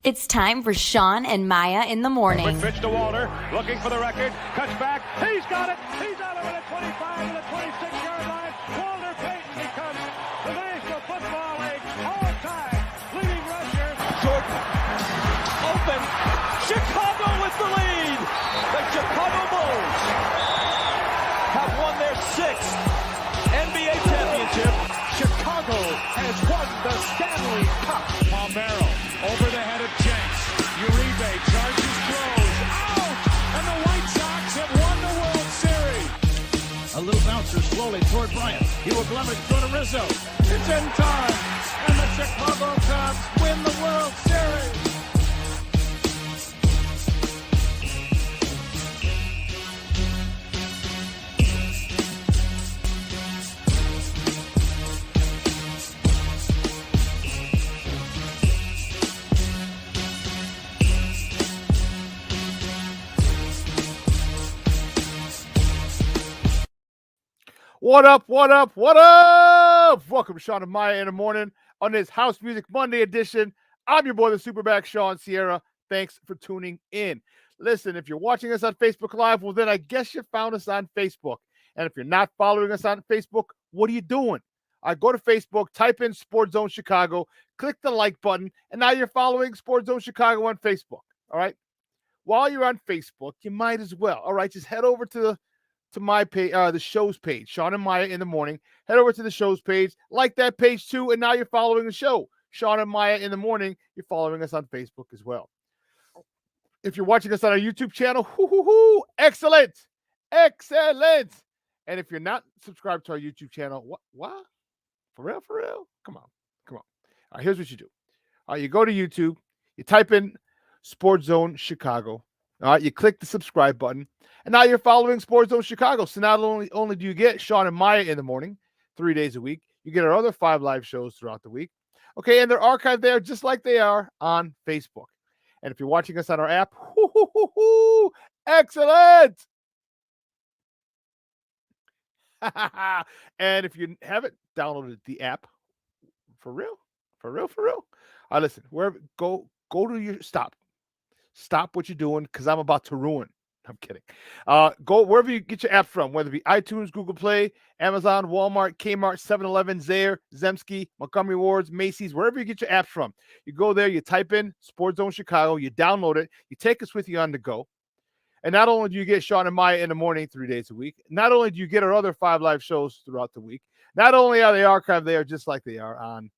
It's time for Shawn and Maya in the morning. Quick pitch to Walter, looking for the record, cuts back, he's got it, he's out of it at 25 to the 26-yard line. Walter Payton becomes the National Football League all-time leading rusher. Jordan, open, Chicago with the lead. The Chicago Bulls have won their 6th NBA championship. Chicago has won the Stanley Cup. Palmero over the head of Jenks. Uribe charges, throws, out! And the White Sox have won the World Series. A little bouncer slowly toward Bryant. He will glove it, throw to Rizzo. It's in time, and the Chicago Cubs win the World Series. What up, what up, what up? Welcome to Shawn and Maya in the morning on this House Music Monday edition. I'm your boy, the Superback, Shawn Sierra. Thanks for tuning in. Listen, if you're watching us on Facebook Live, well, then I guess you found us on Facebook. And if you're not following us on Facebook, what are you doing? Go to Facebook, type in Sports Zone Chicago, click the like button, and now you're following Sports Zone Chicago on Facebook, all right? While you're on Facebook, you might as well, all right? Just head over to my page, the show's page, Shawn and Maya in the morning. Head over to the show's page, like that page too, and now you're following the show, Shawn and Maya in the morning. You're following us on Facebook as well. If you're watching us on our YouTube channel, excellent. And if you're not subscribed to our YouTube channel, what? For real? Come on. All right, here's what you do. You go to YouTube, you type in Sports Zone Chicago. All right, you click the subscribe button, and now you're following Sports Zone Chicago. So not only do you get Shawn and Maya in the morning, 3 days a week, you get our other 5 live shows throughout the week. Okay, and they're archived there just like they are on Facebook. And if you're watching us on our app, excellent! And if you haven't downloaded the app, for real, listen, wherever, go to your Stop what you're doing because I'm about to ruin. I'm kidding. Go wherever you get your app from, whether it be iTunes, Google Play, Amazon, Walmart, Kmart, 7-Eleven, Zayre, Zemsky, Montgomery Wards, Macy's, wherever you get your apps from. You go there, you type in Sports Zone Chicago, you download it, you take us with you on the go. And not only do you get Shawn and Maya in the morning 3 days a week, not only do you get our other 5 live shows throughout the week, not only are they archived there just like they are on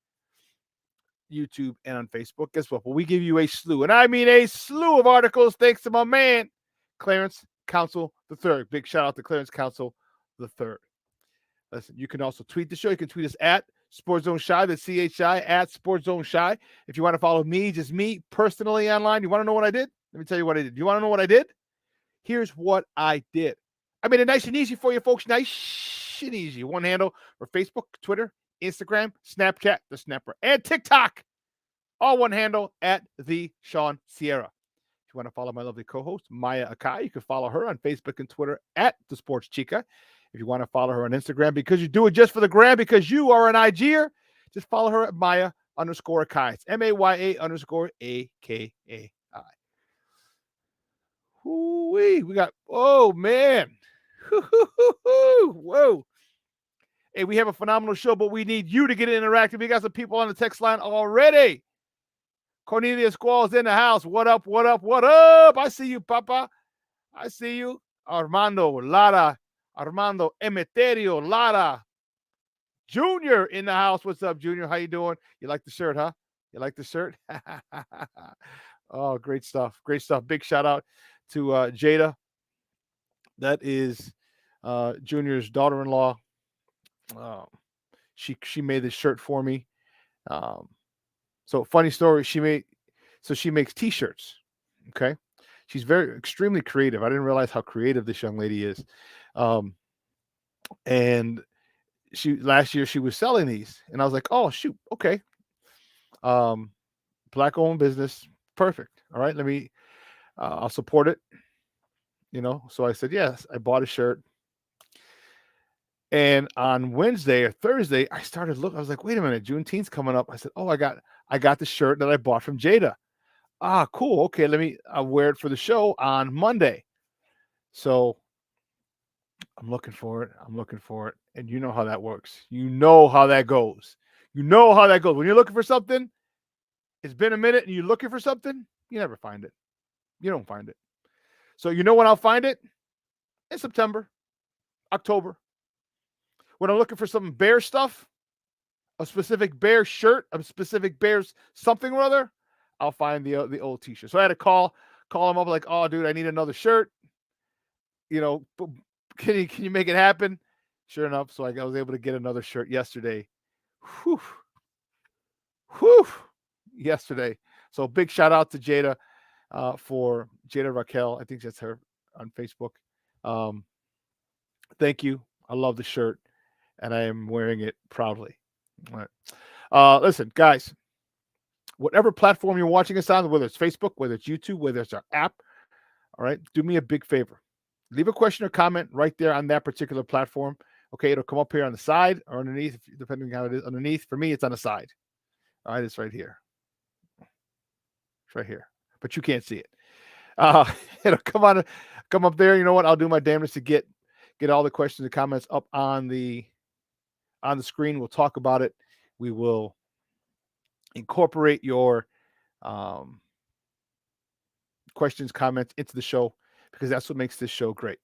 YouTube and on Facebook. Guess what? Well, we give you a slew, and I mean a slew of articles thanks to my man, Clarence Council III. Big shout out to Clarence Council III. Listen, you can also tweet the show. You can tweet us at Sports Zone Shy, the CHI, at Sports Zone Shy. If you want to follow me, just me personally online, you want to know what I did? Let me tell you what I did. You want to know what I did? Here's what I did. I made it nice and easy for you folks. Nice and easy. One handle for Facebook, Twitter, Instagram, Snapchat, the Snapper, and TikTok. All one handle at the Shawn Sierra. If you want to follow my lovely co-host, Maya Akai, you can follow her on Facebook and Twitter at the Sports Chica. If you want to follow her on Instagram because you do it just for the gram, because you are an IGer, just follow her at Maya_Akai. It's MAYA_AKAI. Woo-wee. We got, oh man. Whoa. Hey, we have a phenomenal show, but we need you to get interactive. We got some people on the text line already. Cornelia Squall's in the house. What up? I see you, Papa. I see you. Armando Lara. Armando Emeterio Lara. Junior in the house. What's up, Junior? How you doing? You like the shirt, huh? You like the shirt? Oh, great stuff. Big shout out to Jada. That is Junior's daughter-in-law. She made this shirt for me. So funny story. She makes t-shirts. Okay. She's extremely creative. I didn't realize how creative this young lady is. And last year she was selling these and I was like, oh shoot. Okay. Black owned business. Perfect. All right. I'll support it. So I said, yes, I bought a shirt. And on Wednesday or Thursday, I started looking. I was like, wait a minute, Juneteenth's coming up. I said, oh, I got the shirt that I bought from Jada. Cool. Okay, I'll wear it for the show on Monday. So I'm looking for it. And you know how that works. You know how that goes. When you're looking for something, it's been a minute and you're looking for something, you never find it. You don't find it. So you know when I'll find it? In September, October. When I'm looking for some bear stuff, a specific bear shirt, a specific bear's something or other, I'll find the old t-shirt. So I had to call him up like, oh, dude, I need another shirt. Can you make it happen? Sure enough, so I was able to get another shirt yesterday. Whew. Yesterday. So big shout out to Jada for Jada Raquel. I think that's her on Facebook. Thank you. I love the shirt, and I am wearing it proudly. All right. Listen, guys, whatever platform you're watching us on, whether it's Facebook, whether it's YouTube, whether it's our app, all right, do me a big favor. Leave a question or comment right there on that particular platform. Okay, it'll come up here on the side or underneath, depending on how it is. Underneath, for me, it's on the side. All right, it's right here. It's right here, but you can't see it. It'll come up there. You know what? I'll do my damnedest to get all the questions and comments up on the screen. We'll talk about it. We will incorporate your questions, comments into the show, because that's what makes this show great.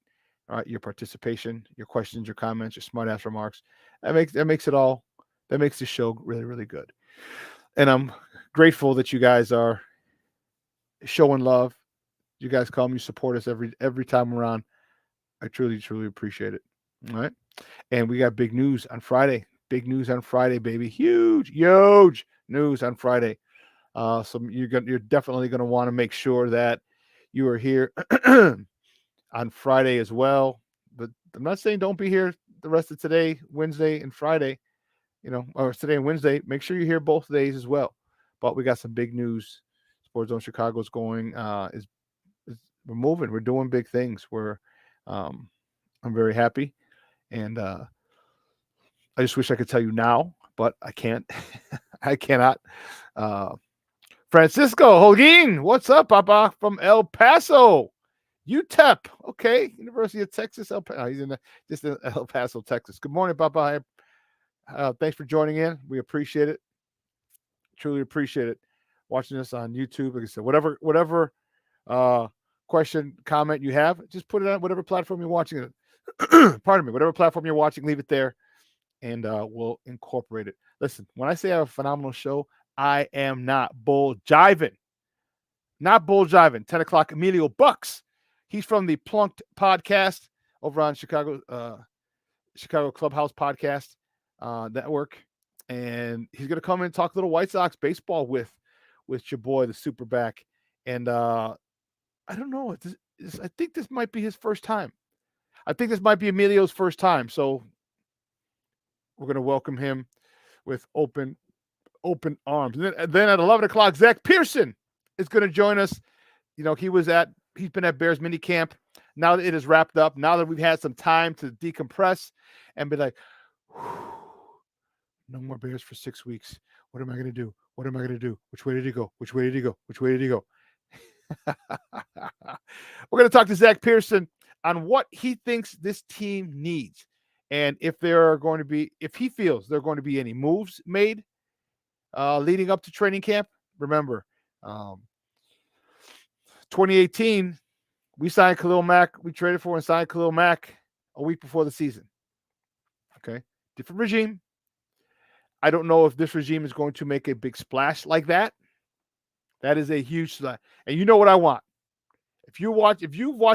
All right, your participation, your questions, your comments, your smart ass remarks. That makes this show really, really good. And I'm grateful that you guys are showing love. You guys come, you support us every time we're on. I truly, truly appreciate it. All right. And we got big news on Friday. Big news on Friday, baby. Huge news on Friday. So you're definitely going to want to make sure that you are here on Friday as well. But I'm not saying don't be here the rest of today, Wednesday and Friday, or today and Wednesday. Make sure you're here both days as well. But we got some big news. Sports Zone Chicago is going, we're moving. We're doing big things. I'm very happy. And I just wish I could tell you now, but I can't. I cannot. Francisco Holguin, what's up, Papa? From El Paso, UTEP. Okay, University of Texas. He's in El Paso, Texas. Good morning, Papa. Thanks for joining in. We appreciate it. Truly appreciate it. Watching us on YouTube, like I said, whatever question, comment you have, just put it on whatever platform you're watching it. Pardon me, whatever platform you're watching, leave it there, and we'll incorporate it. Listen, when I say I have a phenomenal show, I am not bull jiving. 10 o'clock, Emilio Bucks. He's from the Plunked podcast over on Chicago Clubhouse Podcast Network. And he's going to come in and talk a little White Sox baseball with your boy, the Superback. And I don't know. I think this might be his first time. I think this might be Emilio's first time. So we're going to welcome him with open arms. And then at 11 o'clock, Zach Pearson is going to join us. He's been at Bears mini camp. Now that it is wrapped up, now that we've had some time to decompress and be like, no more Bears for 6 weeks. What am I going to do? Which way did he go? We're going to talk to Zach Pearson on what he thinks this team needs. And if he feels there are going to be any moves made leading up to training camp. Remember, 2018, we signed Khalil Mack. We traded for and signed Khalil Mack a week before the season. Okay. Different regime. I don't know if this regime is going to make a big splash like that. That is a huge splash. And you know what I want. If you've watched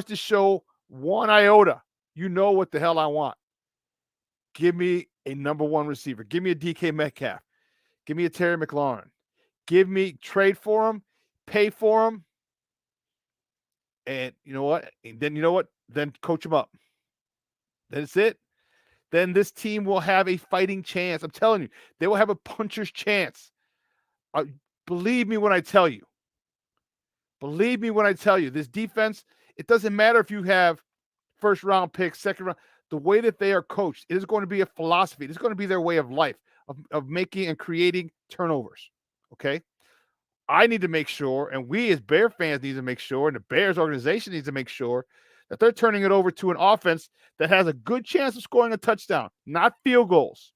the show one iota, you know what the hell I want. Give me a number one receiver. Give me a DK Metcalf. Give me a Terry McLaurin. Trade for him, pay for him. And you know what? Then coach him up. That's it. Then this team will have a fighting chance. I'm telling you, they will have a puncher's chance. Believe me when I tell you. This defense, it doesn't matter if you have first round picks, second round. The way that they are coached, it is going to be a philosophy. It is going to be their way of life of making and creating turnovers. Okay? I need to make sure, and we as Bear fans need to make sure, and the Bears organization needs to make sure that they're turning it over to an offense that has a good chance of scoring a touchdown, not field goals.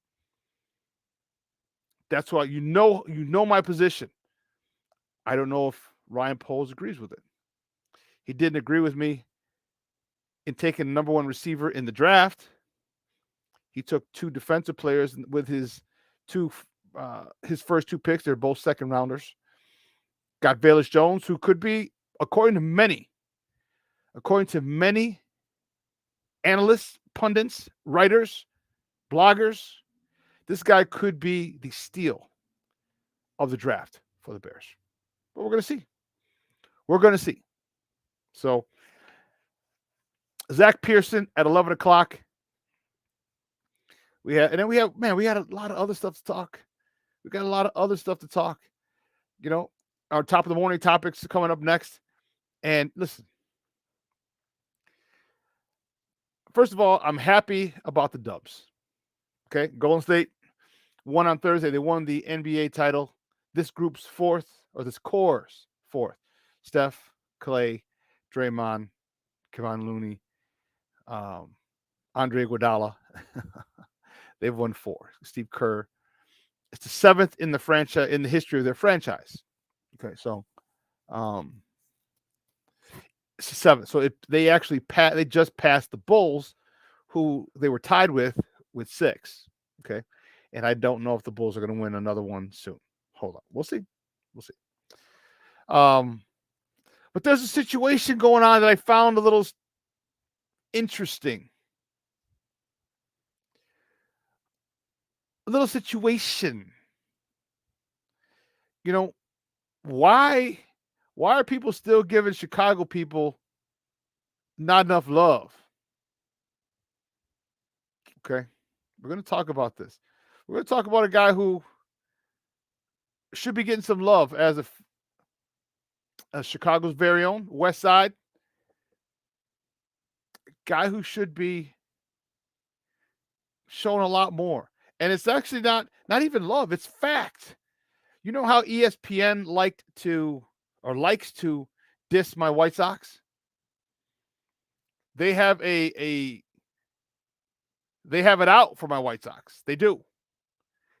That's why you know my position. I don't know if Ryan Poles agrees with it. He didn't agree with me in taking the number one receiver in the draft. He took two defensive players with his first two picks. They're both second rounders. Got Velus Jones, who could be, according to many analysts, pundits, writers, bloggers, this guy could be the steal of the draft for the Bears. But we're going to see. We're going to see. So, Zach Pearson at 11 o'clock. We had a lot of other stuff to talk. We got a lot of other stuff to talk. You know, our top of the morning topics coming up next. And listen, first of all, I'm happy about the Dubs. Okay, Golden State won on Thursday. They won the NBA title. This group's fourth, or this core's fourth. Steph, Clay, Draymond, Kevon Looney, Andre Iguodala. They've won four. Steve Kerr. It's the seventh in the franchise, in the history of their franchise. Okay, so it's the seventh. So they actually they just passed the Bulls, who they were tied with 6. Okay, and I don't know if the Bulls are going to win another one soon. Hold on, we'll see. But there's a situation going on that I found a little interesting. A little situation. You know, why are people still giving Chicago people not enough love? Okay. We're going to talk about this. We're going to talk about a guy who should be getting some love as a Chicago's very own West Side guy who should be shown a lot more. And it's actually not even love, it's fact. You know how ESPN likes to diss my White Sox? They have they have it out for my White Sox. They do.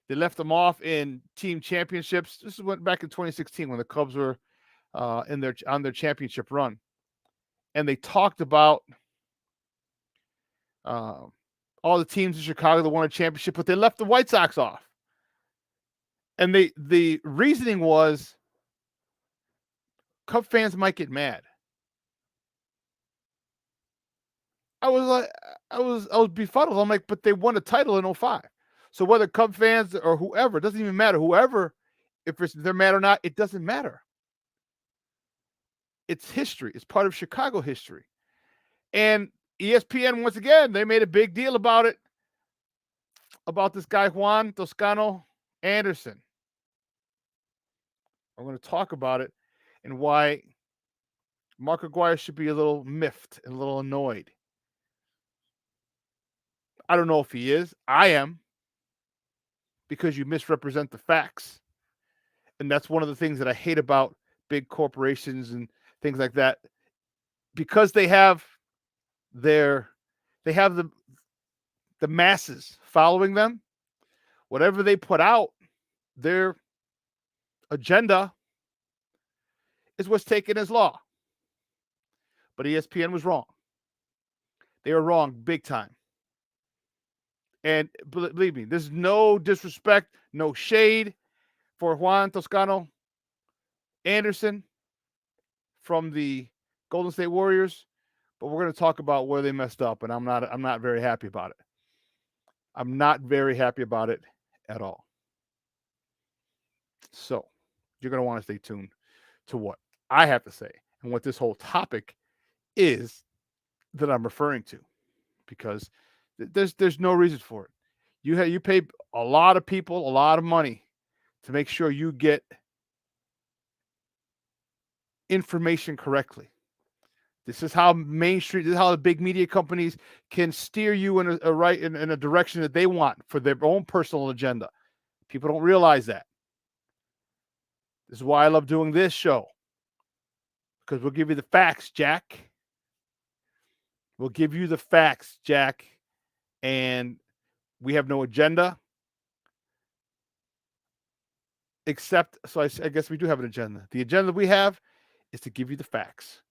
They left them off in team championships. This went back in 2016 when the Cubs were on their championship run, and they talked about all the teams in Chicago that won a championship, but they left the White Sox off. And the reasoning was Cub fans might get mad. I was befuddled. I'm like, but they won a title in 2005. So whether Cub fans or whoever, it doesn't even matter. Whoever, if they're mad or not, it doesn't matter. It's history. It's part of Chicago history. And ESPN, once again, they made a big deal about it, about this guy, Juan Toscano Anderson. I'm going to talk about it and why Mark Aguirre should be a little miffed and a little annoyed. I don't know if he is. I am, because you misrepresent the facts. And that's one of the things that I hate about big corporations and things like that, because they have the masses following them. Whatever they put out, their agenda is what's taken as law. But ESPN was wrong. They were wrong big time. And believe me, there's no disrespect, no shade for Juan Toscano Anderson from the Golden State Warriors, but we're going to talk about where they messed up, and I'm not very happy about it. I'm not very happy about it at all. So you're going to want to stay tuned to what I have to say and what this whole topic is that I'm referring to, because there's no reason for it. You pay a lot of people a lot of money to make sure you get information correctly. This is how Main Street, this is how the big media companies can steer you in a direction that they want for their own personal agenda. People don't realize that. This is why I love doing this show. Because we'll give you the facts, Jack. We'll give you the facts, Jack. And we have no agenda. Except, so I guess we do have an agenda. The agenda we have is to give you the facts.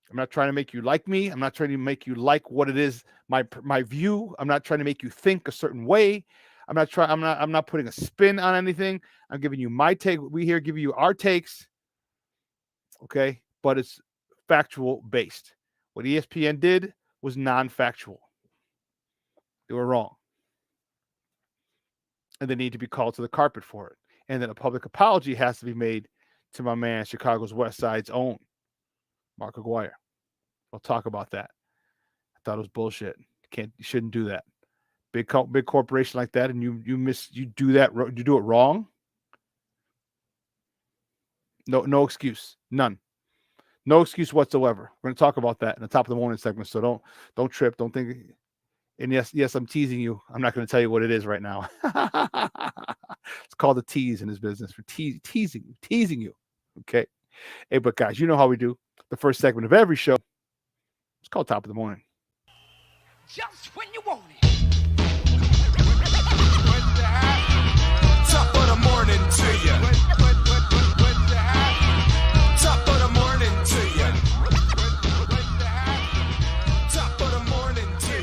I'm not trying to make you like me. I'm not trying to make you like what it is, my view. I'm not trying to make you think a certain way. I'm not putting a spin on anything. I'm giving you my take. We here give you our takes. Okay? But it's factual based. What ESPN did was non-factual. They were wrong. And they need to be called to the carpet for it. And then a public apology has to be made to my man, Chicago's West Side's own, Mark Aguirre. We'll talk about that. I thought it was bullshit. You shouldn't do that. Big corporation like that, and you do it wrong. No excuse. None. No excuse whatsoever. We're going to talk about that in the top of the morning segment. So don't trip. Don't think. And yes, I'm teasing you. I'm not going to tell you what it is right now. It's called a tease in this business for teasing you. Okay. Hey, but guys, you know how we do. The first segment of every show. It's called Top of the Morning. Just when you want it. Top of the morning to you. Top of the morning to you. Top of the morning to you.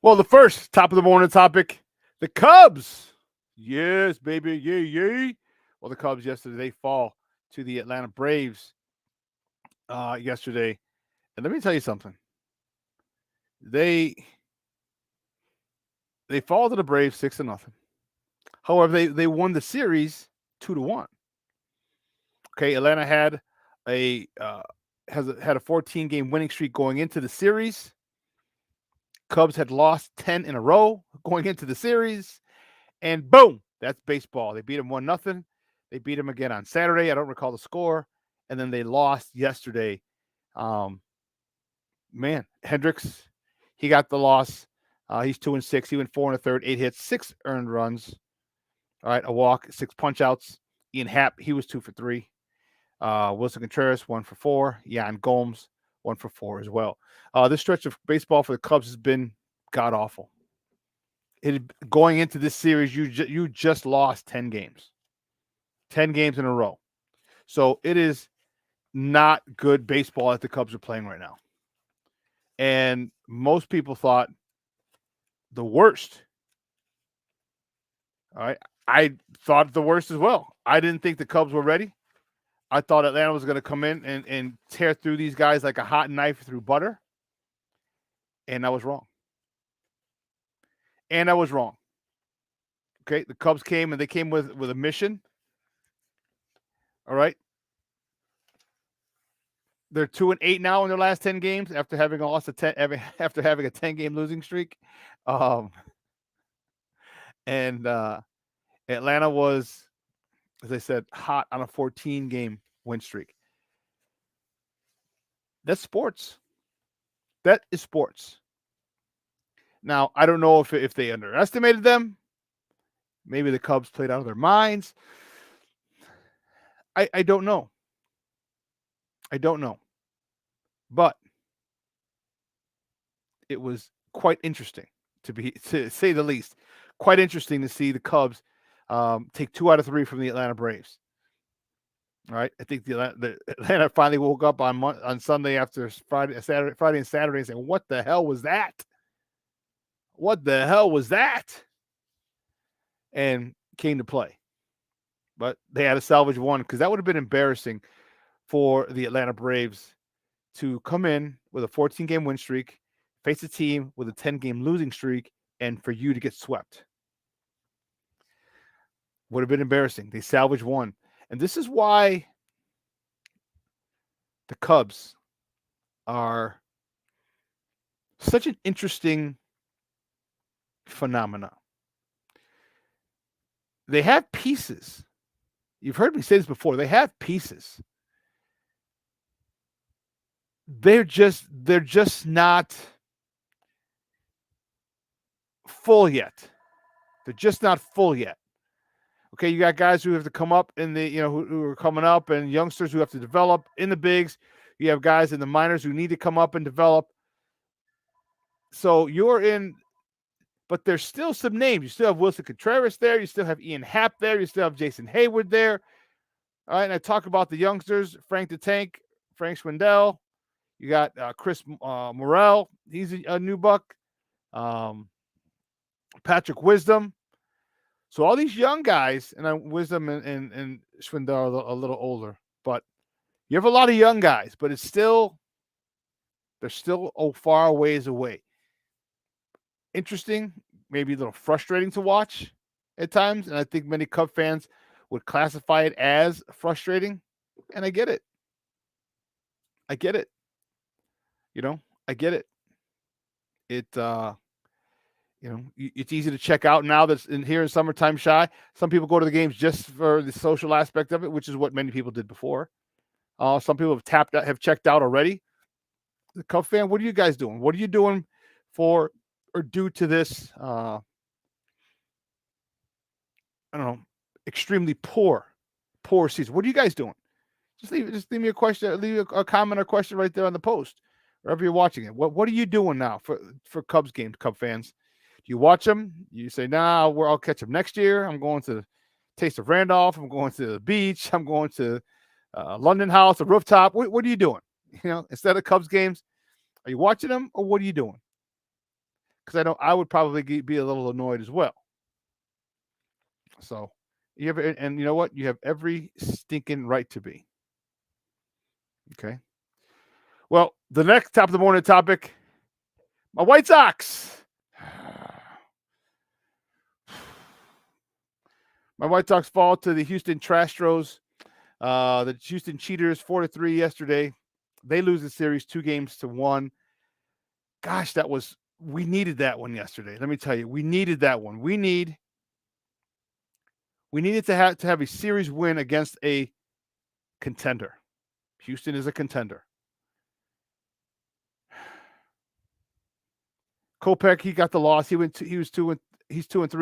Well, the first top of the morning topic, the Cubs. Yes, baby. Yay. Well, the Cubs yesterday, they fall to the Atlanta Braves yesterday. And let me tell you something. They fall to the Braves 6-0. However, they won the series 2-1. Okay, Atlanta had a 14-game winning streak going into the series. Cubs had lost 10 in a row going into the series. And boom, that's baseball. They beat them 1-0. They beat them again on Saturday. I don't recall the score. And then they lost yesterday. Hendricks, he got the loss. He's 2-6. He went 4 1/3, 8 hits, 6 earned runs. All right, a walk, 6 punch outs. Ian Happ, he was 2 for 3. Wilson Contreras, 1 for 4. Yan Gomes, 1 for 4 as well. This stretch of baseball for the Cubs has been god awful. Going into this series, you just lost 10 games. 10 games in a row. So it is not good baseball that the Cubs are playing right now. And most people thought the worst. All right. I thought the worst as well. I didn't think the Cubs were ready. I thought Atlanta was going to come in and tear through these guys like a hot knife through butter. And I was wrong. Okay, the Cubs came, and they came with a mission. All right. They're 2-8 now in their last 10 games after having lost after having a 10-game losing streak. Atlanta was, as I said, hot on a 14-game win streak. That's sports. That is sports. Now, I don't know if they underestimated them. Maybe the Cubs played out of their minds. I don't know. But it was quite interesting, to say the least. Quite interesting to see the Cubs take 2 out of 3 from the Atlanta Braves. All right, I think the Atlanta finally woke up on Sunday after Friday and Saturday and said, "What the hell was that? What the hell was that?" And came to play. But they had to salvage one, because that would have been embarrassing for the Atlanta Braves to come in with a 14-game win streak, face a team with a 10-game losing streak, and for you to get swept. Would have been embarrassing. They salvaged one. And this is why the Cubs are such an interesting phenomenon. They have pieces. You've heard me say this before. They have pieces. they're just not full yet. They're just not full yet. Okay, you got guys who have to come up in the, who are coming up, and youngsters who have to develop in the bigs. You have guys in the minors who need to come up and develop. So you're in, but there's still some names. You still have Wilson Contreras there. You still have Ian Happ there. You still have Jason Hayward there. All right, and I talk about the youngsters, Frank the Tank, Frank Schwindel. You got Chris Morrell. He's a new buck. Patrick Wisdom. So all these young guys, and Wisdom and Schwindel are a little older, but you have a lot of young guys, but they're still far ways away. Interesting, maybe a little frustrating to watch at times, and I think many Cub fans would classify it as frustrating, and I get it. I get it. I get it. It's easy to check out now that's in here in summertime shy. Some people go to the games just for the social aspect of it, which is what many people did before. Some people have checked out already. The Cub fan, what are you guys doing? What are you doing for or due to this? I don't know, extremely poor season. What are you guys doing? Just leave me a question, leave a comment or question right there on the post, wherever you're watching it. What are you doing now for Cubs games, Cub fans? Do you watch them? You say, nah, I'll catch them next year. I'm going to Taste of Randolph. I'm going to the beach. I'm going to London House, a rooftop. What are you doing? Instead of Cubs games, are you watching them or what are you doing? Because I would probably be a little annoyed as well. So and you know what? You have every stinking right to be. Okay. Well, the next top of the morning topic, my White Sox. My White Sox fall to the Houston Trastros. The Houston Cheaters 4-3 yesterday. They lose the series 2-1. Gosh, we needed that one yesterday. Let me tell you, we needed that one. We needed to have a series win against a contender. Houston is a contender. Kopech, he got the loss. He's 2-3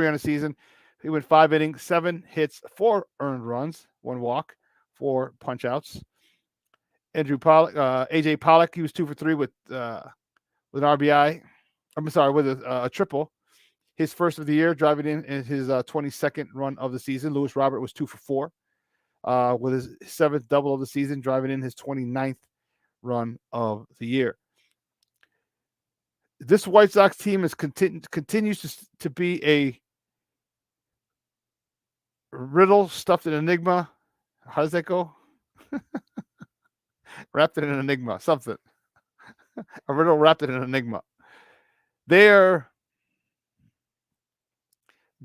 on the season. He went 5 innings, 7 hits, 4 earned runs, 1 walk, 4 punch outs. Andrew Pollock, AJ Pollock, he was 2 for 3 with an RBI. I'm sorry, with a triple. His first of the year, driving in his 22nd run of the season. Lewis Robert was 2 for 4 with his 7th double of the season, driving in his 29th run of the year. This White Sox team continues to be a riddle stuffed in enigma. How does that go? Wrapped in an enigma, something. A riddle wrapped in an enigma. They're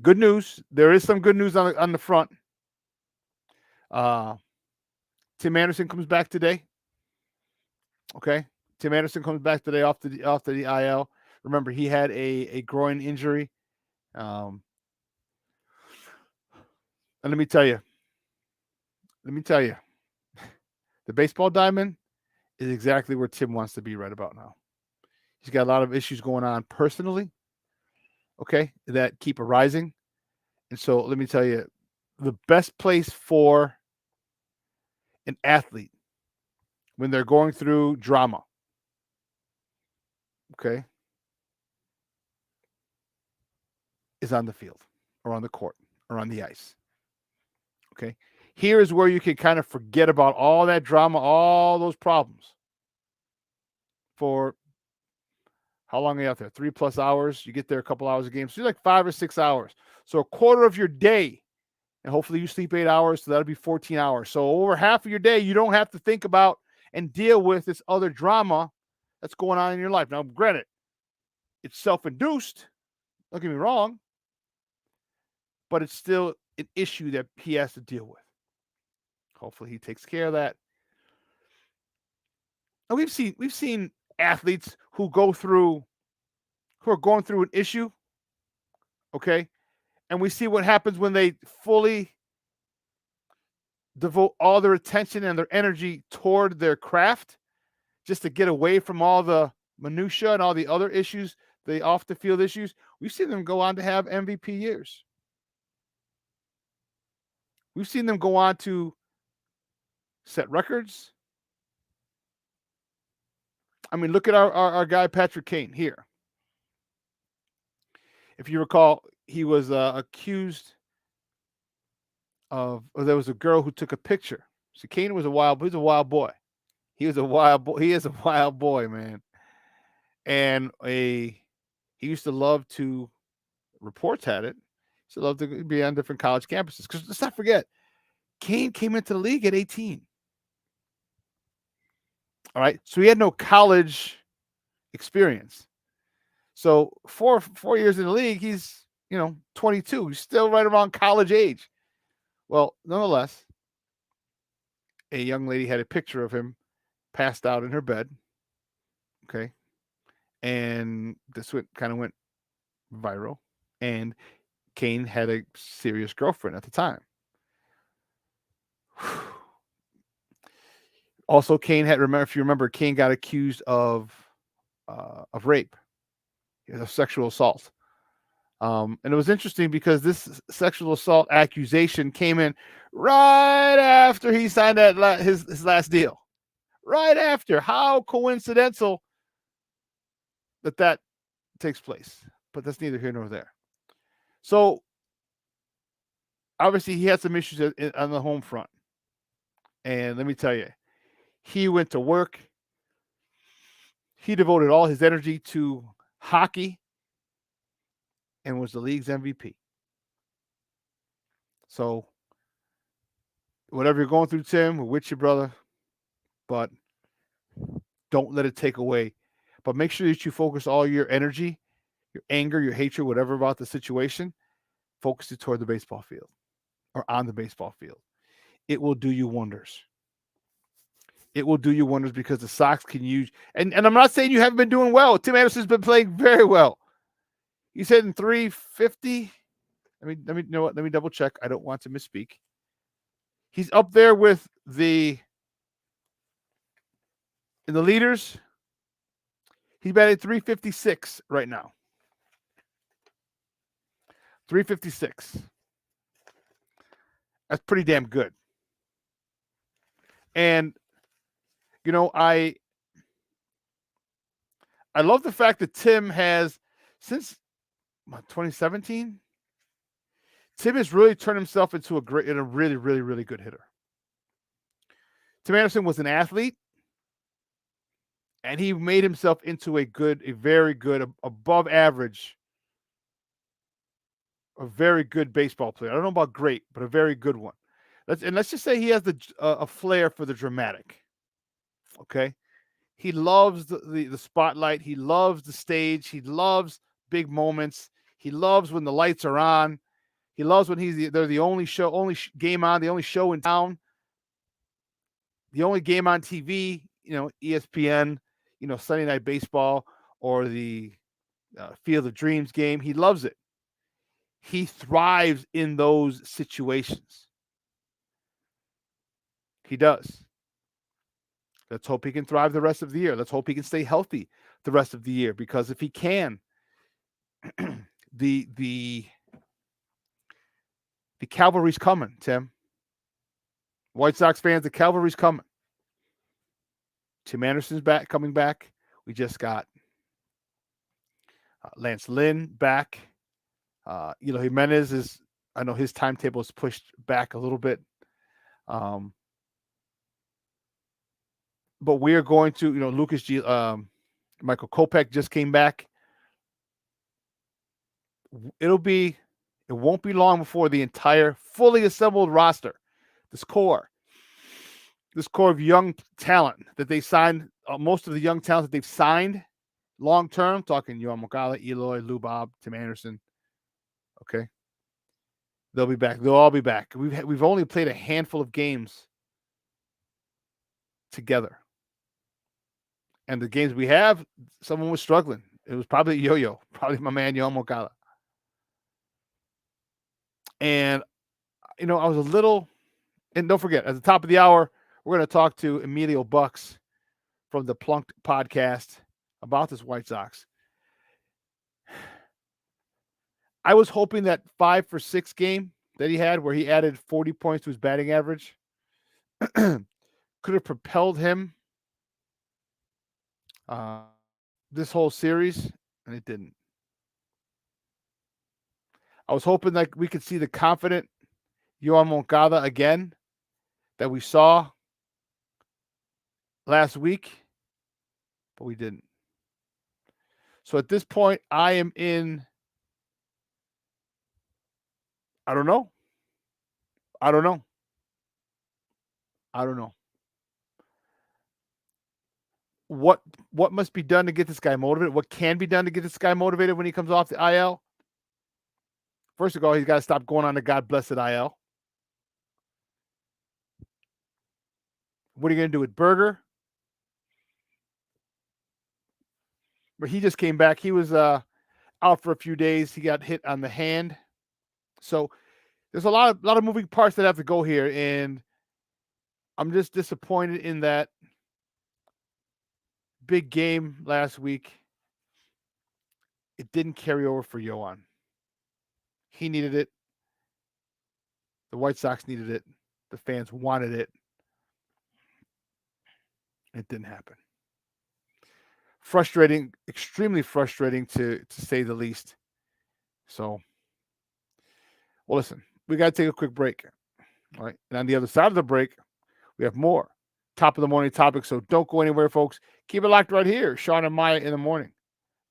good news. There is some good news on the front. Tim Anderson comes back today. Okay, Tim Anderson comes back today off the IL. Remember, he had a groin injury. And let me tell you, the baseball diamond is exactly where Tim wants to be right about now. He's got a lot of issues going on personally, okay, that keep arising. And so let me tell you, the best place for an athlete when they're going through drama, okay, is on the field or on the court or on the ice. Okay. Here is where you can kind of forget about all that drama, all those problems for how long are you out there? 3+ hours. You get there a couple hours a game. So you're like 5 or 6 hours. So a quarter of your day, and hopefully you sleep 8 hours. So that'll be 14 hours. So over half of your day, you don't have to think about and deal with this other drama that's going on in your life. Now, granted, it's self-induced. Don't get me wrong. But it's still an issue that he has to deal with. Hopefully he takes care of that. And we've seen athletes who are going through an issue, okay? And we see what happens when they fully devote all their attention and their energy toward their craft. just to get away from all the minutia and all the other issues, the off the field issues. We've seen them go on to have MVP years. We've seen them go on to set records. I mean, look at our guy Patrick Kane here. If you recall, he was accused of, or there was a girl who took a picture. So Kane was a wild boy. He was a wild boy. He is a wild boy, man. And he used to love to, reports had it, he used to love to be on different college campuses. Because let's not forget, Kane came into the league at 18. All right. So he had no college experience. So 4 years in the league, he's 22. He's still right around college age. Well, nonetheless, a young lady had a picture of him passed out in her bed. Okay. And this kind of went viral. And Kane had a serious girlfriend at the time. Also, Kane if you remember, Kane got accused of rape, of sexual assault. And it was interesting because this sexual assault accusation came in right after he signed his last deal. Right after. How coincidental that takes place. But that's neither here nor there. So, obviously, he had some issues on the home front. And let me tell you, he went to work. He devoted all his energy to hockey and was the league's MVP. So, whatever you're going through, Tim, we're with you, brother. But don't let it take away. But make sure that you focus all your energy, your anger, your hatred, whatever about the situation, focus it toward the baseball field or on the baseball field. It will do you wonders. It will do you wonders because the Sox can use, and I'm not saying you haven't been doing well. Tim Anderson's been playing very well. He's hitting 350. Let me know what? Let me double check. I don't want to misspeak. He's up there with in the leaders. He's batting 356 right now. 356. That's pretty damn good. And I love the fact that Tim has, since 2017, Tim has really turned himself into a really, really, really good hitter. Tim Anderson was an athlete, and he made himself into a very good, above average, a very good baseball player. I don't know about great, but a very good one. Let's just say he has a flair for the dramatic. Okay, he loves the spotlight. He loves the stage. He loves big moments. He loves when the lights are on. He loves when they're the only game on, the only show in town, the only game on TV. ESPN, Sunday Night Baseball or the Field of Dreams game. He loves it. He thrives in those situations. He does. Let's hope he can thrive the rest of the year. Let's hope he can stay healthy the rest of the year, because if he can, the cavalry's coming, Tim. White Sox fans, the cavalry's coming. Tim Anderson's coming back. We just got Lance Lynn back. Jimenez I know his timetable is pushed back a little bit. But we are going to, Michael Kopech just came back. It won't be long before the entire fully assembled roster, this core of young talent that they signed, most of the young talent that they've signed long term, talking Yohan Moncada, Eloy, Lou Bob, Tim Anderson. Okay. They'll be back. They'll all be back. We've only played a handful of games together. And the games we have, someone was struggling. It was probably Yo-Yo, probably my man Yohan Moncada. And, I was a little, and don't forget, at the top of the hour, we're going to talk to Emilio Bucks from the Plunked podcast about this White Sox. I was hoping that 5-for-6 game that he had, where he added 40 points to his batting average, could have propelled him this whole series, and it didn't. I was hoping that we could see the confident Yoan Moncada again that we saw last week, but we didn't. So at this point, I am in. I don't know. What must be done to get this guy motivated? What can be done to get this guy motivated when he comes off the IL? First of all, he's got to stop going on the God blessed IL. What are you going to do with Berger? But he just came back. He was out for a few days. He got hit on the hand. So there's a lot of moving parts that have to go here, and I'm just disappointed in that big game last week. It didn't carry over for Yoan. He needed it. The White Sox needed it. The fans wanted it. It didn't happen. Frustrating, extremely frustrating to say the least. So, well, listen, we got to take a quick break. All right. And on the other side of the break, we have more top of the morning topics. So don't go anywhere, folks. Keep it locked right here. Shawn and Maya in the morning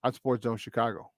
on Sports Zone Chicago.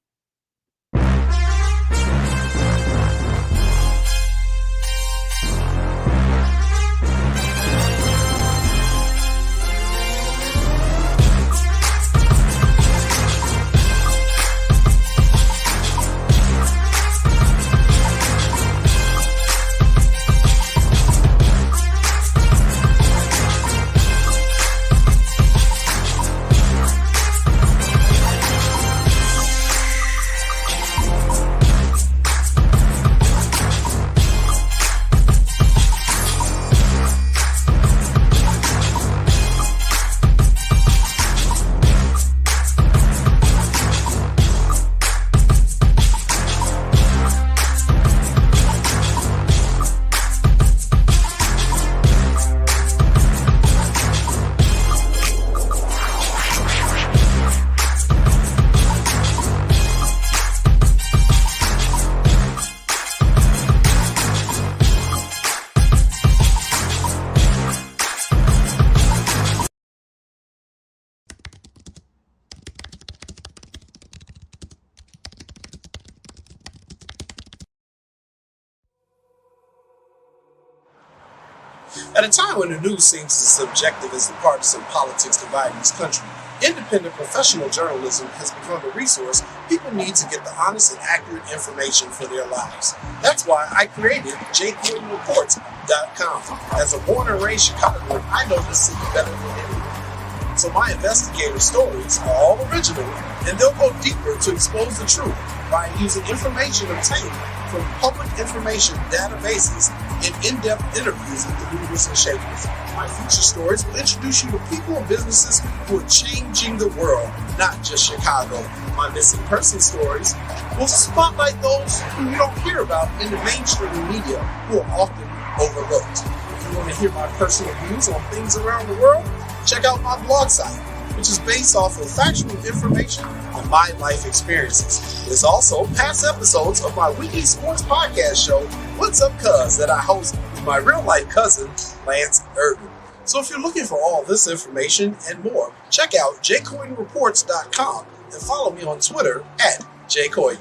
At a time when the news seems as subjective as the partisan politics dividing this country, independent professional journalism has become a resource people need to get the honest and accurate information for their lives. That's why I created JCoinReports.com. As a born and raised Chicagoan, I know this city better than anyone. So my investigative stories are all original, and they'll go deeper to expose the truth by using information obtained from public information databases and in-depth interviews with the movers and shakers. My feature stories will introduce you to people and businesses who are changing the world, not just Chicago. My missing person stories will spotlight those who you don't hear about in the mainstream media who are often overlooked. If you want to hear my personal views on things around the world, check out my blog site, which is based off of factual information on my life experiences. There's also past episodes of my weekly sports podcast show, What's Up Cuz, that I host with my real-life cousin, Lance Urban. So if you're looking for all this information and more, check out jcoinreports.com and follow me on Twitter at jcoin.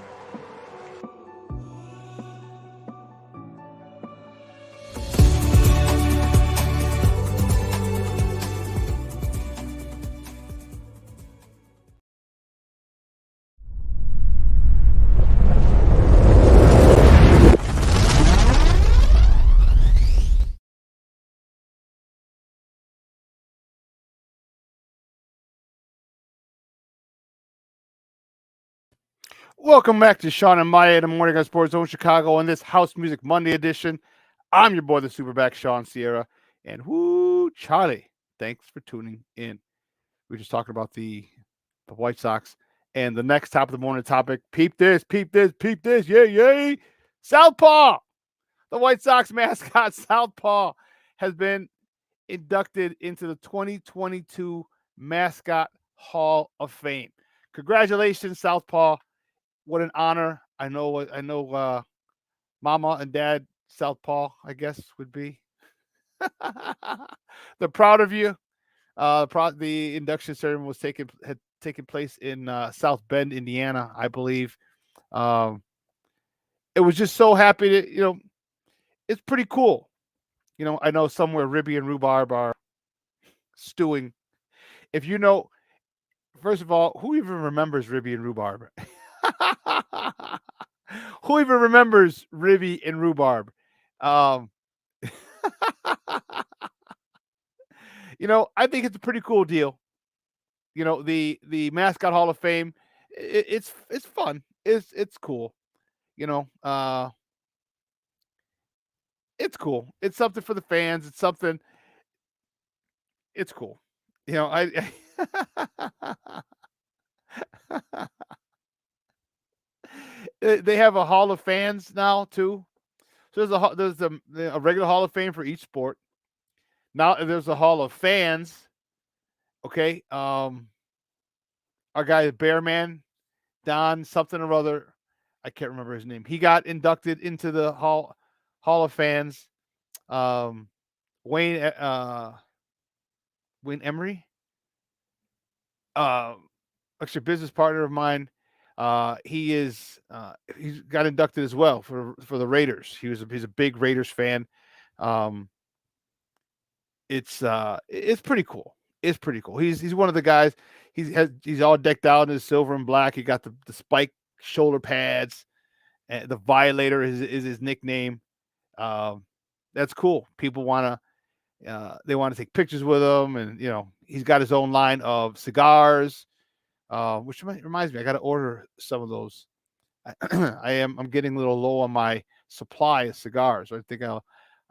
Welcome back to Shawn and Maya in the morning on Sports Zone Chicago on this House Music Monday edition. I'm your boy, the Superback Sean Sierra, and whoo, Charlie, thanks for tuning in. We were just talking about the White Sox. And the next top of the morning topic, peep this, peep this, peep this, yay, yay. Southpaw. The White Sox mascot, Southpaw, has been inducted into the 2022 Mascot Hall of Fame. Congratulations, Southpaw. What an honor. I know Mama and Dad Southpaw, I guess, would be. They're proud of you. The induction ceremony had taken place in South Bend, Indiana, I believe. It was just so happy to, it's pretty cool. I know somewhere Ribby and Rhubarb are stewing. If you know, first of all, who even remembers Ribby and Rhubarb? Who even remembers Ribby and Rhubarb? Um, I think it's a pretty cool deal. The Mascot Hall of Fame, it's fun. It's cool. It's cool. It's something for the fans. It's something. It's cool. I they have a Hall of Fans now too. So there's a regular Hall of Fame for each sport. Now there's a Hall of Fans. Okay. Our guy Bearman, Don something or other, I can't remember his name. He got inducted into the Hall of Fans. Wayne Emery, actually a business partner of mine. He's got inducted as well for the Raiders. He's a big Raiders fan. It's pretty cool. It's pretty cool. He's one of the guys. He's all decked out in his silver and black. He got the spike shoulder pads, and the Violator is his nickname. That's cool. People want to take pictures with him, and he's got his own line of cigars, which reminds me, I got to order some of those. I'm getting a little low on my supply of cigars. So I think I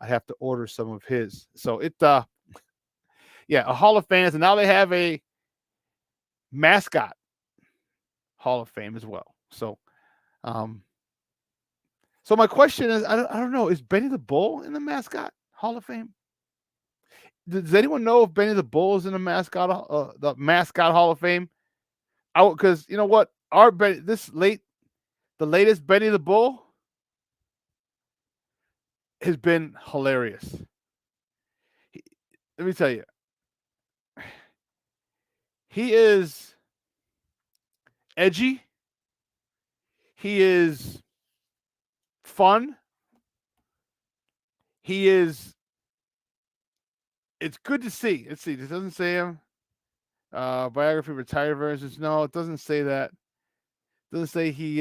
have to order some of his. So a Hall of Fans, and now they have a mascot Hall of Fame as well. So, so my question is, I don't know, is Benny the Bull in the mascot Hall of Fame? Does anyone know if Benny the Bull is in the mascot Hall of Fame? Because you know what, the latest Benny the Bull has been hilarious. Let me tell you, he is edgy. He is fun. It's good to see. Let's see. It doesn't say him. Biography, retired versions. No, it doesn't say that. It doesn't say he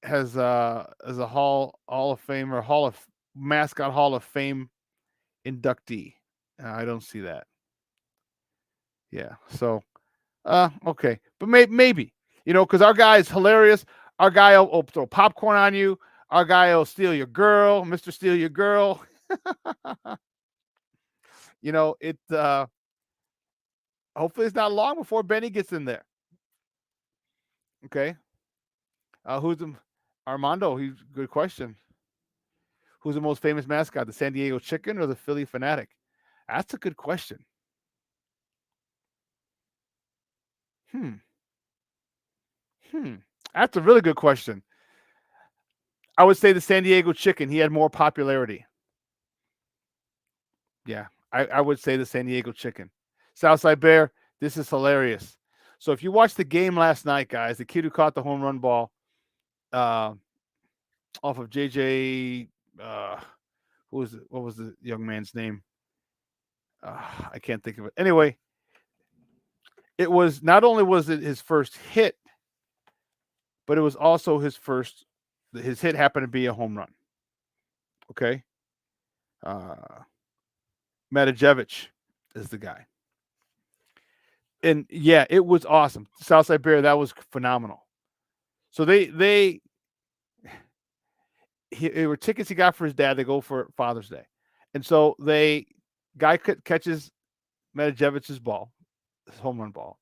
has a Hall of Fame or Mascot Hall of Fame inductee. I don't see that. Yeah. So, okay, but maybe because our guy is hilarious. Our guy will throw popcorn on you. Our guy will steal your girl, Mr. Steal Your Girl. Hopefully it's not long before Benny gets in there. Okay. Who's Armando? Good question. Who's the most famous mascot, the San Diego Chicken or the Philly Fanatic? That's a good question. That's a really good question. I would say the San Diego Chicken. He had more popularity. Yeah, I would say the San Diego Chicken. Southside Bear, this is hilarious. So if you watched the game last night, guys, the kid who caught the home run ball off of JJ, what was the young man's name? I can't think of it. Anyway, it was not only was it his first hit, but it was also his hit happened to be a home run. Okay. Matijevic is the guy. And yeah, it was awesome. Southside Bear, that was phenomenal. So they were tickets he got for his dad. They go for Father's Day. And so guy catches Medvedevic's ball, his home run ball.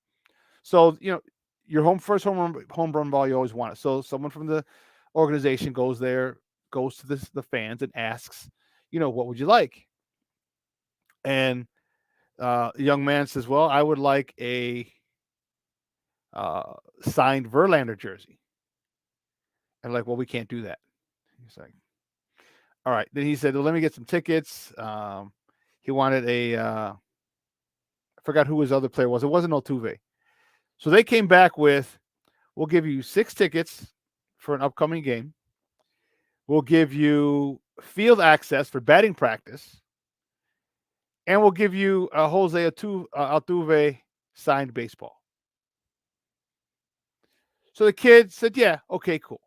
So, your first home run ball, you always want it. So someone from the organization goes to the fans and asks, what would you like? And a young man says, well, I would like a signed Verlander jersey. And like, well, we can't do that. He's like, all right. Then he said, well, let me get some tickets. He wanted I forgot who his other player was. It wasn't Altuve. So they came back with, we'll give you 6 tickets for an upcoming game. We'll give you field access for batting practice. And we'll give you a Jose Altuve signed baseball. So the kid said, yeah, okay, cool.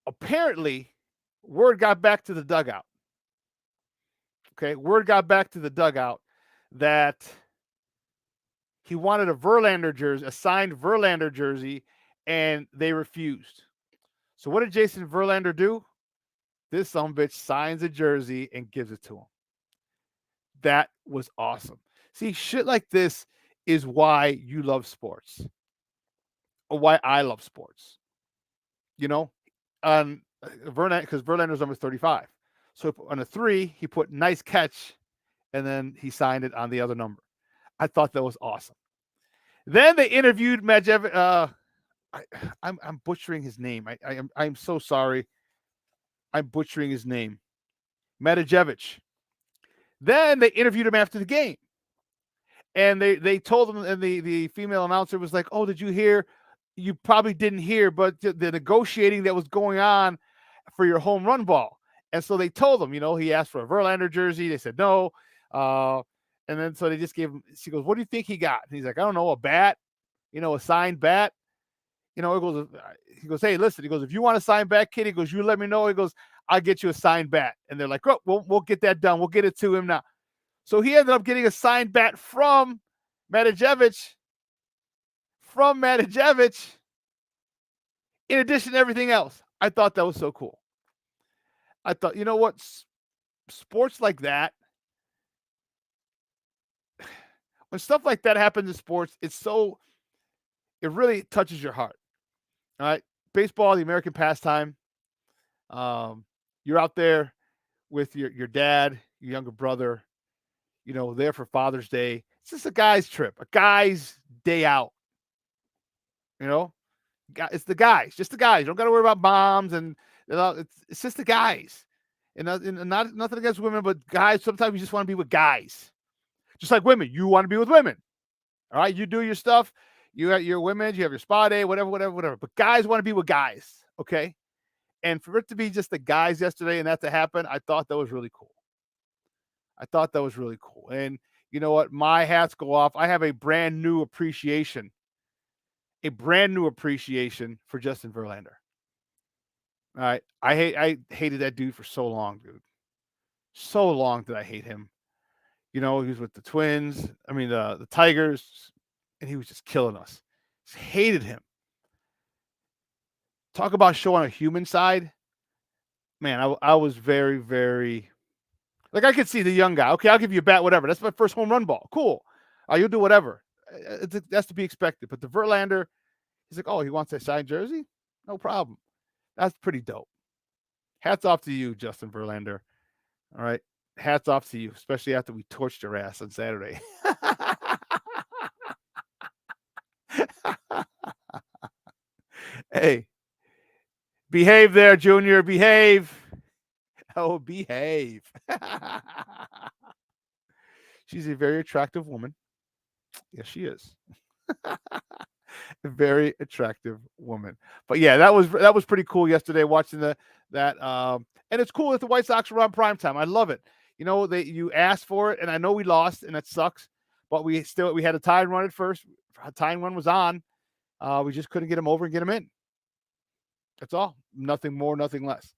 Apparently, word got back to the dugout. Okay, word got back to the dugout that he wanted a Verlander jersey, a signed Verlander jersey, and they refused. So what did Jason Verlander do? This sumbitch signs a jersey and gives it to him. That was awesome. See, shit like this is why you love sports, or why I love sports. Because Verlander's number 35. So on a 3, he put nice catch, and then he signed it on the other number. I thought that was awesome. Then they interviewed Medvedev. I'm butchering his name. I'm so sorry. I'm butchering his name. Medvedev. Then they interviewed him after the game. And they told him, and the female announcer was like, oh, did you hear? You probably didn't hear, but the negotiating that was going on for your home run ball. And so they told him, he asked for a Verlander jersey. They said no. And then so they just gave him, she goes, what do you think he got? And he's like, I don't know, a bat, a signed bat. He goes, hey, listen, he goes, if you want a signed bat, kid, he goes, you let me know. He goes, I'll get you a signed bat. And they're like, oh, we'll get that done. We'll get it to him now. So he ended up getting a signed bat from Medvedev. In addition to everything else. I thought that was so cool. I thought, you know what? Sports like that, when stuff like that happens in sports, it really touches your heart. All right. Baseball, the American pastime. You're out there with your dad, your younger brother, there for Father's Day. It's just a guy's trip, a guy's day out. It's the guys, just the guys. You don't got to worry about moms and it's just the guys. And not nothing against women, but guys, sometimes you just want to be with guys. Just like women, you want to be with women. All right, you do your stuff. You have your women, you have your spa day, whatever. But guys want to be with guys, okay? And for it to be just the guys yesterday and that to happen, I thought that was really cool. And you know what? My hats go off. I have a brand new appreciation for Justin Verlander. All right. I hated that dude for so long, dude. So long did I hate him. He was with the Twins. I mean, the Tigers, and he was just killing us. Just hated him. Talk about showing a human side. Man, I was very, very, like, I could see the young guy. Okay, I'll give you a bat, whatever. That's my first home run ball. Cool. You'll do whatever. That's to be expected. But the Verlander, he's like, oh, he wants a signed jersey? No problem. That's pretty dope. Hats off to you, Justin Verlander. All right. Hats off to you, especially after we torched your ass on Saturday. Hey, behave there, Junior. Behave. Oh, behave. She's a very attractive woman. Yes, she is. A very attractive woman. But yeah, that was pretty cool yesterday watching that. And it's cool that the White Sox were on primetime. I love it. You asked for it, and I know we lost, and that sucks. But we had a tie run at first. A tie run was on. We just couldn't get him over and get him in. That's all. Nothing more, nothing less.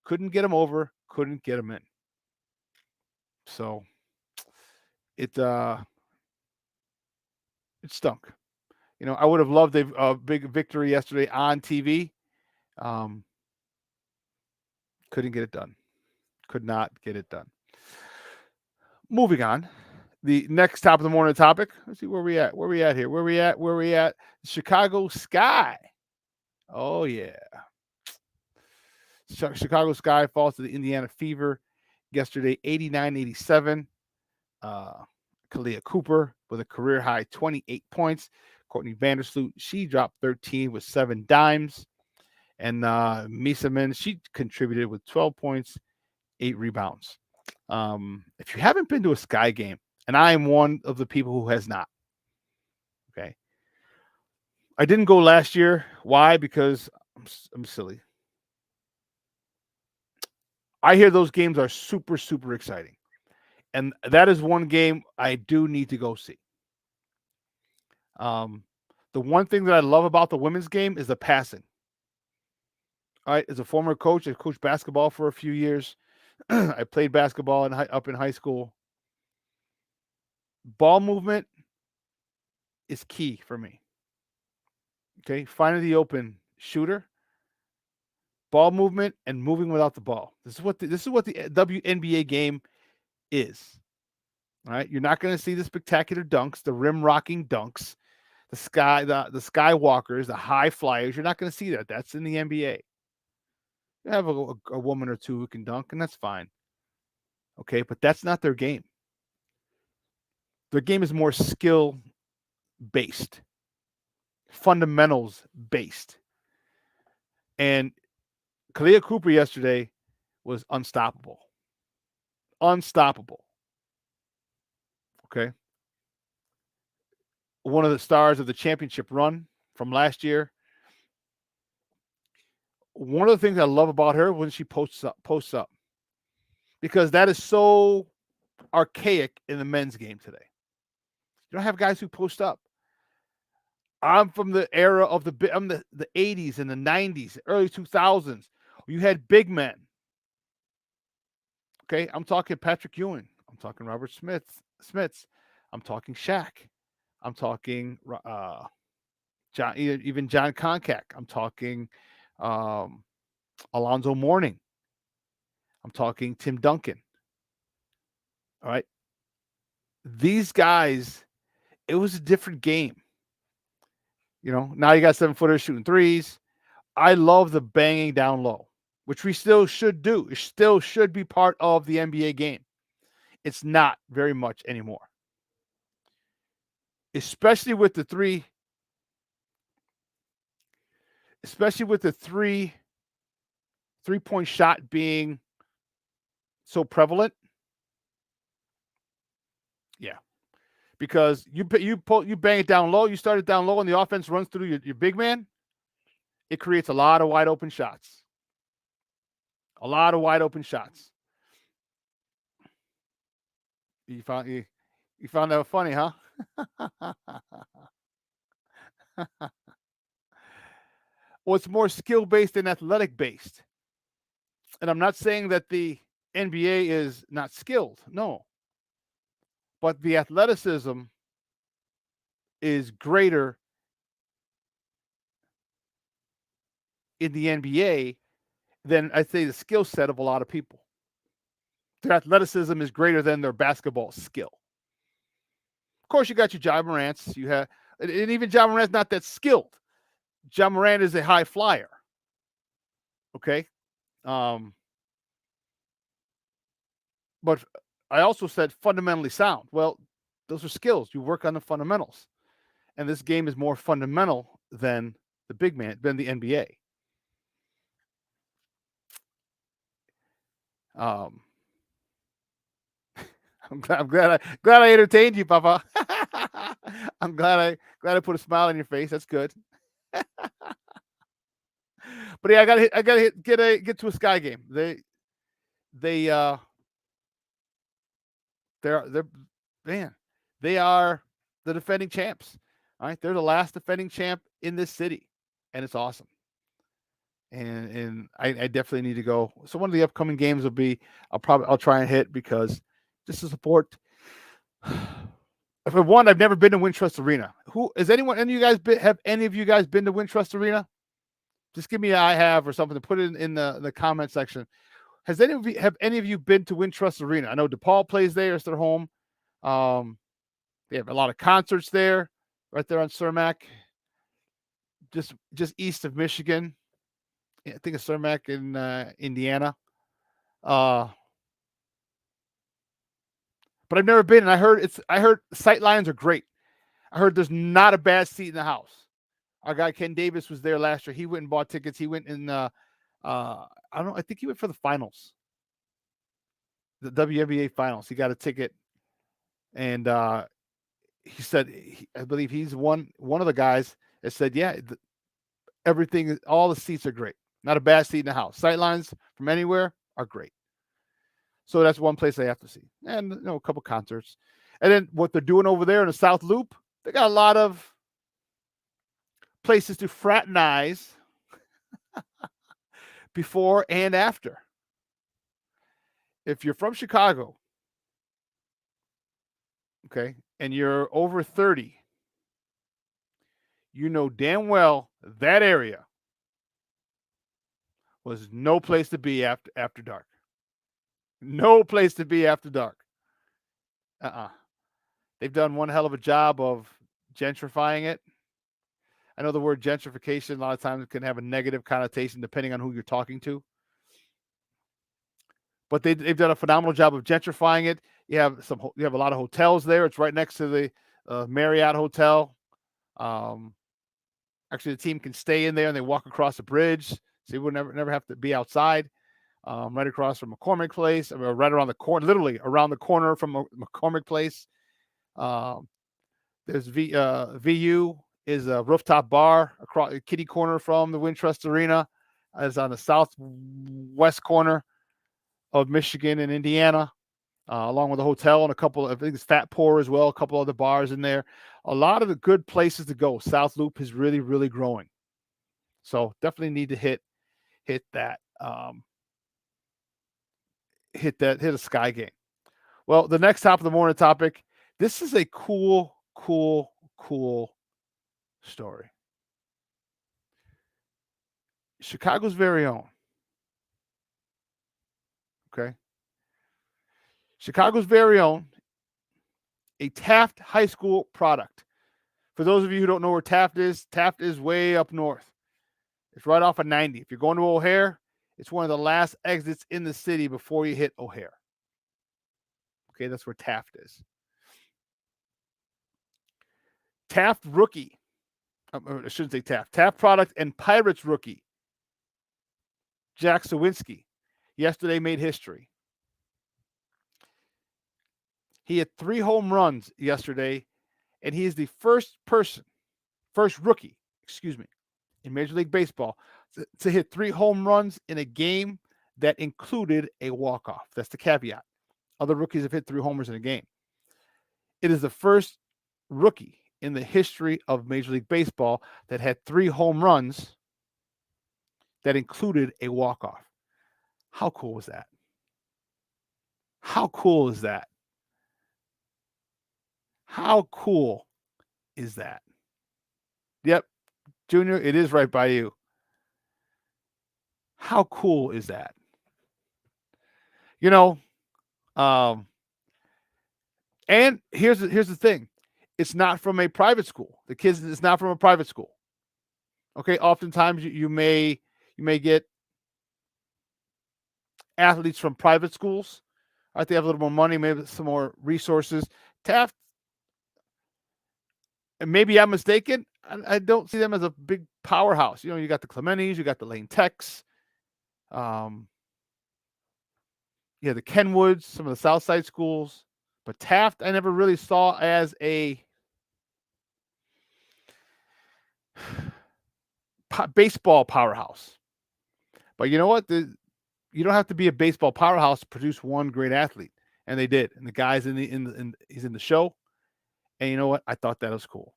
Couldn't get him over, couldn't get him in. So it stunk. I would have loved a big victory yesterday on TV. Couldn't get it done. Could not get it done. Moving on. The next top of the morning topic. Let's see where we at. Where we at here? Where we at? Chicago Sky. Oh yeah. Chicago Sky falls to the Indiana Fever yesterday, 89-87. Kalia Cooper with a career high 28 points. Courtney Vandersloot, she dropped 13 with 7 dimes. And Misamin, she contributed with 12 points, 8 rebounds. If you haven't been to a Sky game, and I am one of the people who has not, okay, I didn't go last year. Why? Because I'm silly. I hear those games are super, super exciting. And that is one game I do need to go see. The one thing that I love about the women's game is the passing. All right, as a former coach, I coached basketball for a few years. I played basketball up in high school. Ball movement is key for me. Okay, finding the open shooter, ball movement, and moving without the ball. This is what the WNBA game is. All right, you're not going to see the spectacular dunks, the rim rocking dunks, the skywalkers, the high flyers. You're not going to see that. That's in the NBA. You have a woman or two who can dunk, and that's fine. Okay, but that's not their game. Their game is more skill based, fundamentals based. And Kalia Cooper yesterday was unstoppable. Unstoppable. Okay. One of the stars of the championship run from last year. One of the things I love about her when she posts up, because that is so archaic in the men's game today. You don't have guys who post up. I'm from the era of the 80s and the 90s, early 2000s. You had big men. Okay, I'm talking Patrick Ewing. I'm talking Robert Smits. I'm talking Shaq. I'm talking John Koncak. I'm talking Alonzo Mourning. I'm talking Tim Duncan. All right. These guys, it was a different game. You know, now you got 7-footers shooting threes. I love the banging down low, which we still should do. It still should be part of the NBA game. It's not very much anymore. Especially with the three-point shot being so prevalent. Yeah. Because you bang it down low, you start it down low, and the offense runs through your big man, it creates a lot of wide open shots. A lot of wide open shots. You found that funny, huh? Well, it's more skill-based than athletic-based. And I'm not saying that the NBA is not skilled. No. But the athleticism is greater in the NBA than, I'd say, the skill set of a lot of people. Their athleticism is greater than their basketball skill. Of course, you got your Ja Morants. You have, and even Ja Morant's not that skilled. Ja Morant is a high flyer. Okay. But I also said fundamentally sound. Well, those are skills. You work on the fundamentals. And this game is more fundamental than the big man, than the NBA. I'm glad I entertained you, Papa. I'm glad I put a smile on your face. That's good. But yeah, I gotta get to a Sky game. They are the defending champs. All right, they're the last defending champ in this city, and it's awesome. And I definitely need to go. So one of the upcoming games will be I'll try and hit, because just to support. For one, I've never been to Wintrust Arena. Have any of you guys been to Wintrust Arena? Just give me an I have or something to put it in the comment section. have any of you been to Wintrust Arena? I know DePaul plays there; it's their home. They have a lot of concerts there, right there on Cermak, just east of Michigan. I think it's Cermak in Indiana. But I've never been, and I heard sight lines are great. I heard there's not a bad seat in the house. Our guy Ken Davis was there last year. He went and bought tickets. He went in I don't know, I think he went for the finals. The WNBA finals. He got a ticket, and he said I believe he's one of the guys that said, yeah, everything, all the seats are great. Not a bad seat in the house. Sight lines from anywhere are great. So that's one place I have to see. And a couple concerts. And then what they're doing over there in the South Loop, they got a lot of places to fraternize before and after. If you're from Chicago, okay, and you're over 30, you know damn well that area was no place to be after dark. No place to be after dark. They've done one hell of a job of gentrifying it. I know the word gentrification a lot of times can have a negative connotation depending on who you're talking to. But they've done a phenomenal job of gentrifying it. You have a lot of hotels there. It's right next to the Marriott Hotel. Actually, the team can stay in there and they walk across the bridge, so you would never have to be outside. Right across from McCormick Place, right around the corner, literally around the corner from McCormick Place. There's VU is a rooftop bar across the kitty corner from the Wintrust Arena. It's on the southwest corner of Michigan and Indiana, along with a hotel and a couple of, I think it's Fat Pour as well, a couple other bars in there. A lot of the good places to go. South Loop is really, really growing. So definitely need to hit that. Hit a Sky game. Well, the next top of the morning topic, this is a cool story. Chicago's very own. Okay. Chicago's very own, a Taft High School product. For those of you who don't know where Taft is way up north. It's right off of 90. If you're going to O'Hare, it's one of the last exits in the city before you hit O'Hare. Okay, that's where Taft is. Taft rookie. I shouldn't say Taft. Taft product and Pirates rookie, Jack Sawinski, yesterday made history. He had 3 home runs yesterday, and he is the first rookie, in Major League Baseball to hit 3 home runs in a game that included a walk-off. That's the caveat. Other rookies have hit 3 homers in a game. It is the first rookie in the history of Major League Baseball that had 3 home runs that included a walk-off. How cool was that? How cool is that? How cool is that? Yep, Junior, it is right by you. How cool is that? And here's the thing. It's not from a private school. The kids, it's not from a private school. Okay, oftentimes you may get athletes from private schools. Right, they have a little more money, maybe some more resources. Taft, and maybe I'm mistaken, I don't see them as a big powerhouse. You got the Clementis, you got the Lane Techs, the Kenwoods, some of the Southside schools. But Taft, I never really saw as a baseball powerhouse. But you know what? You don't have to be a baseball powerhouse to produce one great athlete, and they did. And the guy's he's in the show, and you know what? I thought that was cool.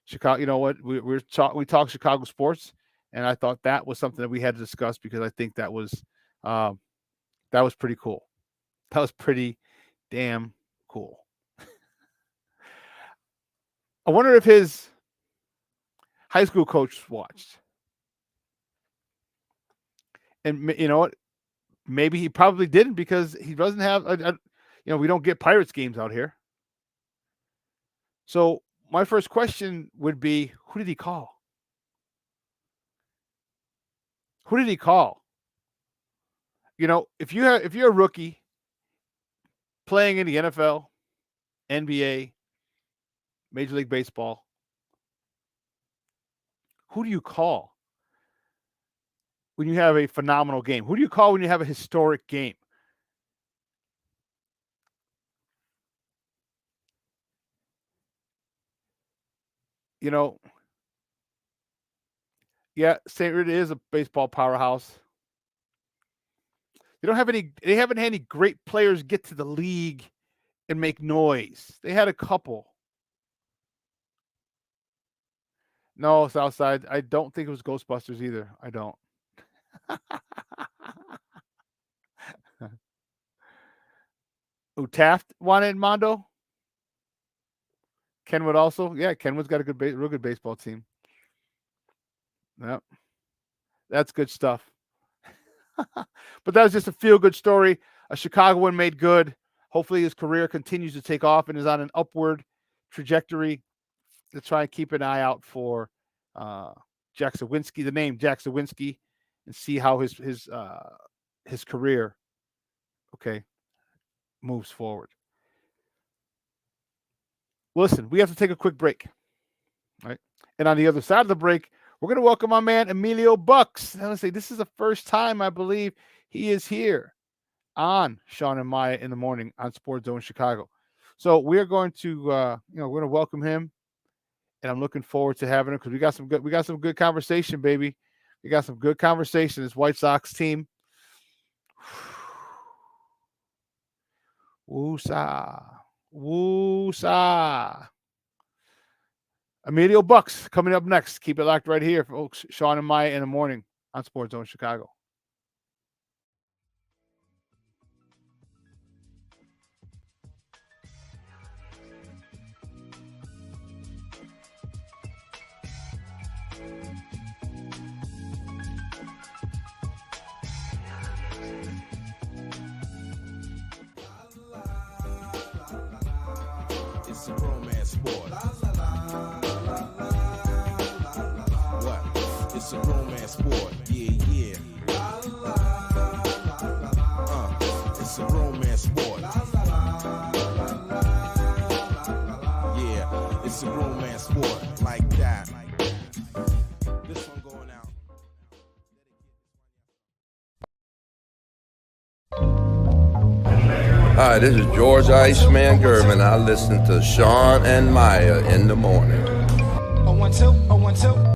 Chicago. You know what? We talk Chicago sports, and I thought that was something that we had to discuss because I think that was pretty cool. That was pretty damn cool. I wonder if his high school coach watched. And you know what? maybe he probably didn't because he doesn't have we don't get Pirates games out here. So my first question would be, who did he call? Who did he call? If you're a rookie playing in the NFL, NBA, Major League Baseball, who do you call when you have a phenomenal game? Who do you call when you have a historic game? Yeah, St. Rita is a baseball powerhouse. They haven't had any great players get to the league and make noise. They had a couple. No, Southside. I don't think it was Ghostbusters either. I don't. Taft won it in Mondo. Kenwood also. Yeah, Kenwood's got a real good baseball team. Yep. That's good stuff. But that was just a feel-good story. A Chicagoan made good. Hopefully his career continues to take off and is on an upward trajectory. Let's try and keep an eye out for Jack Sawinski, the name Jack Sawinski, and see how his career moves forward. Listen, we have to take a quick break. Right? And on the other side of the break, we're going to welcome my man, Emilio Bucks. And let's say this is the first time I believe he is here on Shawn and Maya in the morning on Sports Zone Chicago. So we're going to, we're going to welcome him, and I'm looking forward to having him because we got some good conversation, baby. We got some good conversation. This White Sox team. Woo-sa. Woo-sa. Emilio Bucks coming up next. Keep it locked right here, folks. Shawn and Maya in the morning on Sports Zone Chicago. It's a romance sport. What? It's a romance sport. Yeah. It's a romance sport. Yeah, it's a romance sport like that. This one going out. Hi, this is George Iceman German. I listen to Shawn and Maya in the morning. 1 2, 1 2.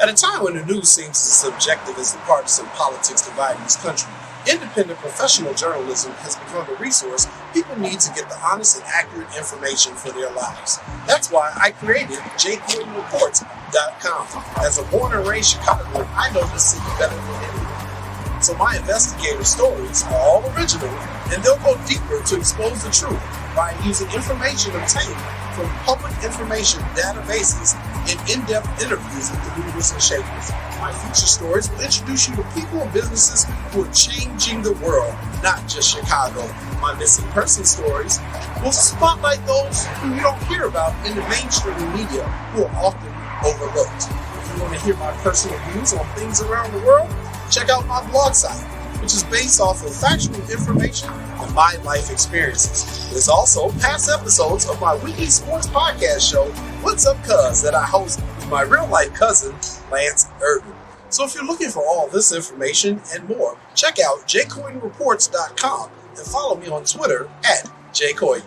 At a time when the news seems as subjective as the partisan politics dividing this country, independent professional journalism has become a resource people need to get the honest and accurate information for their lives. That's why I created JCoinReports.com. As a born and raised Chicagoan, I know this city better than anyone. So my investigative stories are all original, and they'll go deeper to expose the truth by using information obtained from public information databases and in-depth interviews with the movers and shakers. My feature stories will introduce you to people and businesses who are changing the world, not just Chicago. My missing person stories will spotlight those who you don't hear about in the mainstream media who are often overlooked. If you want to hear my personal views on things around the world, check out my blog site, which is based off of factual information and my life experiences. There's also past episodes of my weekly sports podcast show, What's Up Cuz, that I host with my real-life cousin, Lance Irvin. So if you're looking for all this information and more, check out jcoinreports.com and follow me on Twitter at jcoin.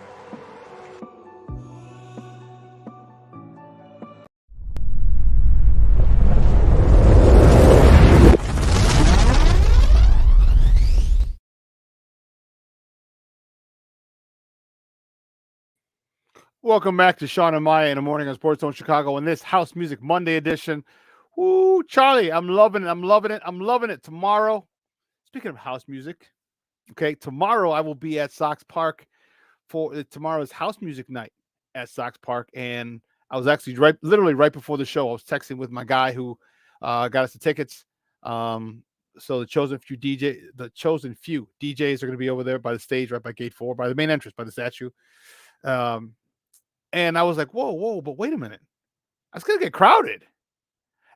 Welcome back to Shawn and Maya in the morning on Sports Zone Chicago in this House Music Monday edition. Woo, Charlie, I'm loving it. I'm loving it. I'm loving it. Tomorrow, speaking of house music, okay, tomorrow I will be at Sox Park for tomorrow's house music night at Sox Park, and I was actually literally right before the show. I was texting with my guy who got us the tickets. So the chosen few DJs are going to be over there by the stage, right by Gate 4, by the main entrance, by the statue. And I was like, whoa, but wait a minute, that's going to get crowded.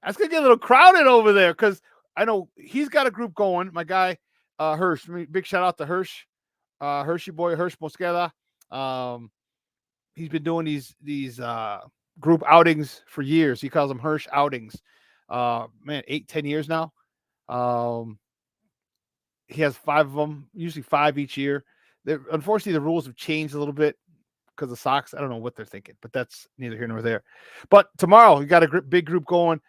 That's going to get a little crowded over there because I know he's got a group going. My guy Hirsch, big shout out to Hirsch. Hershey boy, Hirsch Mosqueda. He's been doing these group outings for years. He calls them Hirsch outings. 8-10 years now. He has 5 of them, usually 5 each year. Unfortunately, the rules have changed a little bit because of Sox. I don't know what they're thinking, but that's neither here nor there. But tomorrow, we got a big group going.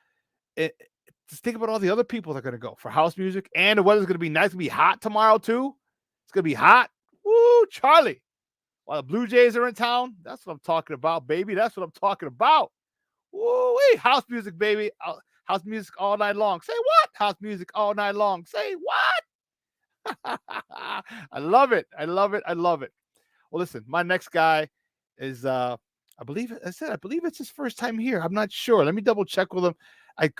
Just think about all the other people that are going to go for house music, and the weather's going to be nice. It's going to be hot tomorrow, too. It's going to be hot. Woo, Charlie. While the Blue Jays are in town, that's what I'm talking about, baby. That's what I'm talking about. Woo, house music, baby. House music all night long. Say what? House music all night long. Say what? I love it. I love it. I love it. Well, listen, my next guy is I believe it's his first time here. I'm not sure. Let me double check with him. I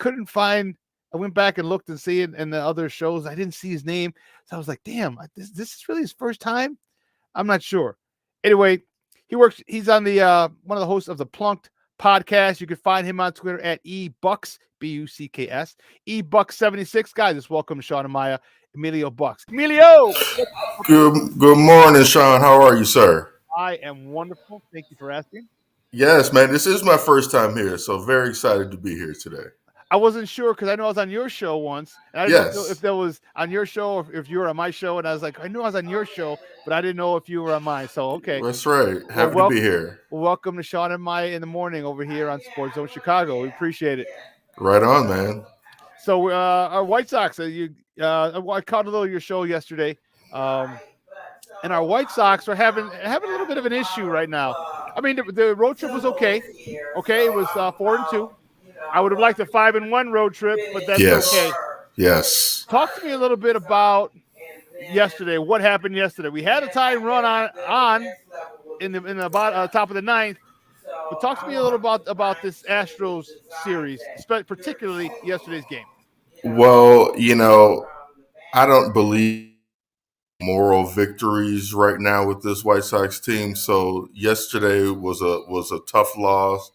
went back and looked and see it in the other shows. I didn't see his name. So I was like, damn, this is really his first time? I'm not sure. Anyway, he's on the one of the hosts of the Plunked podcast. You can find him on Twitter at ebucks, Bucks, ebucks76. Guys, just welcome to Shawn and Maya, Emilio Bucks. Emilio! Good morning, Shawn. How are you, sir? I am wonderful. Thank you for asking. Yes, man. This is my first time here, so very excited to be here today. I wasn't sure because I know I was on your show once. And I didn't know if that was on your show or if you were on my show. And I was like, I knew I was on your show, but I didn't know if you were on mine. So, okay. That's right. Happy to be here. Welcome to Shawn and Maya in the morning over here on Sports Zone Chicago. We appreciate it. Right on, man. So, our White Sox, I caught a little of your show yesterday. And our White Sox are having a little bit of an issue right now. I mean, the road trip was okay. Okay, it was 4-2. I would have liked a 5-1 road trip, but that's okay. Yes. Talk to me a little bit about yesterday. What happened yesterday? We had a tie run on in the top of the ninth. But talk to me a little about this Astros series, particularly yesterday's game. Well, I don't believe moral victories right now with this White Sox team. So yesterday was a tough loss.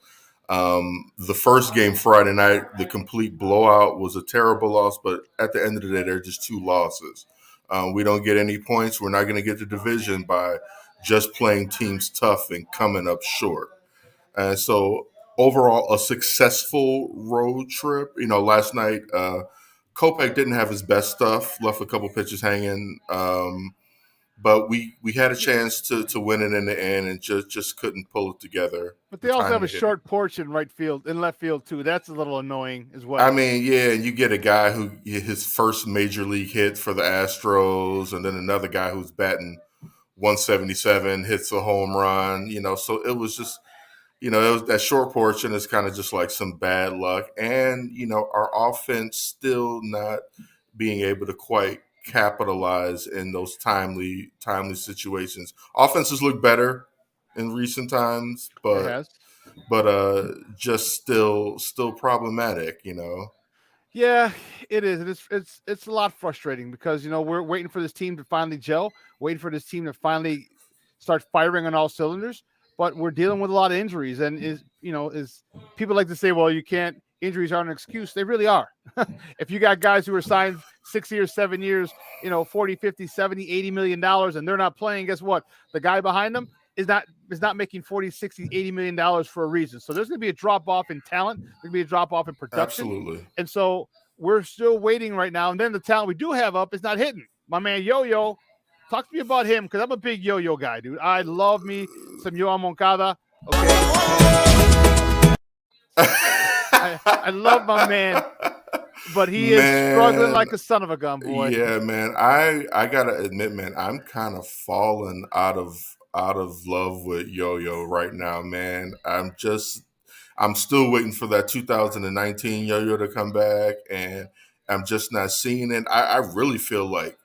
The first game Friday night, the complete blowout, was a terrible loss, but at the end of the day, they're just 2 losses. We don't get any points. We're not going to get the division by just playing teams tough and coming up short. And so overall, a successful road trip. Last night, Kopech didn't have his best stuff, left a couple pitches hanging. But we had a chance to win it in the end and just couldn't pull it together. But they also have a short porch in left field too. That's a little annoying as well. I mean, yeah, you get a guy who his first major league hit for the Astros, and then another guy who's batting 177 hits a home run. So it was just, it was that short portion is kind of just like some bad luck, and our offense still not being able to quite capitalize in those timely situations. Offenses look better in recent times, but just still problematic, Yeah, it is. It's a lot frustrating because we're waiting for this team to finally gel, waiting for this team to finally start firing on all cylinders, but we're dealing with a lot of injuries, and is people like to say, well, injuries aren't an excuse. They really are. If you got guys who are signed 6 years, 7 years, 40, 50, 70, $80 million, and they're not playing, guess what? The guy behind them is not making 40, 60, $80 million for a reason. So there's going to be a drop off in talent. There's going to be a drop off in production. Absolutely. And so we're still waiting right now. And then the talent we do have up is not hitting. My man Yo-Yo, talk to me about him because I'm a big Yo-Yo guy, dude. I love me some Yoan Moncada. Okay. I love my man, but he is struggling like a son of a gun, boy. Yeah, man. I gotta admit, man, I'm kind of falling out of love with Yo-Yo right now, man. I'm still waiting for that 2019 Yo-Yo to come back, and I'm just not seeing it. I really feel like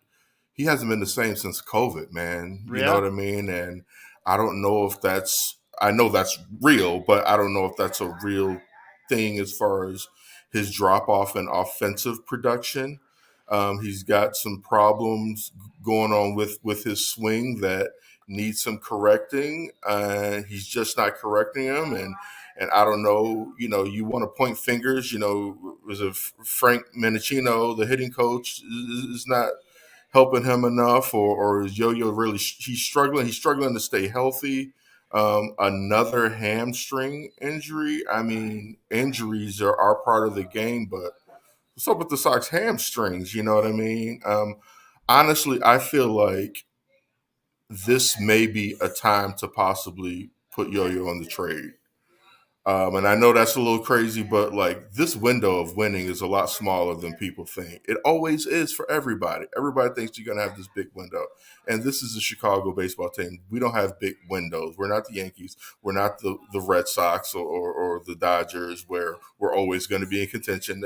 he hasn't been the same since COVID, man. You know what I mean? And I don't know if I know that's real, but I don't know if that's a real thing as far as his drop off in offensive production. He's got some problems going on with his swing that needs some correcting. He's just not correcting them, and I don't know. You want to point fingers. Was it Frank Minichino, the hitting coach, is not helping him enough, or is Yo-Yo really? He's struggling. He's struggling to stay healthy. Another hamstring injury. I mean, injuries are part of the game, but what's up with the Sox hamstrings? You know what I mean? Honestly, I feel like this may be a time to possibly put Yo-Yo on the trade. And I know that's a little crazy, but like this window of winning is a lot smaller than people think. It always is for everybody. Everybody thinks you're going to have this big window. And this is the Chicago baseball team. We don't have big windows. We're not the Yankees. We're not the Red Sox or the Dodgers where we're always going to be in contention.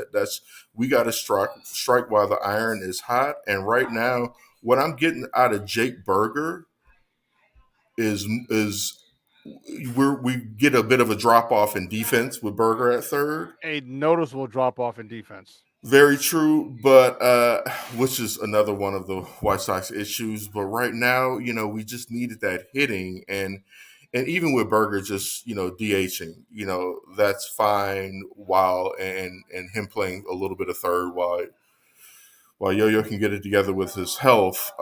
We got to strike while the iron is hot. And right now, what I'm getting out of Jake Berger is we get a bit of a drop off in defense with Berger at third. A noticeable drop off in defense. Very true, but which is another one of the White Sox issues. But right now, we just needed that hitting, and even with Berger just DHing, that's fine. While and him playing a little bit of third while Yo-Yo can get it together with his health.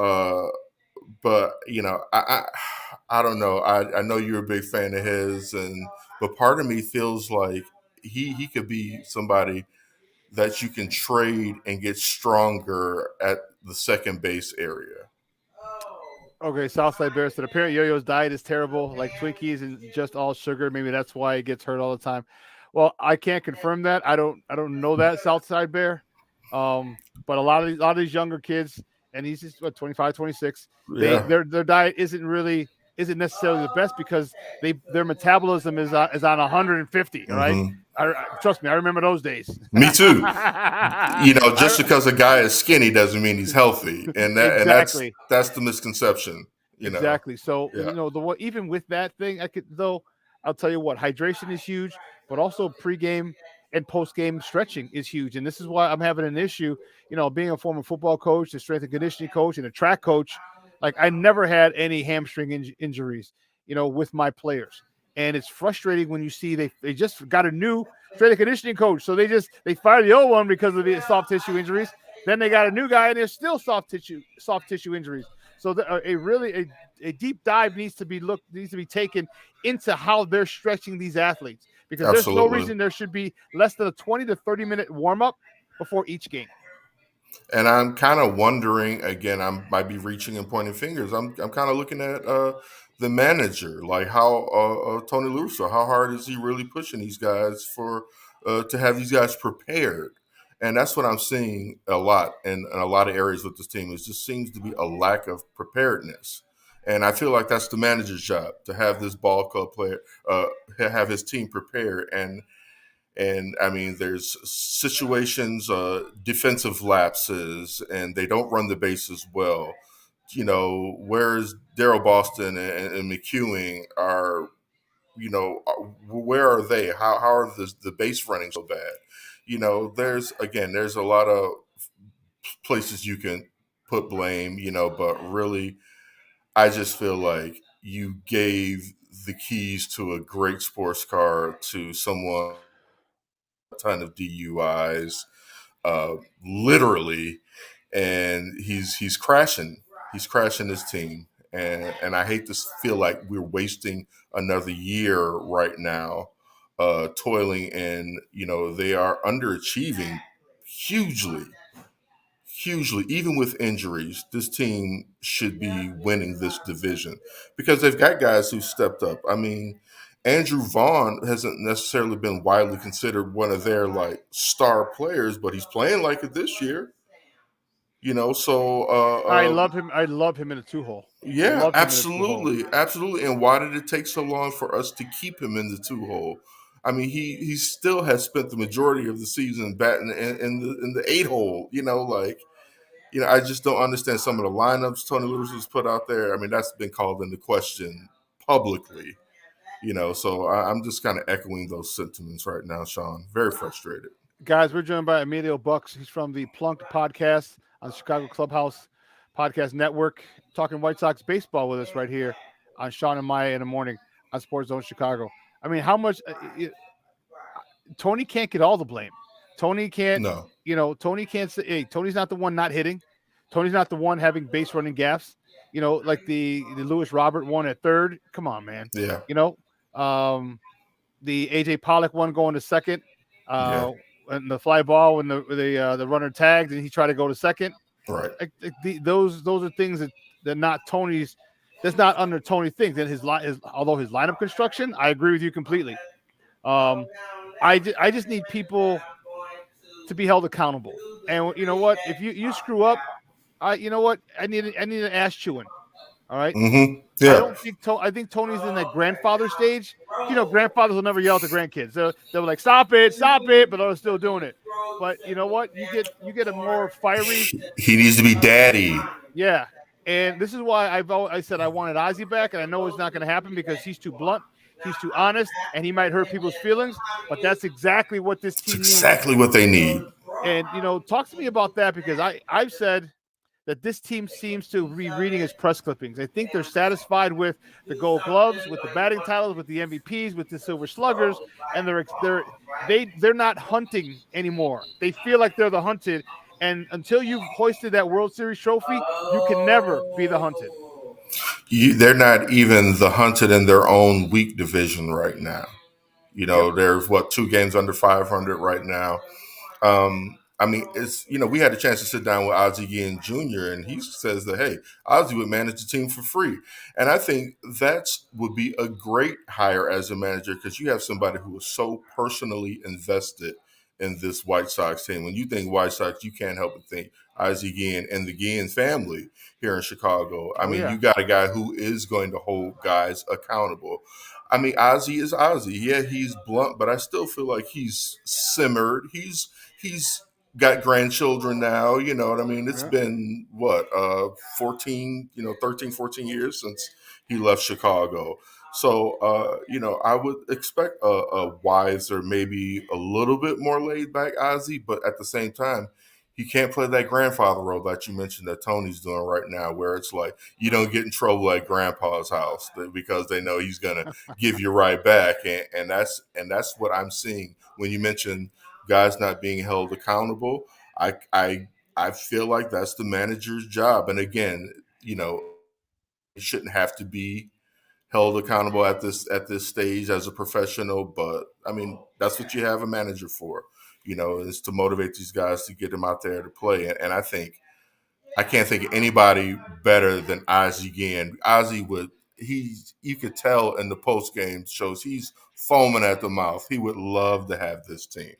But I don't know. I know you're a big fan of his, but part of me feels like he could be somebody that you can trade and get stronger at the second base area. Okay, Southside Bears said apparently Yo-Yo's diet is terrible, like Twinkies and just all sugar. Maybe that's why he gets hurt all the time. Well, I can't confirm that. I don't know that, Southside Bear. But a lot of these younger kids, and he's just 25, 26. Yeah. Their diet isn't necessarily the best because their metabolism is on 150. Right? Mm-hmm. Trust me, I remember those days. Me too. Just because a guy is skinny doesn't mean he's healthy, and exactly. and that's the misconception. Exactly. So even with that thing, I'll tell you what, hydration is huge, but also pregame and postgame stretching is huge. And this is why I'm having an issue, being a former football coach, a strength and conditioning coach, and a track coach. Like I never had any hamstring injuries, with my players. And it's frustrating when you see they just got a new strength and conditioning coach. So they fired the old one because of the soft tissue injuries. Then they got a new guy and there's still soft tissue injuries. So a deep dive needs to be taken into how they're stretching these athletes, because there's no reason there should be less than a 20 to 30 minute warm up before each game. And I'm kind of wondering, again, I might be reaching and pointing fingers. I'm kind of looking at the manager, like how Tony La Russa, how hard is he really pushing these guys to have these guys prepared? And that's what I'm seeing a lot in a lot of areas with this team. It just seems to be a lack of preparedness. And I feel like that's the manager's job, to have this ball club player, have his team prepared. And I mean, there's situations, defensive lapses, and they don't run the bases well. Where's Darryl Boston and McEwing are, where are they? How are the base running so bad? There's a lot of places you can put blame, but really, I just feel like you gave the keys to a great sports car to someone, a ton of DUIs, literally, and he's crashing. He's crashing his team, and I hate to feel like we're wasting another year right now, toiling, and they are underachieving hugely. Even with injuries, this team should be winning this division because they've got guys who stepped up. I mean, Andrew Vaughn hasn't necessarily been widely considered one of their star players, but he's playing like it this year. So I love him. I love him in a 2-hole. Yeah, absolutely. And why did it take so long for us to keep him in the 2-hole? I mean, he still has spent the majority of the season batting in the 8-hole. I just don't understand some of the lineups Tony La Russa's put out there. I mean, that's been called into question publicly. So I'm just kind of echoing those sentiments right now, Shawn. Very frustrated. Guys, we're joined by Emilio Bucks. He's from the Plunked podcast on the Chicago Clubhouse Podcast Network, talking White Sox baseball with us right here on Shawn and Maya in the morning on Sports Zone Chicago. I mean, how much Tony can't get all the blame. Tony can't, No. Tony can't say, hey, Tony's not the one not hitting. Tony's not the one having base running gaffes. Like the Lewis Robert one at third. Come on, man. Yeah. The AJ Pollock one going to second. Yeah. And the fly ball when the runner tagged and he tried to go to second. Right. Those are things that not Tony's. That's not under Tony things. And although his lineup construction, I agree with you completely. I just need people to be held accountable. And you know what? If you screw up, I need an ass chewing. All right. Mm-hmm. Yeah. I think Tony's in that grandfather stage. Grandfathers will never yell at the grandkids. They're like, stop it, but they're still doing it. But you know what? You get a more fiery. He needs to be daddy. Yeah. And this is why I said I wanted Ozzie back, and I know it's not going to happen because he's too blunt, he's too honest, and he might hurt people's feelings. But that's exactly what this team needs. Exactly what they need. And talk to me about that, because I've said that this team seems to be reading his press clippings. I think they're satisfied with the Gold Gloves, with the batting titles, with the MVPs, with the Silver Sluggers, and they're not hunting anymore. They feel like they're the hunted, and until you've hoisted that World Series trophy, you can never be the hunted. They're not even the hunted in their own weak division right now. There's 2 games under 500 right now. We had a chance to sit down with Ozzie Guillen Jr. and he says that, hey, Ozzie would manage the team for free. And I think that would be a great hire as a manager, because you have somebody who is so personally invested in this White Sox team. When you think White Sox, you can't help but think Ozzie Guillen and the Guillen family here in Chicago. You got a guy who is going to hold guys accountable. Ozzie is Ozzie. Yeah, he's blunt, but I still feel like he's simmered. He's got grandchildren now, you know what I mean? It's been 13, 14 years since he left Chicago. So, I would expect a wiser, maybe a little bit more laid back Ozzie, but at the same time, he can't play that grandfather role that you mentioned that Tony's doing right now, where it's like you don't get in trouble at grandpa's house because they know he's going to give you right back. And that's what I'm seeing when you mention guys not being held accountable. I feel like that's the manager's job. And again, he shouldn't have to be held accountable at this stage as a professional, but that's what you have a manager for, is to motivate these guys to get them out there to play. And I can't think of anybody better than Ozzie Guillen. Ozzie you could tell in the post game shows he's foaming at the mouth. He would love to have this team.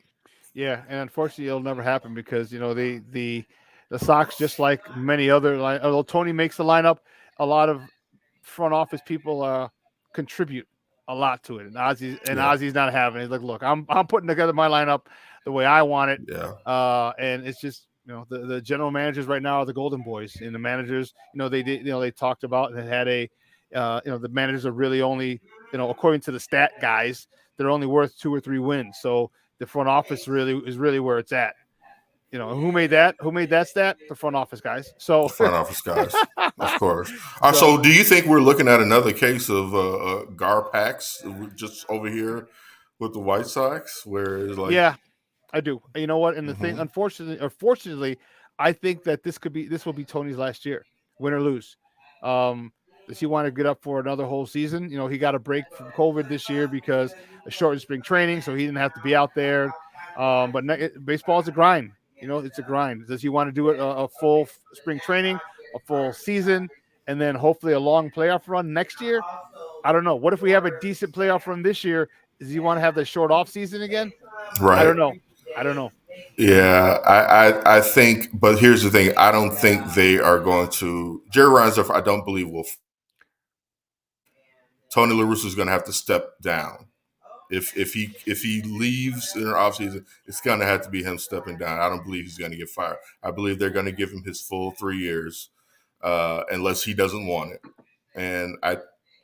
Yeah, and unfortunately, it'll never happen because the Sox, just like many other, although Tony makes the lineup, a lot of front office people contribute a lot to it, and Ozzie's not having it. He's like, look, I'm putting together my lineup the way I want it. Yeah. And it's just the general managers right now are the Golden Boys, and the managers they talked about and had the managers are really only according to the stat guys, they're only worth 2 or 3 wins. So the front office is really where it's at. Who made that stat? The front office guys. So the front office guys, of course. So do you think we're looking at another case of Garpax just over here with the White Sox, where it's like, yeah, I do. You know what? And the thing, fortunately, I think that this will be Tony's last year, win or lose. Does he want to get up for another whole season? He got a break from COVID this year because of shortened spring training, so he didn't have to be out there. But baseball is a grind. It's a grind. Does he want to do it a full spring training, a full season, and then hopefully a long playoff run next year? I don't know. What if we have a decent playoff run this year? Does he want to have the short off season again? Right. I don't know. Yeah, I think, but here's the thing. I don't think they are going to. Jerry Reinsdorf, I don't believe will. Tony La Russa is going to have to step down. If he leaves in the offseason, it's going to have to be him stepping down. I don't believe he's going to get fired. I believe they're going to give him his full 3 years, unless he doesn't want it. And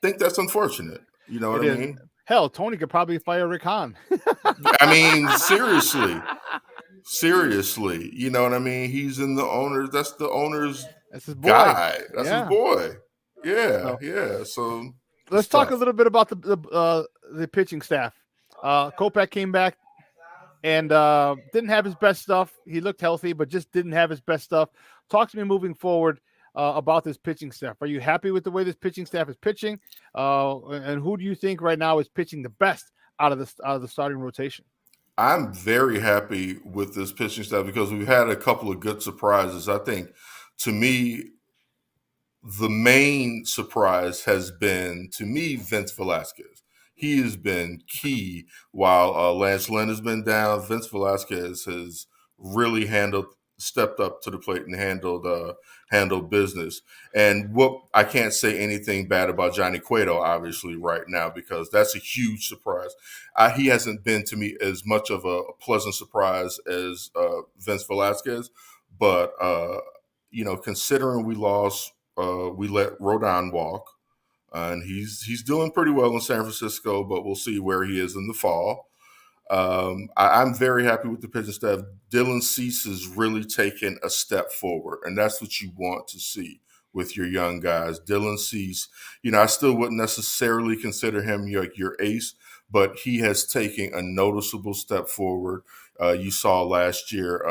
think that's unfortunate. You know what It I is. mean? Hell, Tony could probably fire Rick Hahn. I mean, seriously, you know what I mean? He's in the owner. That's the owner's That's his boy. guy. That's his Yeah. boy. Yeah, So yeah. So let's it's talk a tough. little bit about the pitching staff. Kopech came back and didn't have his best stuff. He looked healthy, but just didn't have his best stuff. Talk to me moving forward about this pitching staff. Are you happy with the way this pitching staff is pitching? And who do you think right now is pitching the best out of the starting rotation? I'm very happy with this pitching staff because we've had a couple of good surprises. I think, to me, the main surprise has been, to me, Vince Velasquez. He has been key while Lance Lynn has been down. Vince Velasquez has really stepped up to the plate and handled business. And what I can't say anything bad about Johnny Cueto, obviously, right now, because that's a huge surprise. He hasn't been to me as much of a pleasant surprise as Vince Velasquez, but considering we let Rodon walk, and he's doing pretty well in San Francisco, but we'll see where he is in the fall. I'm very happy with the pitching staff. Dylan Cease has really taken a step forward, and that's what you want to see with your young guys. Dylan Cease, I still wouldn't necessarily consider him your ace, but he has taken a noticeable step forward. You saw last year,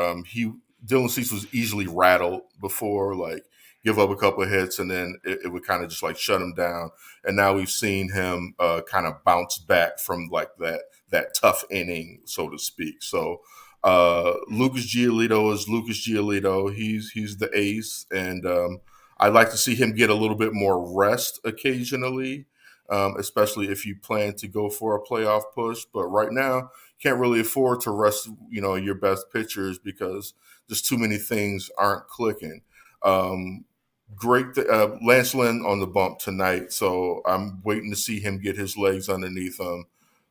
Dylan Cease was easily rattled before, like give up a couple of hits, and then it would kind of just like shut him down. And now we've seen him kind of bounce back from like that tough inning, so to speak. So Lucas Giolito is Lucas Giolito. He's the ace, and I'd like to see him get a little bit more rest occasionally, especially if you plan to go for a playoff push. But right now, can't really afford to rest, your best pitchers because just too many things aren't clicking. Great, Lance Lynn on the bump tonight, so I'm waiting to see him get his legs underneath him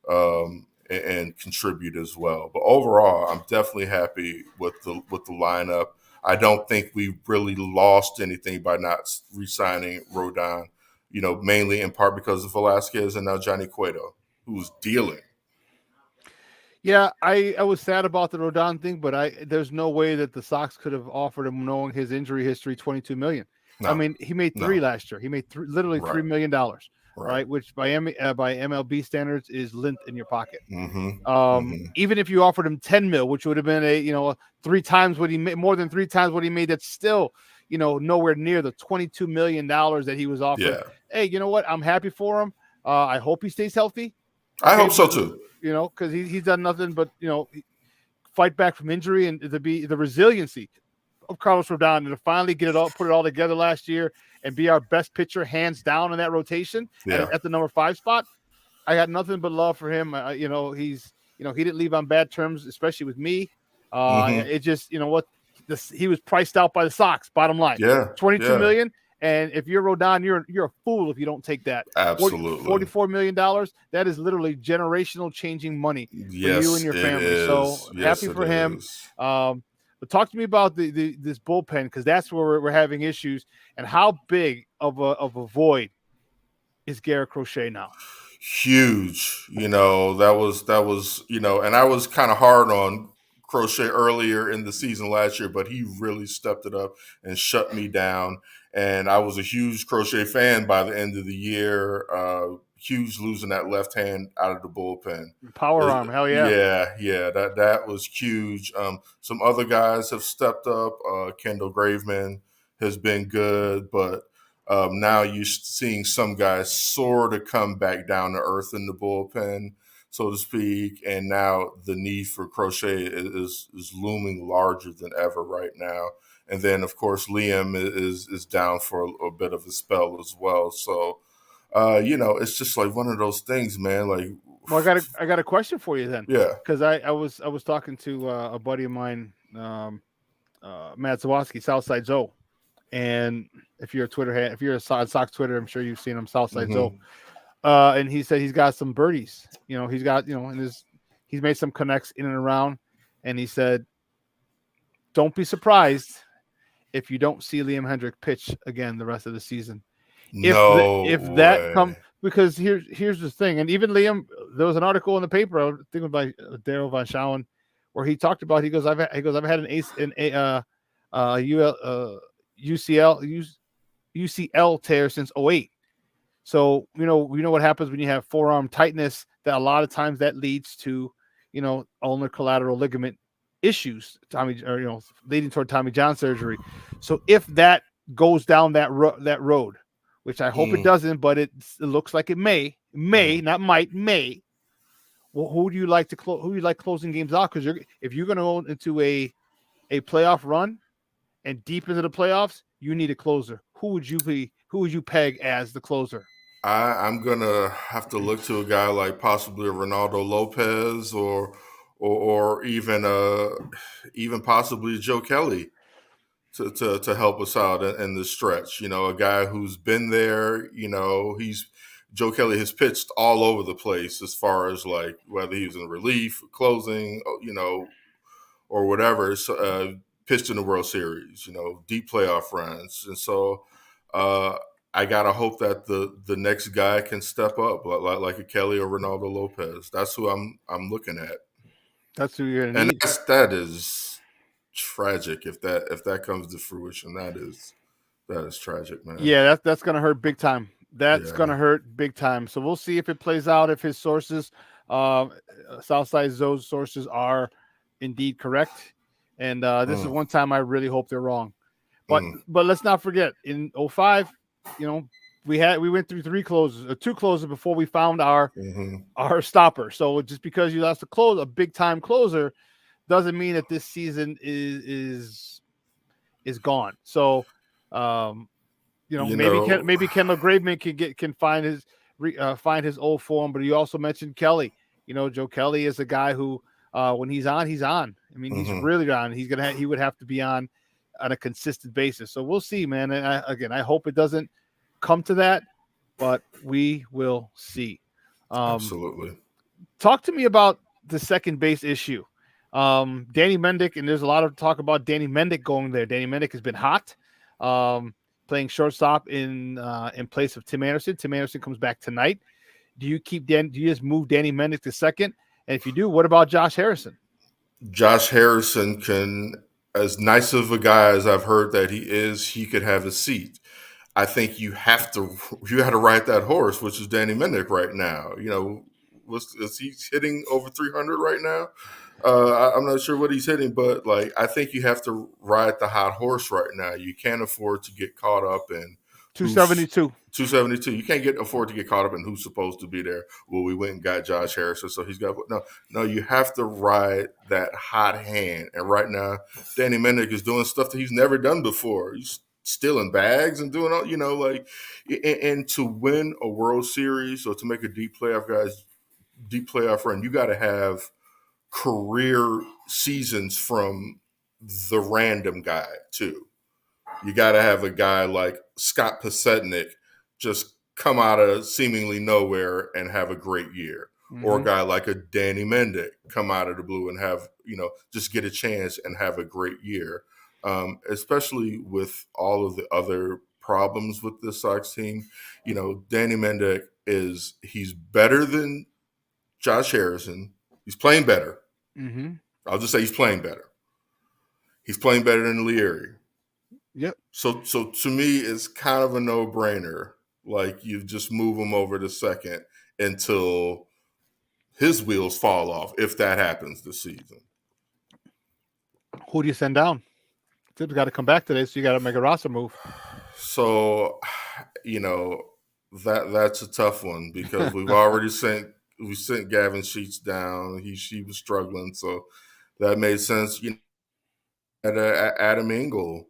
and contribute as well. But overall, I'm definitely happy with the lineup. I don't think we really lost anything by not re-signing Rodon, mainly in part because of Velasquez and now Johnny Cueto, who's dealing. Yeah, I was sad about the Rodon thing, but there's no way that the Sox could have offered him, knowing his injury history, $22 million. No, I mean, he made three last year. He made literally $3 million, right? Which by MLB standards is lint in your pocket. Even if you offered him $10 million, which would have been three times what he made, more than three times what he made, that's still nowhere near the $22 million that he was offered. Yeah. Hey, you know what? I'm happy for him. I hope he stays healthy. I hope so too. Because he's done nothing but fight back from injury, and to be the resiliency of Carlos Rodon, and to finally put it all together last year and be our best pitcher hands down in that rotation at the number 5 spot. I got nothing but love for him. He didn't leave on bad terms, especially with me. It just, he was priced out by the Sox. Bottom line, $22 million. And if you're Rodon, you're a fool if you don't take that. Absolutely. $44 million. That is literally generational changing money for you and your family. So happy for him. But talk to me about this bullpen, because that's where we're having issues. And how big of a void is Garrett Crochet now? Huge. That was and I was kind of hard on Crochet earlier in the season last year, but he really stepped it up and shut me down. And I was a huge Crochet fan by the end of the year. Huge losing that left hand out of the bullpen. Power arm, hell yeah. Yeah. That was huge. Some other guys have stepped up. Kendall Graveman has been good, but now you're seeing some guys sort of come back down to earth in the bullpen, so to speak. And now the need for Crochet is looming larger than ever right now. And then, of course, Liam is down for a bit of a spell as well. So, it's just like one of those things, man. Like, well, I got a question for you then. Yeah, because I was talking to a buddy of mine, Matt Zawoski, Southside Zoe, and if you're a Sox Twitter, I'm sure you've seen him, Southside Zoe. And he said he's got some birdies. He's got he's made some connects in and around, and he said, don't be surprised if you don't see Liam Hendriks pitch again the rest of the season. If that because here's the thing, and even Liam, there was an article in the paper, I think it was by Daryl Von Shawn, where he talked about, I've had an ace in a UCL UCL tear since '08. So we know what happens when you have forearm tightness. That a lot of times that leads to ulnar collateral ligament issues, leading toward Tommy John surgery. So if that goes down that road, which I hope it doesn't, but it looks like it may, not might, may. Well, who do you like to close? Who do you like closing games out? Because if you're going to go into a playoff run and deep into the playoffs, you need a closer. Who would you be? Who would you peg as the closer? I'm gonna have to look to a guy like possibly a Ronaldo Lopez or even possibly Joe Kelly to help us out in the stretch. A guy who's been there. Joe Kelly has pitched all over the place as far as like whether he was in relief, closing, or whatever. Pitched in the World Series, deep playoff runs, and so I gotta hope that the next guy can step up, like a Kelly or Ronaldo Lopez. That's who I'm looking at. That's who you're gonna and need. that is tragic if that comes to fruition. That is tragic, man. Yeah, that's gonna hurt big time. That's Yeah. gonna hurt big time. So we'll see if it plays out. If his sources, Southside Zoe's sources, are indeed correct. And this is one time I really hope they're wrong. But let's not forget, in 05, we went through two closes before we found our stopper. So just because you lost a big time closer, doesn't mean that this season is gone. So maybe Kendall Graveman can find his old form. But you also mentioned Kelly. Joe Kelly is a guy who when he's on, he's on. I mean, he's really on. He would have to be on a consistent basis. So we'll see, man. And I hope it doesn't come to that, but we will see. Absolutely. Talk to me about the second base issue. Danny Mendick, and there's a lot of talk about Danny Mendick going there. Danny Mendick has been hot, playing shortstop in place of Tim Anderson. Tim Anderson comes back tonight. Do you just move Danny Mendick to second? And if you do, what about Josh Harrison? Josh Harrison can, as nice of a guy as I've heard that he could have a seat. I think you got to ride that horse, which is Danny Mendick right now. Is he hitting over 300 right now? I'm not sure what he's hitting, but I think you have to ride the hot horse right now. You can't afford to get caught up in 272. 272. You can't afford to get caught up in who's supposed to be there. Well, we went and got Josh Harrison, so he's got no. You have to ride that hot hand, and right now, Danny Mendick is doing stuff that he's never done before. He's stealing bags and doing all, and to win a World Series or to make a deep playoff run, you got to have career seasons from the random guy too. You got to have a guy like Scott Pasetnik just come out of seemingly nowhere and have a great year. Or a guy like a Danny Mendick come out of the blue and have, just get a chance and have a great year. Especially with all of the other problems with this Sox team. Danny Mendick he's better than Josh Harrison. He's playing better. I'll just say he's playing better. He's playing better than Leary. Yep. So to me, it's kind of a no-brainer. Like, you just move him over to second until his wheels fall off, if that happens this season. Who do you send down? Tip's got to come back today, so you got to make a roster move. So, that's a tough one because we've already sent Gavin Sheets down. He was struggling, so that made sense. Adam Engel.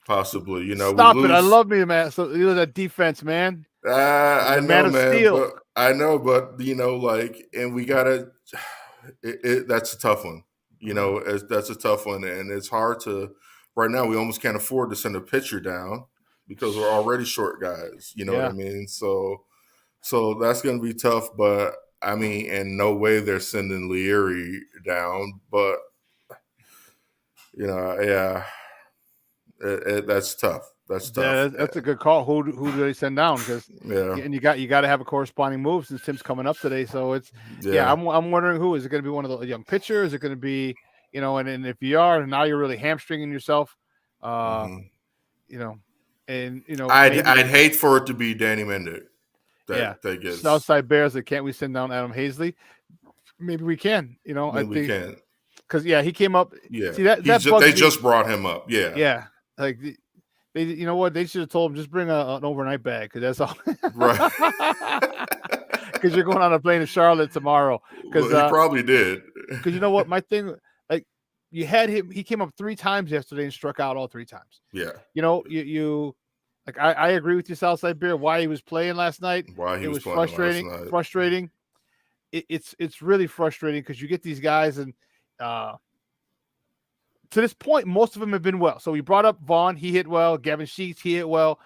Possibly, Stop it! I love me, man. So that defense, man. I know, man, but and we gotta. That's a tough one, That's a tough one, and it's hard to. Right now, we almost can't afford to send a pitcher down because we're already short guys. You know what I mean? So that's gonna be tough. But I mean, in no way they're sending Leary down. But yeah. That's tough. That's Yeah, tough. that's a good call. Who do they send down? Because Yeah. and you got to have a corresponding move since Tim's coming up today. So it's Yeah. I'm wondering who is it going to be? One of the young pitchers? Is it going to be and if you are, now you're really hamstringing yourself. Mhm. Maybe I'd hate for it to be Danny Mendick. That gets Southside Bears. That can't we send down Adam Hazley? Maybe we can. I we think can. because he came up. Yeah. See that bugs they me. just brought him up. Yeah. Yeah, like they, they should have told him just bring an overnight bag because that's all. Right. Because you're going on a plane to Charlotte tomorrow. Because he probably did. Because you know what, my thing, like you had him. He came up 3 times yesterday and struck out all 3 times. Yeah. You like I agree with you, Southside Bear. Why he was playing last night? Why he was playing frustrating. last night. Frustrating. It's really frustrating because you get these guys and. To this point, most of them have been well. So we brought up Vaughn, he hit well. Gavin Sheets, he hit well.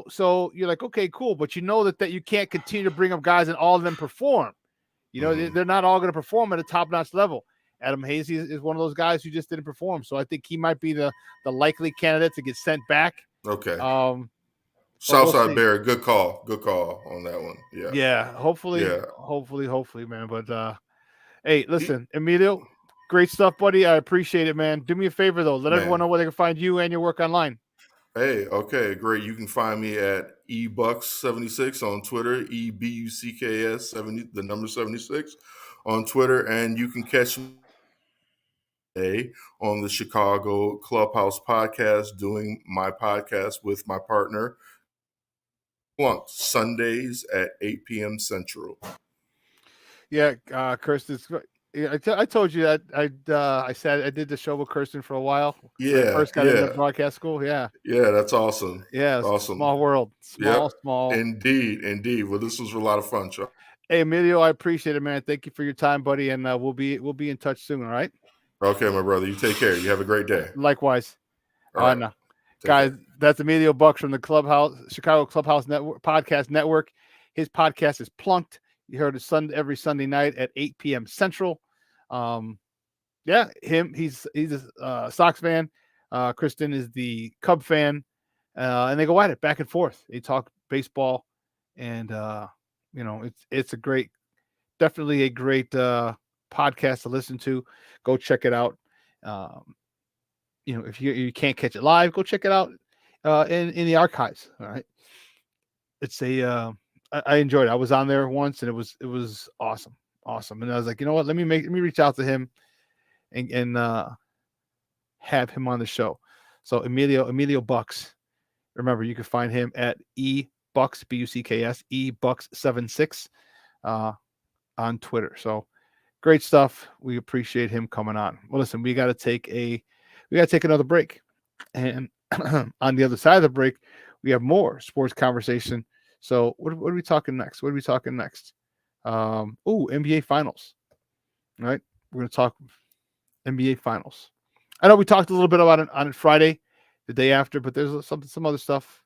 So you're like, okay, cool. But you know that you can't continue to bring up guys and all of them perform. They're not all going to perform at a top-notch level. Adam Hazy is one of those guys who just didn't perform. So I think he might be the likely candidate to get sent back. Okay. we'll Southside Bear, good call. Good call on that one. Yeah. Yeah. Hopefully, man. But hey, listen, Emilio. Great stuff, buddy. I appreciate it, man. Do me a favor, though. Let everyone know where they can find you and your work online. Hey, okay, great. You can find me at ebucks76 on Twitter, EBUCKS 70, the number 76 on Twitter, and you can catch me on the Chicago Clubhouse podcast, doing my podcast with my partner, Sundays at 8 p.m. Central. Yeah, Kirsten. I told you that I said I did the show with Kirsten for a while. Yeah, when I first got into broadcast school. Yeah, that's awesome. Yeah, awesome. Small world, small. Indeed. Well, this was a lot of fun, Shawn. Hey, Emilio, I appreciate it, man. Thank you for your time, buddy, and we'll be in touch soon. All right. Okay, my brother. You take care. You have a great day. Likewise. All right. No. Guys, that's Emilio Bucks from the Clubhouse, Chicago Clubhouse Network Podcast Network. His podcast is Plunked. You heard it every Sunday night at 8 p.m. Central. He's a Sox fan. Kristen is the Cub fan, and they go at it back and forth. They talk baseball, and it's definitely a great podcast to listen to. Go check it out. If you can't catch it live, go check it out in the archives. All right, it's I enjoyed it. I was on there once, and it was awesome. And I was like, you know what? Let me reach out to him and have him on the show. So Emilio Bucks. Remember, you can find him at ebucks, BUCKS, ebucks76 on Twitter. So great stuff. We appreciate him coming on. Well, listen, we got to take another break. And on the other side of the break, we have more sports conversation. So what are we talking next? NBA Finals. All right. We're going to talk NBA Finals. I know we talked a little bit about it on Friday, the day after, but there's some other stuff.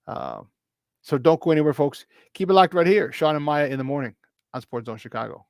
So don't go anywhere, folks. Keep it locked right here. Shawn and Maya in the morning on Sports Zone Chicago.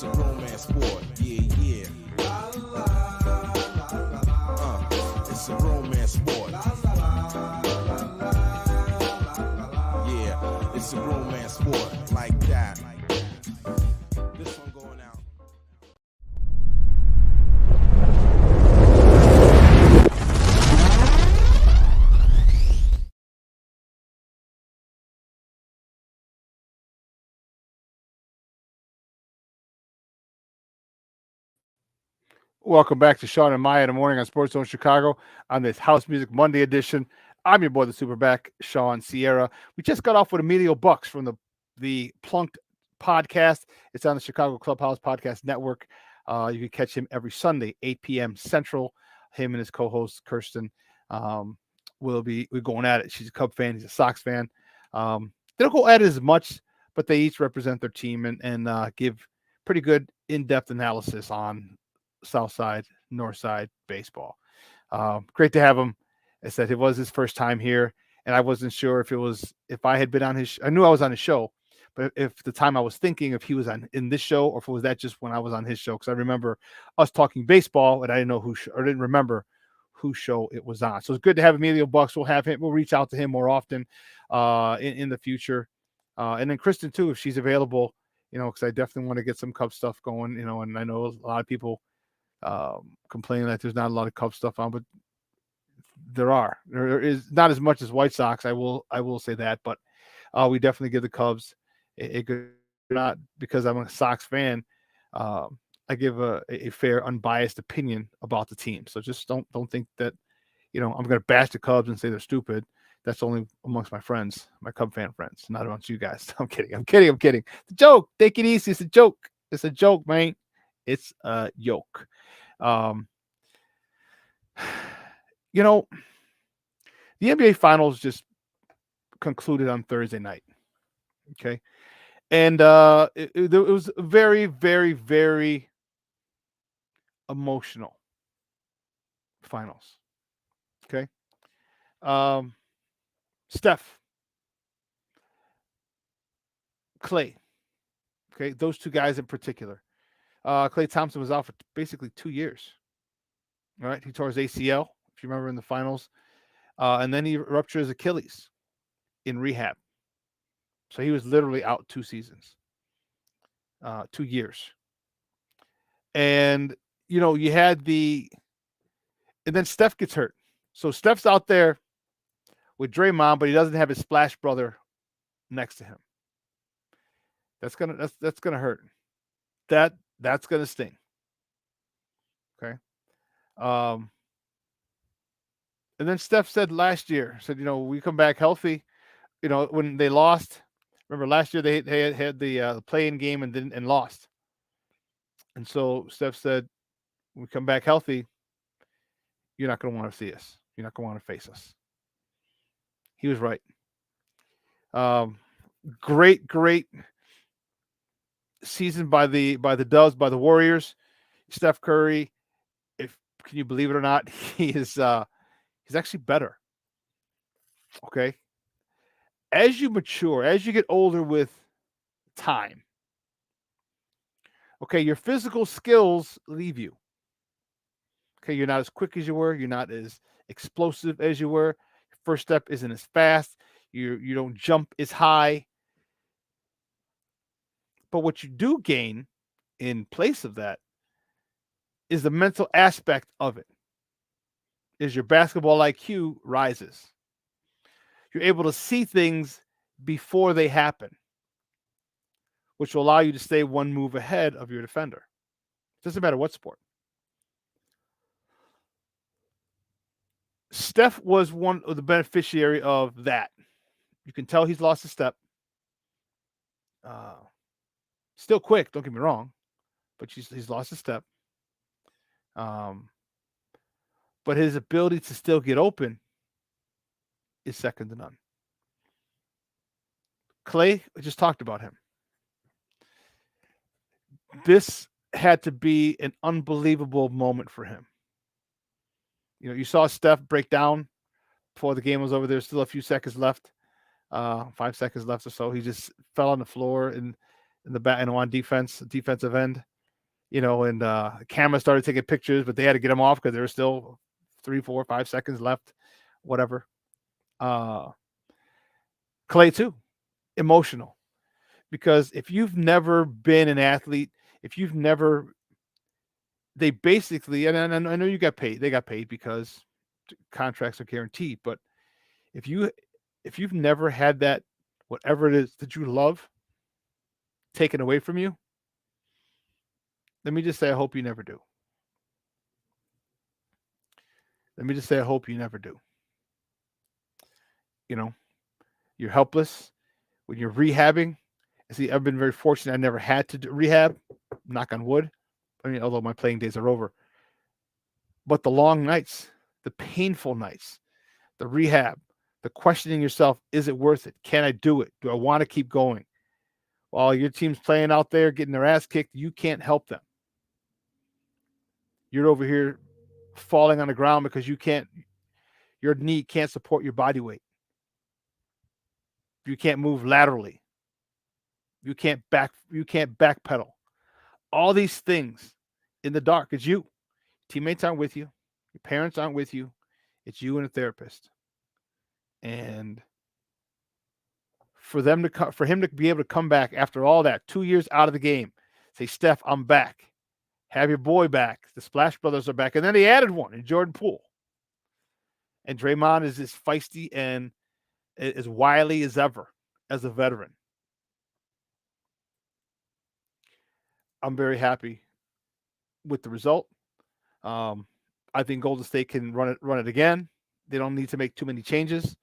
It's a romance sport, yeah. It's a romance sport. Yeah, it's a romance sport like that. This one going out. Welcome back to Shawn and Maya in the morning on Sports Zone Chicago on this House Music Monday edition. I'm your boy, the Superback, Shawn Sierra. We just got off with Emilio Bucks from the Plunked podcast. It's on the Chicago Clubhouse Podcast Network. You can catch him every Sunday, 8 p.m. Central. Him and his co-host Kirsten we're going at it. She's a Cub fan. He's a Sox fan. They don't go at it as much, but they each represent their team and give pretty good in-depth analysis on South Side, North Side baseball. Great to have him. I said it was his first time here, and I wasn't sure if I had been on his. I knew I was on his show, but if the time I was thinking if he was in this show or if it was that just when I was on his show, because I remember us talking baseball and I didn't know or didn't remember whose show it was on. So it's good to have Emilio Bucks. We'll reach out to him more often in the future, and then Kristen too if she's available. Because I definitely want to get some Cub stuff going. And I know a lot of people complaining that there's not a lot of Cubs stuff on, but there is not as much as White Sox. I will say that, but we definitely give the Cubs a good, not because I'm a Sox fan. I give a fair, unbiased opinion about the team. So just don't think that, I'm going to bash the Cubs and say they're stupid. That's only amongst my friends, my Cub fan friends, not amongst you guys. I'm kidding. It's a joke. Take it easy. It's a joke. It's a joke, man. It's a yoke. The NBA Finals just concluded on Thursday night. Okay. And it was very, very, very emotional finals. Okay. Steph, Klay. Okay. Those two guys in particular. Klay Thompson was out for basically 2 years. All right. He tore his ACL, if you remember, in the finals. And then he ruptured his Achilles in rehab. So he was literally out 2 seasons, 2 years. And, you had and then Steph gets hurt. So Steph's out there with Draymond, but he doesn't have his Splash brother next to him. That's gonna hurt. That's gonna sting. Okay. And then Steph said last year, we come back healthy. When they lost, remember last year they had the play-in game and lost. And so Steph said, when we come back healthy, you're not going to want to see us. You're not going to want to face us. He was right. Great season by the Dubs, by the Warriors. Steph Curry, can you believe it or not, he's actually better. Okay. As you mature, as you get older with time, okay, your physical skills leave you. Okay, you're not as quick as you were. You're not as explosive as you were. Your first step isn't as fast. You don't jump as high. But what you do gain in place of that is the mental aspect of it. Is your basketball IQ rises. You're able to see things before they happen, which will allow you to stay one move ahead of your defender. Doesn't matter what sport. Steph was one of the beneficiary of that. You can tell he's lost a step. Still quick, don't get me wrong, but he's lost a step. But his ability to still get open is second to none. Klay, I just talked about him. This had to be an unbelievable moment for him. You saw Steph break down before the game was over. There's still a few seconds left, 5 seconds left or so. He just fell on the floor, and in the back, on defensive end. And the camera started taking pictures, but they had to get him off because there were still 3, 4, 5 seconds left, whatever. Clay too, emotional, because if you've never been an athlete, if you've never, they basically, and I know they got paid because contracts are guaranteed, but if you've never had that, whatever it is that you love, taken away from you, let me just say, I hope you never do. Let me just say, I hope you never do. You're helpless when you're rehabbing. See, I've been very fortunate. I never had to rehab, knock on wood. I mean, although my playing days are over. But the long nights, the painful nights, the rehab, the questioning yourself, is it worth it? Can I do it? Do I want to keep going? While your team's playing out there, getting their ass kicked, you can't help them. You're over here falling on the ground because your knee can't support your body weight. You can't move laterally. You can't backpedal. All these things in the dark. It's you. Teammates aren't with you. Your parents aren't with you. It's you and a therapist. And for him to be able to come back after all that, 2 years out of the game, say, Steph, I'm back. Have your boy back. The Splash Brothers are back. And then they added one in Jordan Poole. And Draymond is as feisty and as wily as ever as a veteran. I'm very happy with the result. I think Golden State can run it again. They don't need to make too many changes.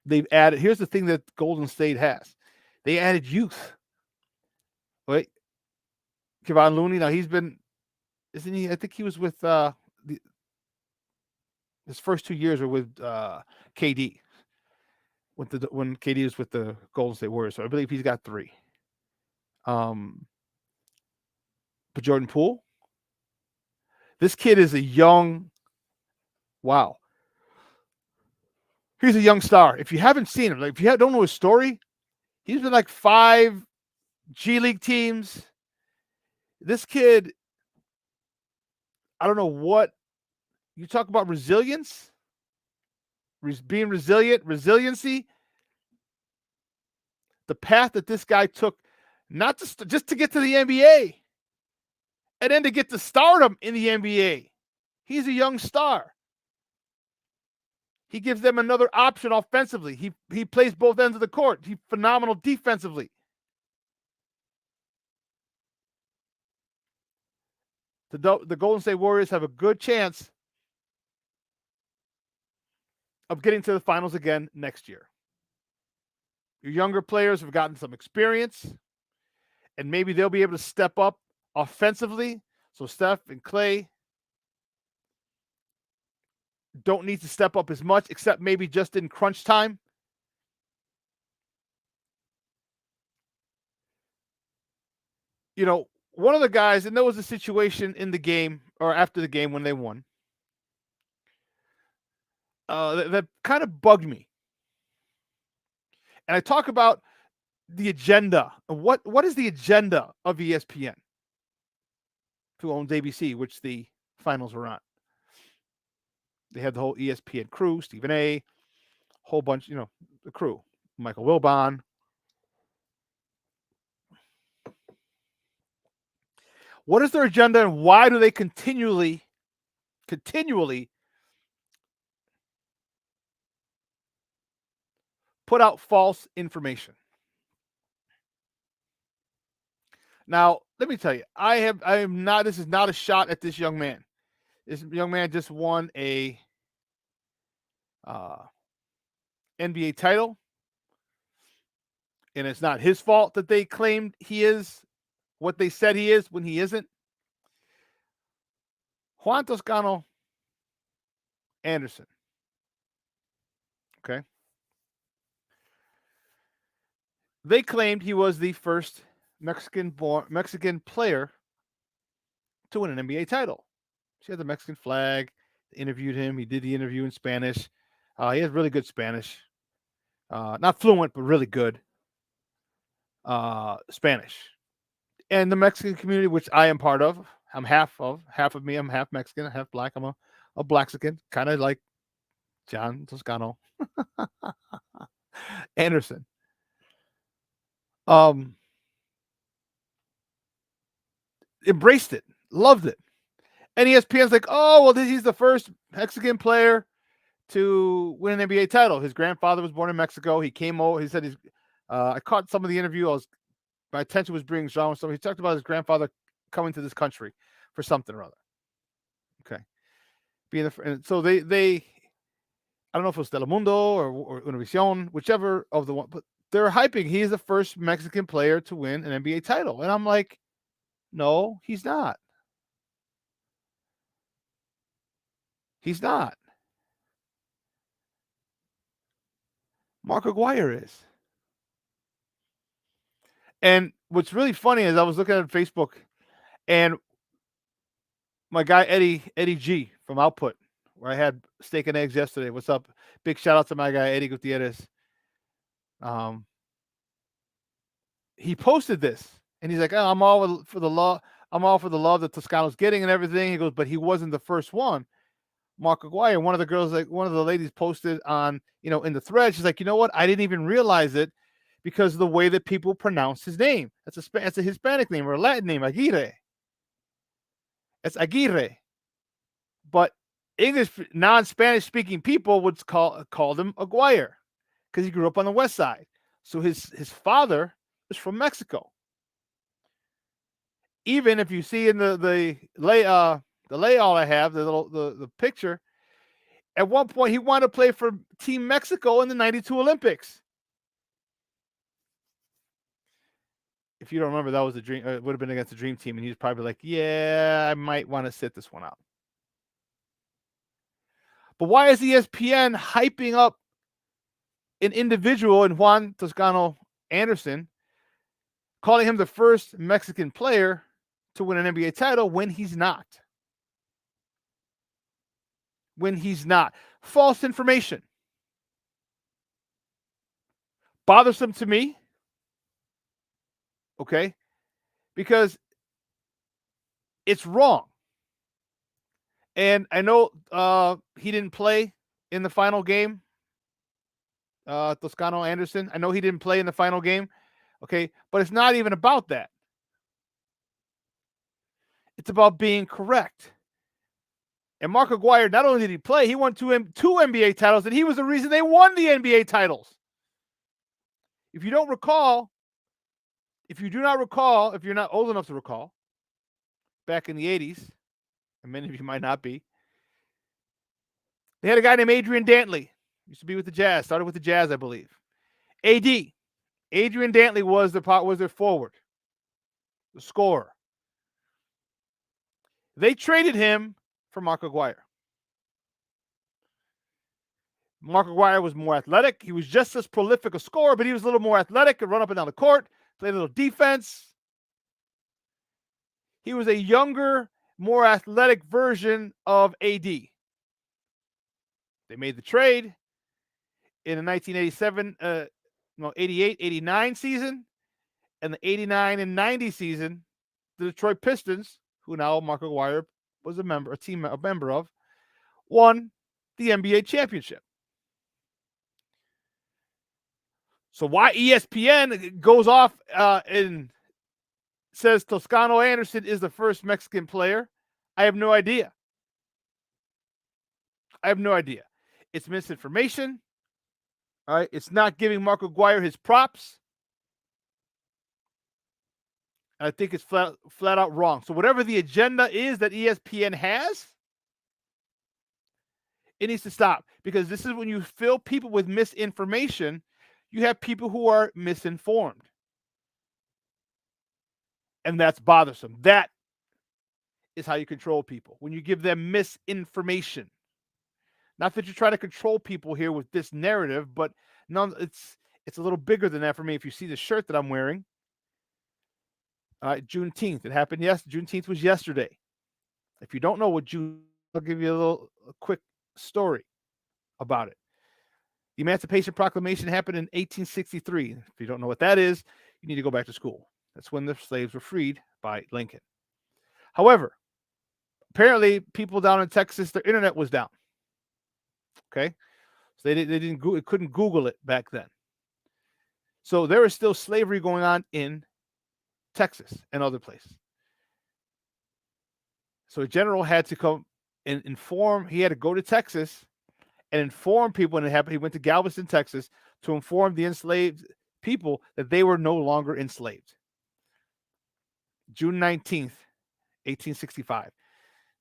They've added. Here's the thing that Golden State has: they added youth. Right, Kevon Looney. Now isn't he? I think he was with his first 2 years were with KD. When KD was with the Golden State Warriors, so I believe he's got 3. But Jordan Poole, this kid is a young. Wow. He's a young star. If you haven't seen him, like if you don't know his story, he's been like 5 G League teams. This kid, I don't know what you talk about resilience, being resilient, resiliency. The path that this guy took, not just to get to the NBA, and then to get to stardom in the NBA. He's a young star. He gives them another option offensively. He plays both ends of the court. He's phenomenal defensively. The Golden State Warriors have a good chance of getting to the finals again next year. Your younger players have gotten some experience, and maybe they'll be able to step up offensively. So Steph and Clay don't need to step up as much, except maybe just in crunch time. One of the guys, and there was a situation in the game or after the game when they won, that kind of bugged me. And I talk about the agenda. What is the agenda of ESPN, who owns ABC, which the finals were on? They had the whole ESPN crew, Stephen A., whole bunch, the crew, Michael Wilbon. What is their agenda, and why do they continually put out false information? Now, let me tell you, this is not a shot at this young man. This young man just won a NBA title, and it's not his fault that they claimed he is what they said he is when he isn't. Juan Toscano Anderson. Okay. They claimed he was the first Mexican player to win an NBA title. She had the Mexican flag. They interviewed him. He did the interview in Spanish. He has really good Spanish. not fluent, but really good Spanish. And the Mexican community, which I am part of, I'm half of me. I'm half Mexican, half black. I'm a Blaxican, kind of like John Toscano Anderson. Embraced it, loved it. And ESPN's like, oh, well, he's the first Mexican player to win an NBA title. His grandfather was born in Mexico. He came over. He said I caught some of the interview. My attention was being drawn. So he talked about his grandfather coming to this country for something or other. Okay, and so they I don't know if it was Telemundo or Univision, whichever of the one, but they're hyping. He's the first Mexican player to win an NBA title, and I'm like, no, he's not. He's not. Mark Aguirre is. And what's really funny is I was looking at Facebook, and my guy Eddie G from Output, where I had steak and eggs yesterday. What's up? Big shout out to my guy Eddie Gutierrez. He posted this, and he's like, "Oh, I'm all for the love that Toscano's getting and everything." He goes, but he wasn't the first one. Mark Aguirre, one of the ladies posted on, in the thread. She's like, you know what? I didn't even realize it because of the way that people pronounce his name. That's a Hispanic name or a Latin name, Aguirre. It's Aguirre. But English, non-Spanish speaking people would call him Aguirre because he grew up on the West Side. So his father is from Mexico. Even if you see in the layout I have, the picture, at one point he wanted to play for Team Mexico in the 92 Olympics. If you don't remember, that was the dream. It would have been against the Dream Team, and he's probably like, yeah, I might want to sit this one out. But why is ESPN hyping up an individual in Juan Toscano Anderson, calling him the first Mexican player to win an NBA title when he's not? When he's not. False information. Bothersome to me. Okay? Because it's wrong. And I know he didn't play in the final game. Toscano Anderson. I know he didn't play in the final game. Okay? But it's not even about that. It's about being correct. And Mark Aguirre, not only did he play, he won two NBA titles, and he was the reason they won the NBA titles. If you do not recall, if you're not old enough to recall, back in the 80s, and many of you might not be, they had a guy named Adrian Dantley. Used to be with the Jazz. Started with the Jazz, I believe. Adrian Dantley was their forward, the scorer. They traded him for Mark Aguirre. Mark Aguirre was more athletic. He was just as prolific a scorer, but he was a little more athletic, could run up and down the court, play a little defense. He was a younger, more athletic version of AD. They made the trade in the 1987, 88, 89 season, and the 89 and 90 season, the Detroit Pistons, who now Mark Aguirre was a member of, won the NBA championship. So why ESPN goes off and says Toscano Anderson is the first Mexican player, I have no idea. It's misinformation. All right. It's not giving Mark Aguirre his props. I think it's flat out wrong. So whatever the agenda is that ESPN has, it needs to stop, because this is when you fill people with misinformation, you have people who are misinformed. And that's bothersome. That is how you control people, when you give them misinformation. Not that you're trying to control people here with this narrative, but no, it's a little bigger than that for me. If you see the shirt that I'm wearing, Juneteenth, it happened. Yes, Juneteenth was yesterday. If you don't know what I'll give you a quick story about it. The Emancipation Proclamation happened in 1863. If you don't know what that is, you need to go back to school. That's when the slaves were freed by Lincoln. However, apparently people down in Texas, their internet was down. Okay, so they couldn't Google it back then. So there is still slavery going on in Texas and other places. So a general had to come and inform. He had to go to Texas and inform people when it happened. He went to Galveston, Texas, to inform the enslaved people that they were no longer enslaved. June 19th, 1865.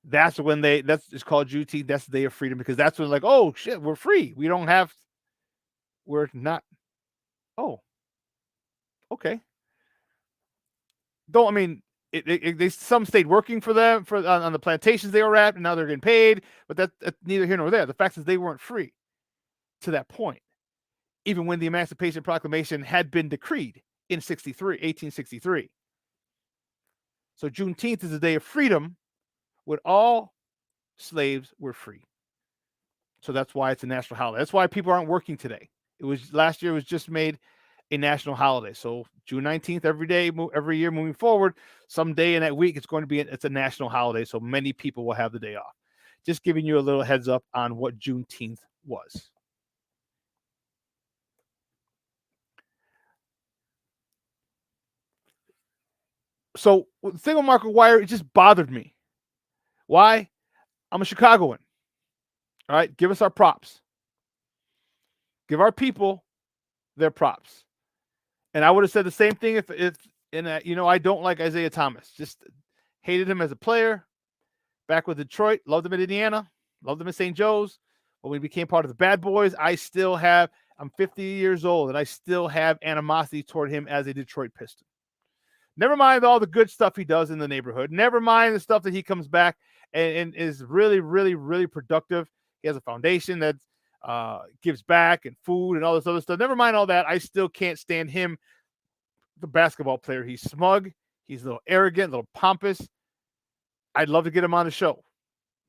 That's when it's called Juneteenth. That's the day of freedom, because that's when, like, oh shit, we're free. We're not. Oh, okay. They some stayed working for them on the plantations they were at, and now they're getting paid. But that's neither here nor there. The fact is they weren't free to that point, even when the Emancipation Proclamation had been decreed in 1863. So Juneteenth is the day of freedom, when all slaves were free. So that's why it's a national holiday. That's why people aren't working today. Last year was just made a national holiday. So June 19th, every year moving forward, someday in that week, it's a national holiday. So many people will have the day off. Just giving you a little heads up on what Juneteenth was. So the thing with Mark McGwire, it just bothered me. Why? I'm a Chicagoan. All right, give us our props. Give our people their props. And I would have said the same thing if I don't like Isaiah Thomas. Just hated him as a player. Back with Detroit, loved him at Indiana, loved him at St. Joe's. When we became part of the Bad Boys, I'm 50 years old, and I still have animosity toward him as a Detroit Piston. Never mind all the good stuff he does in the neighborhood. Never mind the stuff that he comes back and is really, really, really productive. He has a foundation that gives back and food and all this other stuff. Never mind all that. I still can't stand him, the basketball player. He's smug. He's a little arrogant, a little pompous. I'd love to get him on the show.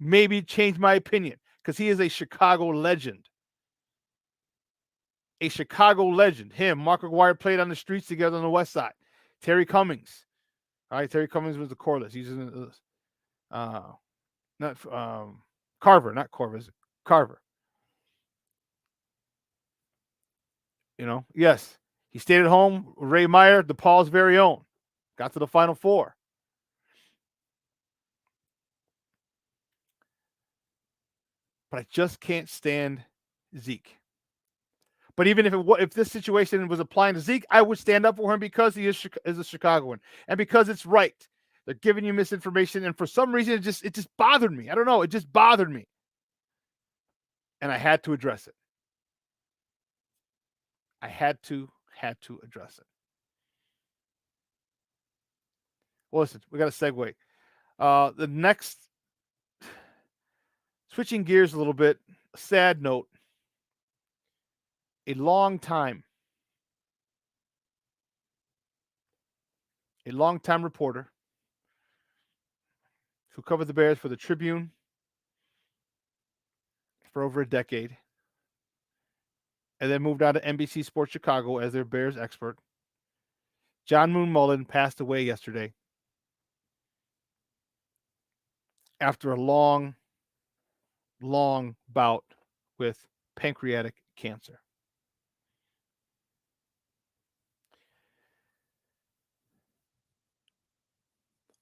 Maybe change my opinion, because he is a Chicago legend. A Chicago legend. Him, Mark McGwire played on the streets together on the West Side. Terry Cummings. All right, Terry Cummings was the Corliss. He's in Carver, not Corvus. Carver. Yes, he stayed at home. Ray Meyer, DePaul's very own, got to the Final Four. But I just can't stand Zeke. But even if this situation was applying to Zeke, I would stand up for him, because he is a Chicagoan, and because it's right. They're giving you misinformation, and for some reason it just bothered me. I don't know, it just bothered me, and I had to address it. I had to address it. Well, listen, we got a segue. The next, switching gears a little bit, a sad note. A long-time reporter who covered the Bears for the Tribune for over a decade, and then moved out to NBC Sports Chicago as their Bears expert, John Moon Mullen, passed away yesterday after a long bout with pancreatic cancer.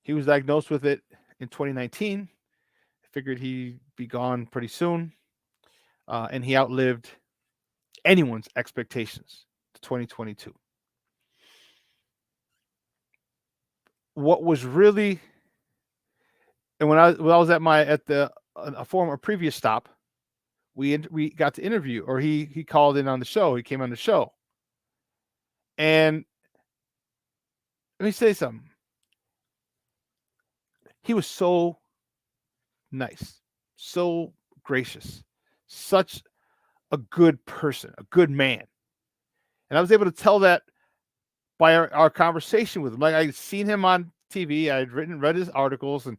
He was diagnosed with it in 2019. I figured he'd be gone pretty soon. And he outlived anyone's expectations to 2022. What was really, and when I was at a previous stop, we got to interview, or he called in on the show. He came on the show. And let me say something. He was so nice, so gracious, such a good person, a good man. And I was able to tell that by our conversation with him. Like, I'd seen him on TV, I had read his articles, and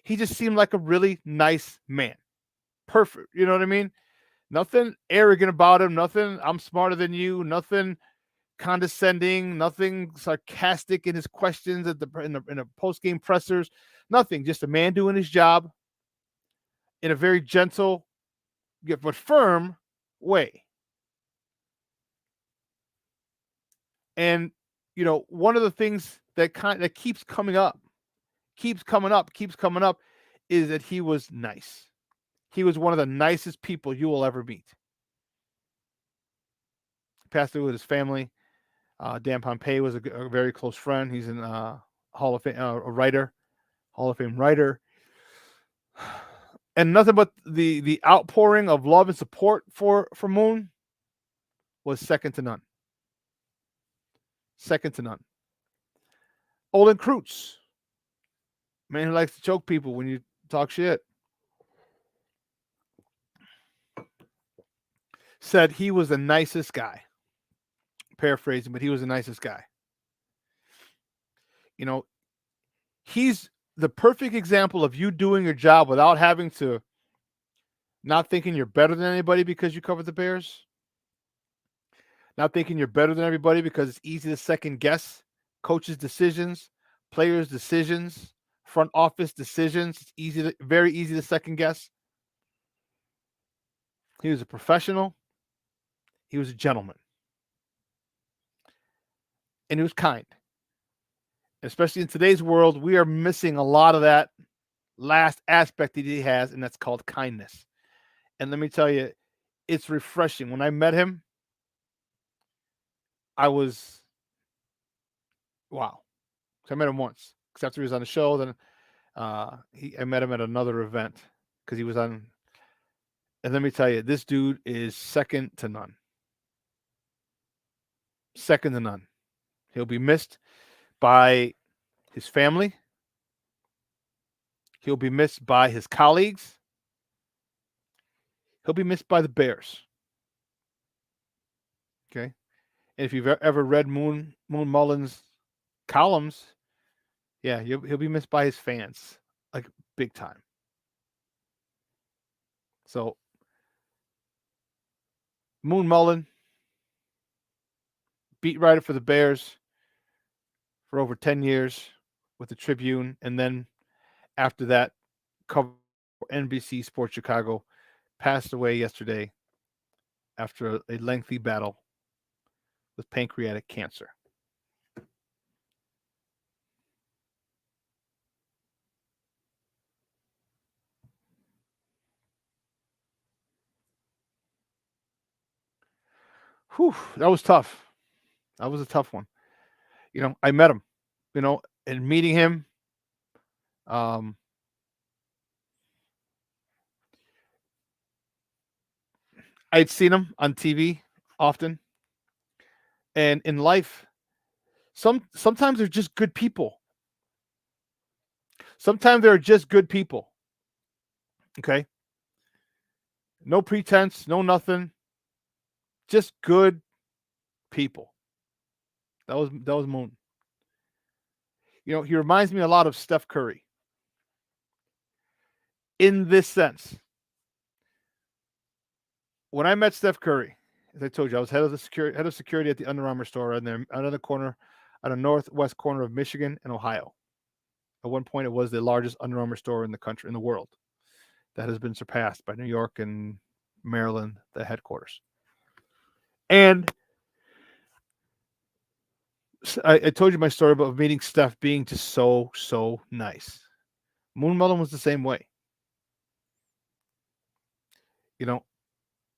he just seemed like a really nice man. Perfect. You know what I mean? Nothing arrogant about him. Nothing, I'm smarter than you. Nothing condescending. Nothing sarcastic in his questions in the post game pressers. Nothing. Just a man doing his job in a very gentle but firm way. And one of the things that keeps coming up, is that he was nice. He was one of the nicest people you will ever meet. Passed away with his family. Dan Pompei was a very close friend. He's in Hall of Fame, a writer, Hall of Fame writer. And nothing but the outpouring of love and support for Moon was second to none. Second to none. Olin Kreutz, man who likes to choke people when you talk shit, said he was the nicest guy. Paraphrasing, but he was the nicest guy. He's the perfect example of you doing your job without having to not thinking you're better than anybody because you covered the Bears. Not thinking you're better than everybody because it's easy to second guess coaches' decisions, players' decisions, front office decisions. It's very easy to second guess. He was a professional. He was a gentleman. And he was kind. Especially in today's world, we are missing a lot of that last aspect that he has, and that's called kindness. And let me tell you, it's refreshing. When I met him, I was, wow. So I met him once, because after he was on the show, then I met him at another event because he was on. And let me tell you, this dude is second to none. Second to none. He'll be missed by his family. He'll be missed by his colleagues. He'll be missed by the Bears. Okay. And if you've ever read Moon Mullins' columns, yeah, he'll be missed by his fans, like big time. So, Moon Mullen, beat writer for the Bears for over 10 years with the Tribune, and then after that, covered NBC Sports Chicago, passed away yesterday after a lengthy battle with pancreatic cancer. Whew, that was tough. That was a tough one. I met him, and meeting him, I'd seen him on TV often. And in life, sometimes they're just good people. Sometimes they're just good people. Okay? No pretense, no nothing. Just good people. That was Moon. He reminds me a lot of Steph Curry. In this sense. When I met Steph Curry, as I told you, I was head of security at the Under Armour store on the corner, on the northwest corner of Michigan and Ohio. At one point, it was the largest Under Armour store in the country, in the world. That has been surpassed by New York and Maryland, the headquarters. And I told you my story about meeting Steph being just so, so nice. Moon Mullen was the same way.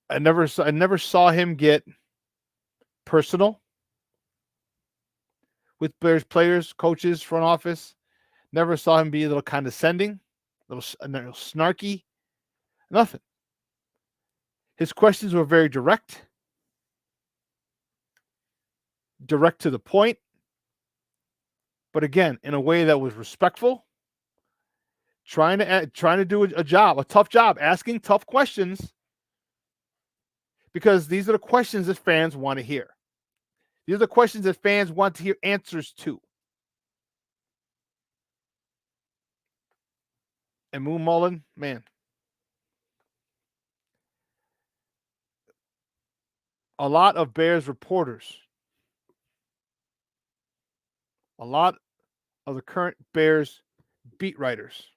I never saw him get personal with Bears players, coaches, front office. Never saw him be a little condescending, a little snarky. Nothing. His questions were very direct to the point, but again, in a way that was respectful, trying to do a tough job, asking tough questions, because these are the questions that fans want to hear. These are the questions that fans want to hear answers to. And Moon Mullen, man, a lot of Bears reporters, a lot of the current Bears beat writers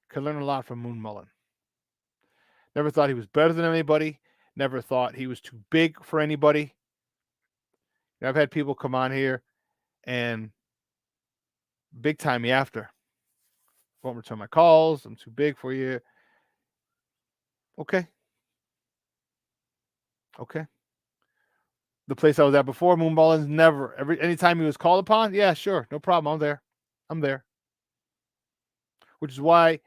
could learn a lot from Moon Mullen. Never thought he was better than anybody. Never thought he was too big for anybody. I've had people come on here and big time me after. Won't return my calls. I'm too big for you. Okay. The place I was at before, Moon Mullen's never. Anytime he was called upon, yeah, sure, no problem. I'm there. Which is why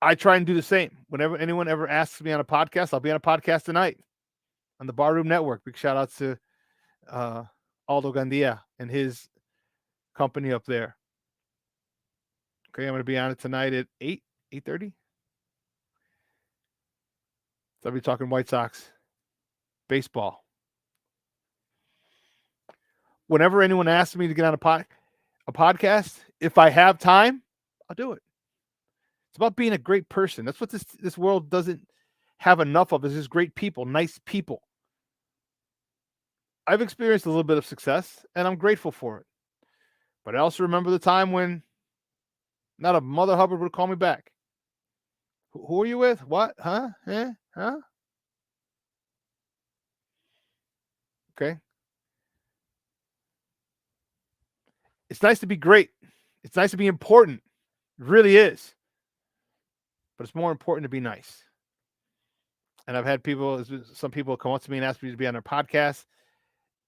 I try and do the same. Whenever anyone ever asks me on a podcast, I'll be on a podcast tonight on the Barroom Network. Big shout out to Aldo Gandia and his company up there. Okay, I'm going to be on it tonight at 8:30. So I'll be talking White Sox, baseball. Whenever anyone asks me to get on a podcast, if I have time, I'll do it. It's about being a great person. That's what this world doesn't have enough of, is just great people, nice people. I've experienced a little bit of success, and I'm grateful for it. But I also remember the time when not a Mother Hubbard would call me back. Who are you with? What? Huh? Eh? Huh? Okay. It's nice to be great. It's nice to be important. It really is. But it's more important to be nice. And I've had some people come up to me and ask me to be on their podcast.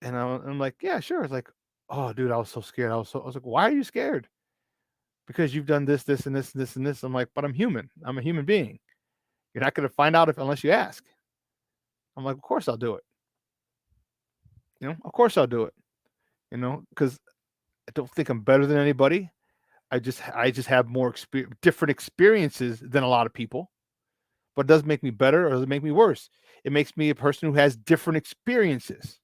And I'm like, yeah, sure. It's like, oh, dude, I was so scared. I was like, why are you scared? Because you've done this, and this, and this, and this. I'm like, but I'm human. I'm a human being. You're not going to find out unless you ask. I'm like, of course I'll do it. Of course I'll do it. Because I don't think I'm better than anybody. I just have more different experiences than a lot of people. But it doesn't make me better or does it make me worse. It makes me a person who has different experiences,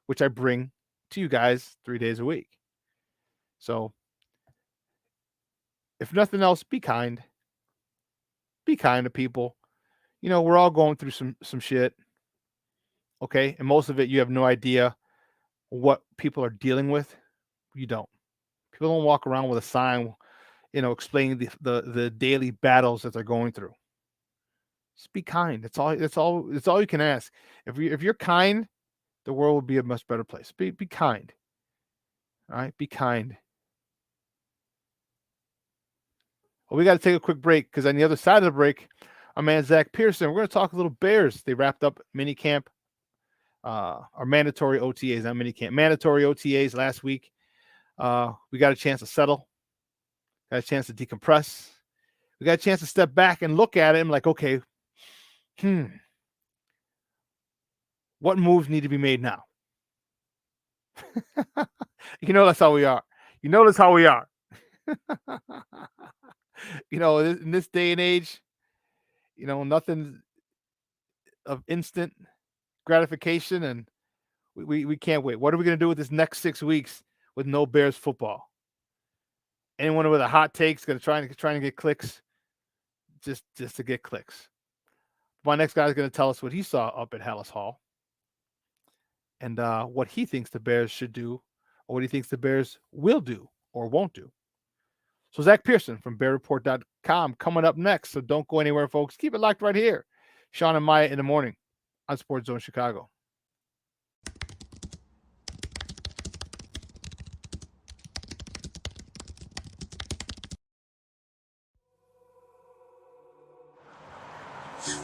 which I bring to you guys 3 days a week. So if nothing else, be kind. Be kind to people. We're all going through some shit. Okay? And most of it, you have no idea what people are dealing with. You don't. People don't walk around with a sign, explaining the daily battles that they're going through. Just be kind. It's all you can ask. If you're kind, the world will be a much better place. Be kind. All right? Be kind. Well, we got to take a quick break because on the other side of the break, our man Zach Pearson, we're going to talk a little Bears. They wrapped up mini camp, our mandatory OTAs, not mini camp, mandatory OTAs last week. We got a chance to settle, got a chance to decompress. We got a chance to step back and look at it and like, okay, what moves need to be made now? That's how we are. That's how we are. In this day and age, nothing of instant gratification, and we can't wait. What are we going to do with this next 6 weeks with no Bears football? Anyone with a hot take is going to try and get clicks, just to get clicks. My next guy is going to tell us what he saw up at Hallis Hall and what he thinks the Bears should do, or what he thinks the Bears will do or won't do. So Zach Pearson from BearReport.com coming up next. So don't go anywhere, folks. Keep it locked right here. Shawn and Maya in the morning on Sports Zone Chicago.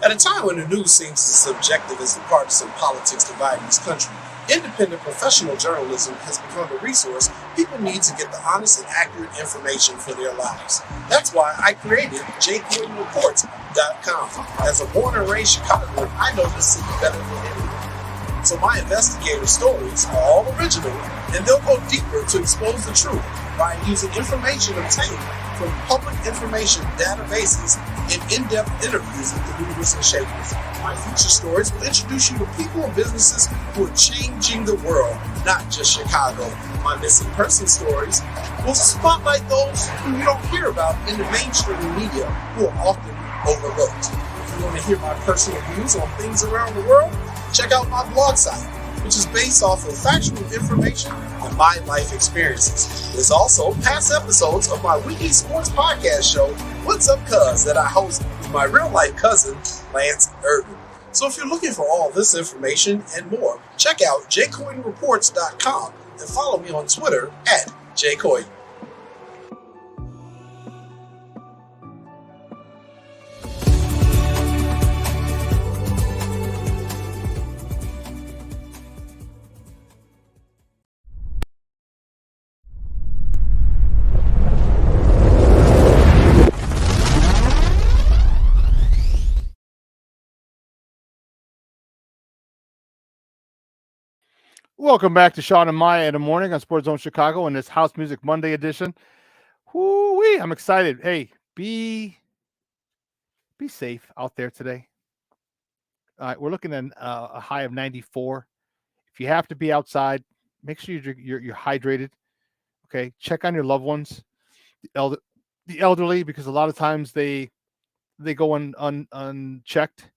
At a time when the news seems as subjective as the partisan politics dividing this country, independent professional journalism has become a resource people need to get the honest and accurate information for their lives. That's why I created JGordonReports.com. As a born and raised Chicagoan, I know this city better than anyone. So my investigative stories are all original, and they'll go deeper to expose the truth by using information obtained from public information databases and in-depth interviews with the movers and shakers. My feature stories will introduce you to people and businesses who are changing the world, not just Chicago. My missing person stories will spotlight those who you don't hear about in the mainstream media who are often overlooked. you want to hear my personal views on things around the world, check out my blog site, which is based off of factual information and my life experiences. There's also past episodes of my weekly sports podcast show, What's Up Cuz, that I host with my real life cousin, Lance Urban. So if you're looking for all this information and more, check out jcoydenreports.com and follow me on Twitter at jcoyden. Welcome back to Shawn and Maya in the morning on Sports Zone Chicago in this House Music Monday edition. Whoo-wee, I'm excited. Hey, be safe out there today. All right, we're looking at a high of 94. If you have to be outside, make sure you're hydrated. Okay, check on your loved ones, the elderly, because a lot of times they go unchecked,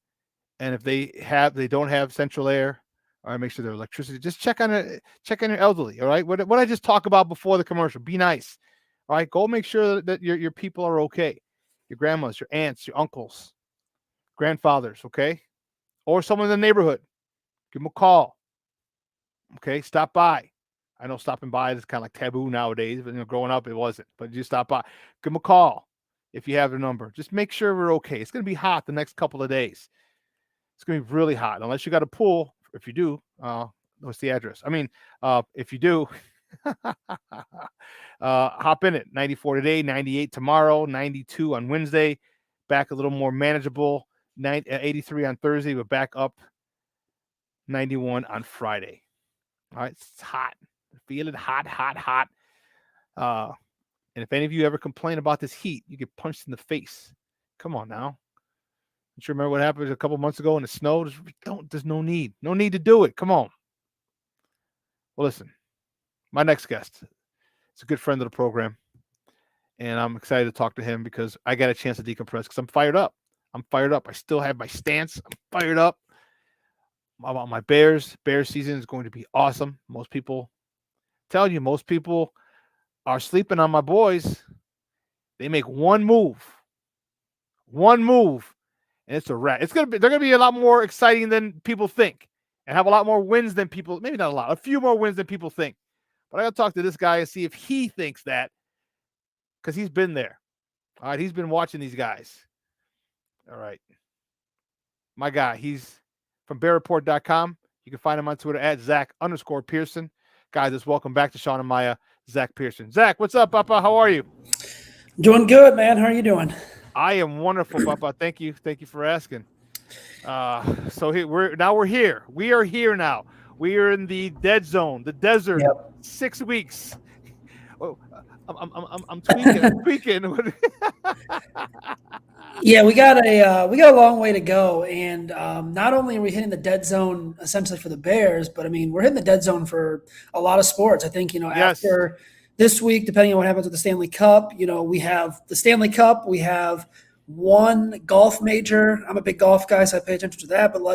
and if they don't have central air. All right, make sure their electricity. Just check on your elderly. All right, what I just talked about before the commercial. Be nice. All right, go make sure that your people are okay. Your grandmas, your aunts, your uncles, grandfathers. Okay, or someone in the neighborhood. Give them a call. Okay, stop by. I know stopping by is kind of like taboo nowadays, but growing up it wasn't. But just stop by. Give them a call if you have their number. Just make sure we're okay. It's going to be hot the next couple of days. It's going to be really hot unless you got a pool. If you do, what's the address? I mean, if you do, hop in it. 94 today, 98 tomorrow, 92 on Wednesday. Back a little more manageable. 83 on Thursday, but back up 91 on Friday. All right, it's hot. Feeling hot. And if any of you ever complain about this heat, you get punched in the face. Come on now. Don't you remember what happened a couple months ago in the snow? There's no need. No need to do it. Come on. Well, listen, my next guest is a good friend of the program, and I'm excited to talk to him because I got a chance to decompress because I'm fired up. I still have my stance. I'm fired up about my Bears. Bears season is going to be awesome. Most people are sleeping on my boys. They make one move, and it's a wrap. They're gonna be a lot more exciting than people think, and have a lot more wins than people. Maybe not a lot, a few more wins than people think. But I gotta talk to this guy and see if he thinks that, because he's been there. All right, he's been watching these guys. All right, my guy. He's from BearReport.com. You can find him on Twitter at Zach_Pearson. Guys, let's welcome back to Shawn and Maya, Zach Pearson. Zach, what's up, Papa? How are you? Doing good, man. How are you doing? I am wonderful, Papa. Thank you for asking. So we're here. We are here now. We are in the dead zone, the desert. Yep. 6 weeks. Oh, I'm tweaking. I'm tweaking. Yeah, we got a long way to go, and not only are we hitting the dead zone essentially for the Bears, but I mean we're hitting the dead zone for a lot of sports. I think after this week, depending on what happens with the Stanley Cup, we have the Stanley Cup, we have one golf major. I'm a big golf guy, so I pay attention to that. But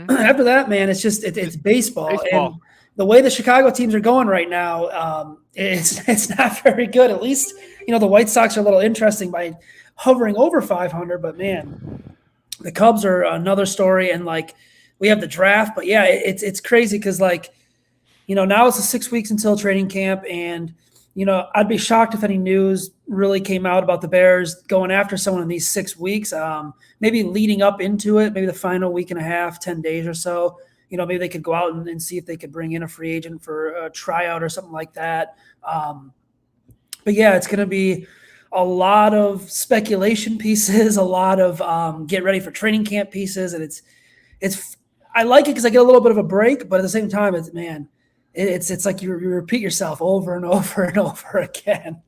after that, man, it's just it's baseball. And the way the Chicago teams are going right now, it's not very good. At least the White Sox are a little interesting by hovering over 500. But man, the Cubs are another story. And we have the draft, but yeah, it's crazy because now it's 6 weeks until training camp, and I'd be shocked if any news really came out about the Bears going after someone in these 6 weeks. Maybe leading up into it, maybe the final week and a half, 10 days or so. Maybe they could go out and see if they could bring in a free agent for a tryout or something like that. But yeah, it's going to be a lot of speculation pieces, a lot of get ready for training camp pieces, and it's I like it because I get a little bit of a break, but at the same time, it's like you repeat yourself over and over and over again.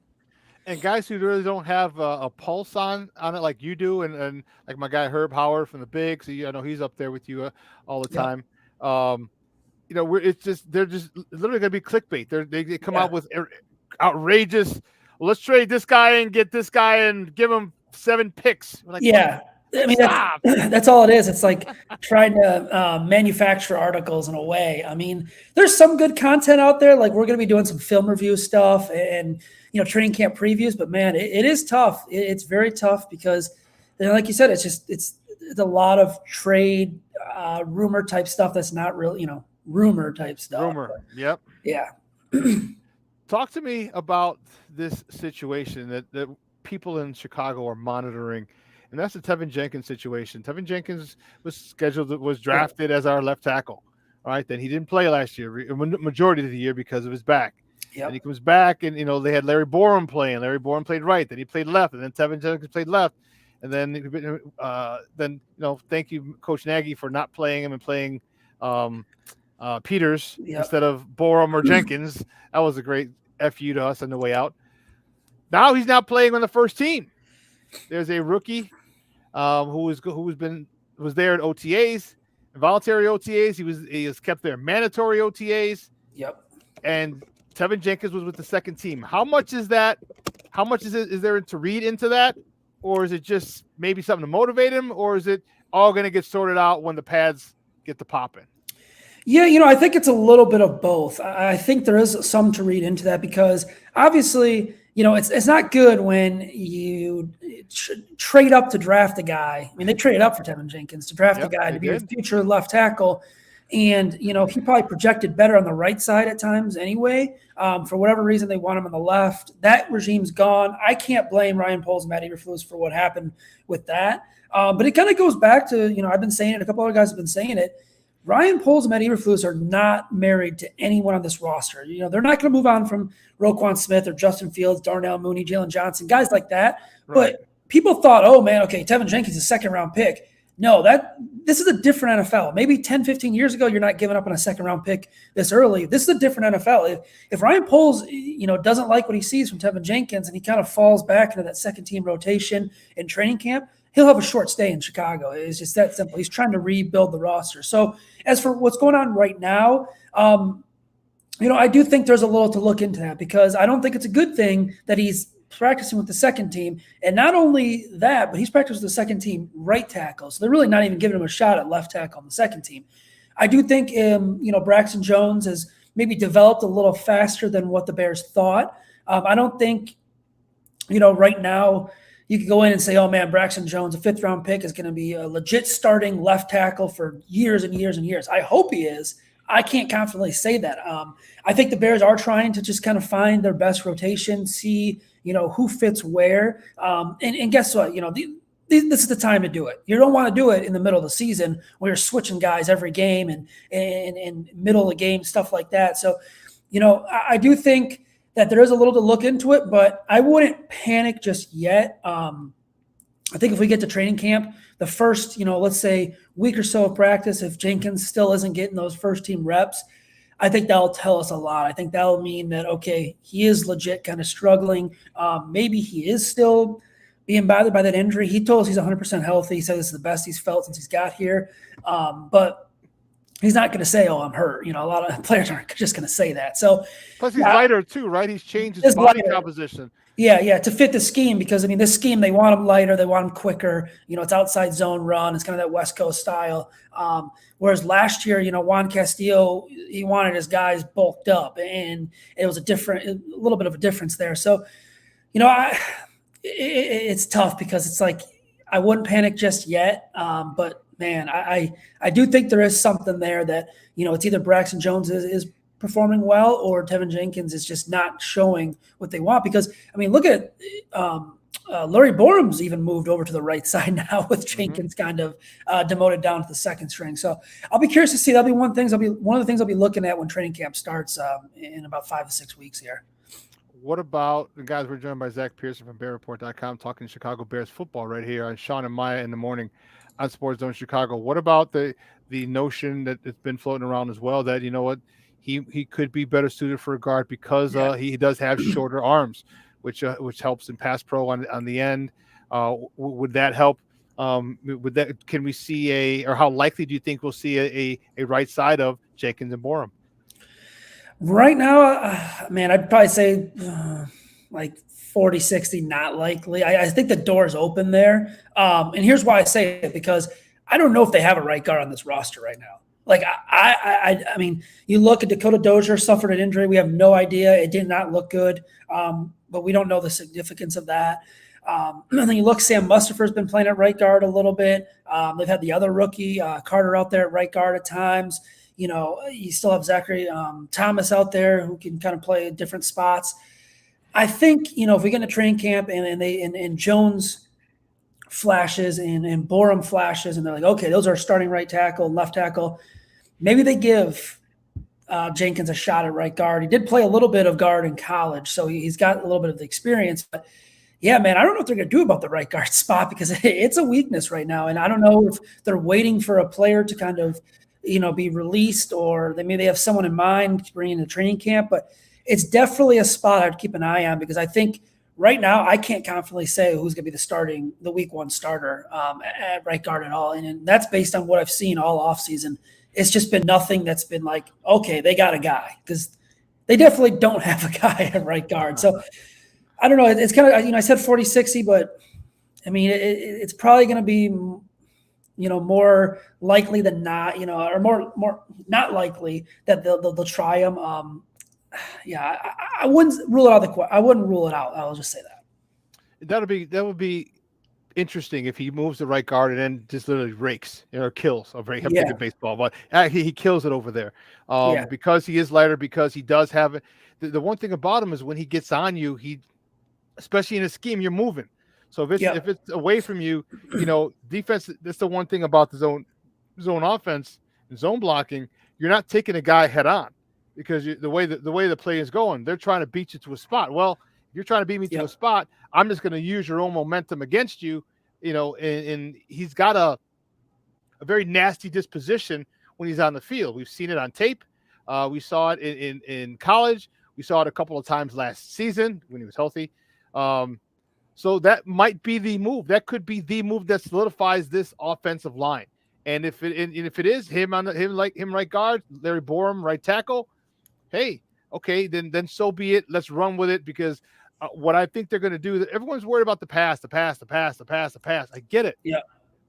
And guys who really don't have a pulse on it like you do, and like my guy Herb Howard from the Bigs, I know he's up there with you all the time. They're just literally gonna be clickbait. They come out with outrageous. Let's trade this guy and get this guy and give him 7 picks. I mean, that's all it is. It's like trying to manufacture articles in a way. I mean, there's some good content out there. Like we're going to be doing some film review stuff and training camp previews. But man, it is tough. It's very tough because, like you said, it's a lot of trade rumor type stuff that's not really rumor type stuff. Rumor. Yep. Yeah. Talk to me about this situation that people in Chicago are monitoring. And that's the Tevin Jenkins situation. Tevin Jenkins was drafted as our left tackle. All right. Then he didn't play last year, majority of the year because of his back. Yep. And he comes back and, they had Larry Borum playing. Larry Borum played right. Then he played left. And then Tevin Jenkins played left. And then, thank you, Coach Nagy, for not playing him and playing Peters instead of Borum or Jenkins. That was a great FU to us on the way out. Now he's not playing on the first team. There's a rookie who was there at OTAs, voluntary OTAs. He has kept there mandatory OTAs. Yep. And Tevin Jenkins was with the second team. How much is that? How much is there to read into that, or is it just maybe something to motivate him, or is it all going to get sorted out when the pads get to popping? Yeah, I think it's a little bit of both. I think there is some to read into that because obviously, it's not good when you trade up to draft a guy. I mean, they traded up for Tevin Jenkins to draft a guy to be a future left tackle. And, he probably projected better on the right side at times anyway. For whatever reason, they want him on the left. That regime's gone. I can't blame Ryan Poles and Matt Eberflus for what happened with that. But it kind of goes back to, I've been saying it. A couple other guys have been saying it. Ryan Poles and Matt Eberflus are not married to anyone on this roster. They're not going to move on from Roquan Smith or Justin Fields, Darnell Mooney, Jalen Johnson, guys like that. Right. But people thought, oh, man, okay, Tevin Jenkins is a second-round pick. No, this is a different NFL. Maybe 10, 15 years ago, you're not giving up on a second-round pick this early. This is a different NFL. If Ryan Poles, doesn't like what he sees from Tevin Jenkins and he kind of falls back into that second-team rotation in training camp, he'll have a short stay in Chicago. It's just that simple. He's trying to rebuild the roster. So as for what's going on right now, I do think there's a little to look into that because I don't think it's a good thing that he's practicing with the second team. And not only that, but he's practicing with the second team right tackle. So they're really not even giving him a shot at left tackle on the second team. I do think, Braxton Jones has maybe developed a little faster than what the Bears thought. I don't think, right now, you could go in and say, oh, man, Braxton Jones, a fifth-round pick, is going to be a legit starting left tackle for years and years and years. I hope he is. I can't confidently say that. I think the Bears are trying to just kind of find their best rotation, see, who fits where. And guess what? This is the time to do it. You don't want to do it in the middle of the season where you're switching guys every game and middle of the game, stuff like that. So, I do think that there is a little to look into it, but I wouldn't panic just yet. I think if we get to training camp, the first, let's say week or so of practice, if Jenkins still isn't getting those first team reps, I think that'll tell us a lot. I think that'll mean that, okay, he is legit kind of struggling. Maybe he is still being bothered by that injury. He told us he's 100% healthy. He said this is the best he's felt since he's got here. But he's not going to say, oh, I'm hurt. A lot of players aren't just going to say that. So plus he's lighter too, right? He's changed his body composition. Yeah, to fit the scheme because, this scheme, they want him lighter, they want him quicker. It's outside zone run. It's kind of that West Coast style. Whereas last year, Juan Castillo, he wanted his guys bulked up, and it was a little bit of a difference there. So, it's tough because it's like I wouldn't panic just yet, but man, I do think there is something there that, it's either Braxton Jones is performing well or Tevin Jenkins is just not showing what they want. Because, look at Larry Borum's even moved over to the right side now with Jenkins kind of demoted down to the second string. So I'll be curious to see. That'll be one of the things I'll be looking at when training camp starts in about 5 to 6 weeks here. What about the guys? We're joined by Zach Pearson from BearReport.com talking Chicago Bears football right here on Shawn and Maya in the morning on Sports Zone Chicago. What about the notion that it's been floating around as well that, he could be better suited for a guard because he does have shorter arms, which helps in pass pro on the end. Would that help? Can we see or how likely do you think we'll see a right side of Jenkins and Borum? Right now, man, I'd probably say like 40, 60, not likely. I think the door is open there. And here's why I say it, because I don't know if they have a right guard on this roster right now. Like, I mean, you look at Dakota Dozier suffered an injury. We have no idea. It did not look good, but we don't know the significance of that. And then you look, Sam Mustafer's been playing at right guard a little bit. They've had the other rookie, Carter, out there at right guard at times. You know, you still have Zachary Thomas out there who can kind of play at different spots. I think, you know, if we get into training camp and Jones flashes and Borum flashes, and they're like, okay, those are starting right tackle and left tackle, maybe they give Jenkins a shot at right guard. He did play a little bit of guard in college, so he's got a little bit of the experience. But yeah, man, I don't know what they're going to do about the right guard spot, because it's a weakness right now. And I don't know if they're waiting for a player to kind of, you know, be released, or they have someone in mind to bring into training camp. But it's definitely a spot I'd keep an eye on, because I think right now I can't confidently say who's going to be the week one starter at right guard at all. And that's based on what I've seen all offseason. It's just been nothing that's been like, okay, they got a guy, because they definitely don't have a guy at right guard. So I don't know. It's kind of, you know, I said 40, 60, but I mean, it's probably going to be, you know, more likely than not, you know, or more not likely that they'll try him. Yeah, I wouldn't rule it out. I wouldn't rule it out. I'll just say that. That would be interesting if he moves the right guard and then just literally rakes, you know, kills. I'm thinking baseball, but he kills it over there because he is lighter, because he does have it. The one thing about him is when he gets on you, especially in a scheme, you're moving. So if it's away from you, you know, defense. That's the one thing about the zone offense, zone blocking. You're not taking a guy head on, because the way the play is going, they're trying to beat you to a spot. Well, if you're trying to beat me to a spot, I'm just going to use your own momentum against you. You know, and he's got a very nasty disposition when he's on the field. We've seen it on tape. We saw it in college. We saw it a couple of times last season when he was healthy. So that might be the move. That could be the move that solidifies this offensive line. And if it is him right guard, Larry Borum right tackle, hey, okay, then so be it. Let's run with it, because what I think they're going to do, everyone's worried about the pass. I get it. Yeah.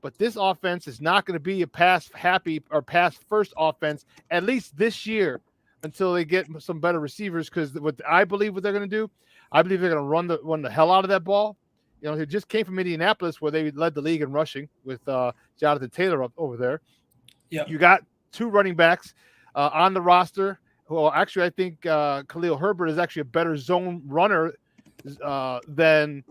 But this offense is not going to be a pass happy or pass first offense, at least this year, until they get some better receivers. Because what they're going to do, I believe they're going to run the hell out of that ball. You know, he just came from Indianapolis, where they led the league in rushing with Jonathan Taylor up over there. Yeah, you got two running backs on the roster. Well, actually, I think Khalil Herbert is actually a better zone runner than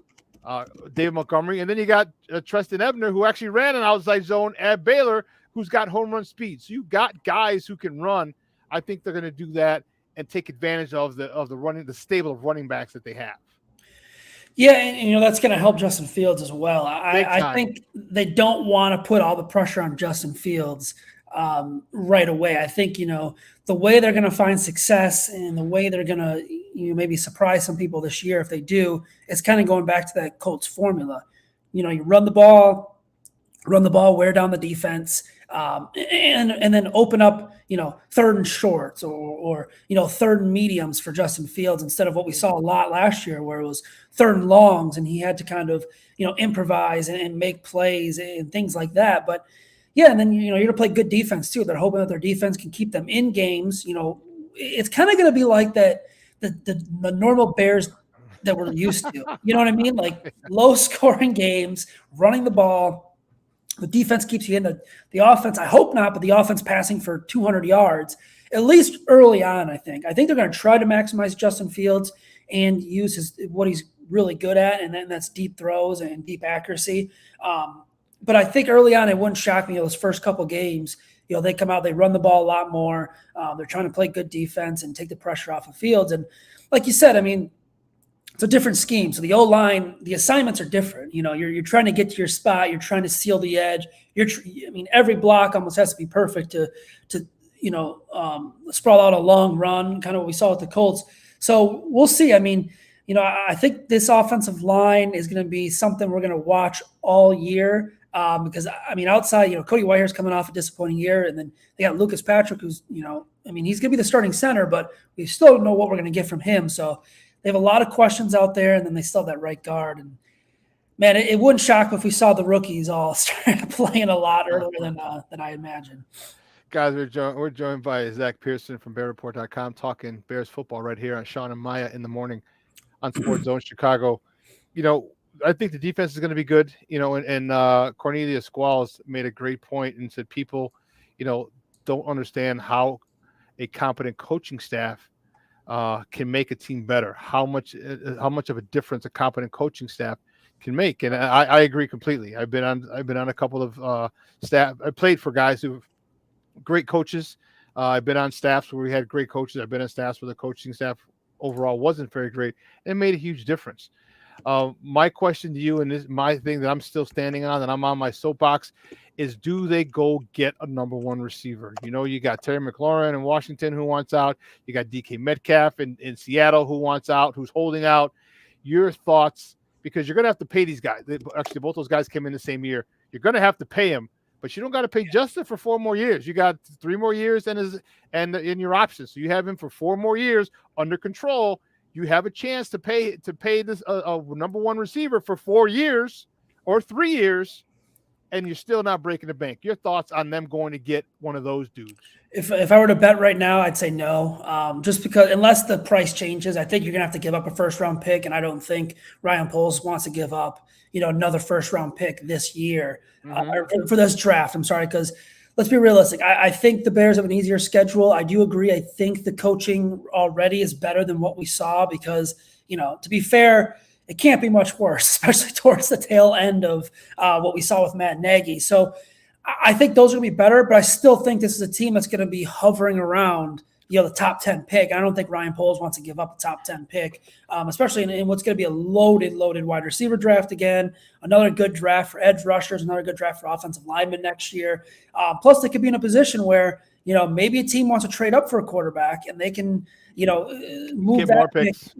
David Montgomery. And then you got Treston Ebner, who actually ran an outside zone at Baylor, who's got home run speed. So you got guys who can run. I think they're going to do that and take advantage of the stable of running backs that they have. Yeah, and you know, that's going to help Justin Fields as well. I think they don't want to put all the pressure on Justin Fields right away. I think, you know, the way they're going to find success and the way they're going to, you know, maybe surprise some people this year if they do, it's kind of going back to that Colts formula. You know, you run the ball, wear down the defense, and then open up, you know, third and shorts or you know, third and mediums for Justin Fields, instead of what we saw a lot last year, where it was third and longs and he had to kind of, you know, improvise and make plays and things like that. But yeah, and then, you know, you're gonna play good defense too. They're hoping that their defense can keep them in games. You know, it's kind of gonna be like that the normal Bears that we're used to. You know what I mean? Like low scoring games, running the ball. The defense keeps you in the offense. I hope not, but the offense passing for 200 yards, at least early on, I think. I think they're going to try to maximize Justin Fields and use what he's really good at, and that's deep throws and deep accuracy. But I think early on, it wouldn't shock me those first couple games. You know, they come out, they run the ball a lot more. They're trying to play good defense and take the pressure off of Fields. And like you said, I mean, it's a different scheme. So the O-line, the assignments are different. You know, you're trying to get to your spot. You're trying to seal the edge. I mean, every block almost has to be perfect to you know, sprawl out a long run, kind of what we saw with the Colts. So we'll see. I mean, you know, I think this offensive line is going to be something we're going to watch all year because, I mean, outside, you know, Cody Whitehair's coming off a disappointing year, and then they got Lucas Patrick, who's, you know, I mean, he's going to be the starting center, but we still don't know what we're going to get from him. So They have a lot of questions out there, and then they still have that right guard. And man, it wouldn't shock me if we saw the rookies all start playing a lot earlier than I imagined. Guys, we're joined by Zach Pearson from BearReport.com talking Bears football right here on Shawn and Maya in the morning on Sports Zone Chicago. I think the defense is going to be good, and Cornelius Squalls made a great point and said people, don't understand how a competent coaching staff can make a team better, how much of a difference a competent coaching staff can make. And I agree completely. I've been on a couple of staff. I played for guys who great coaches. I've been on staffs where we had great coaches. I've been on staffs where the coaching staff overall wasn't very great. It made a huge difference. My question to you, and this my thing that I'm still standing on, and I'm on my soapbox, is do they go get a number one receiver? You got Terry McLaurin in Washington who wants out. You got DK Metcalf in Seattle who wants out, who's holding out. Your thoughts, because you're going to have to pay these guys. Actually, both those guys came in the same year. You're going to have to pay them, but you don't got to pay Justin for 4 more years. You got 3 more years and in your options. So you have him for 4 more years under control. You have a chance to pay this a number one receiver for 4 years or 3 years, and you're still not breaking the bank. Your thoughts on them going to get one of those dudes? If I were to bet right now, I'd say no. Just because unless the price changes, I think you're gonna have to give up a first round pick, and I don't think Ryan Poles wants to give up another first round pick this year for this draft. I'm sorry, because let's be realistic. I think the Bears have an easier schedule. I do agree. I think the coaching already is better than what we saw because, to be fair, it can't be much worse, especially towards the tail end of what we saw with Matt Nagy. So I think those are going to be better, but I still think this is a team that's going to be hovering around the top 10 pick. I don't think Ryan Poles wants to give up a top 10 pick, especially in what's going to be a loaded wide receiver draft again. Another good draft for edge rushers, another good draft for offensive linemen next year. Plus, they could be in a position where, maybe a team wants to trade up for a quarterback and they can, move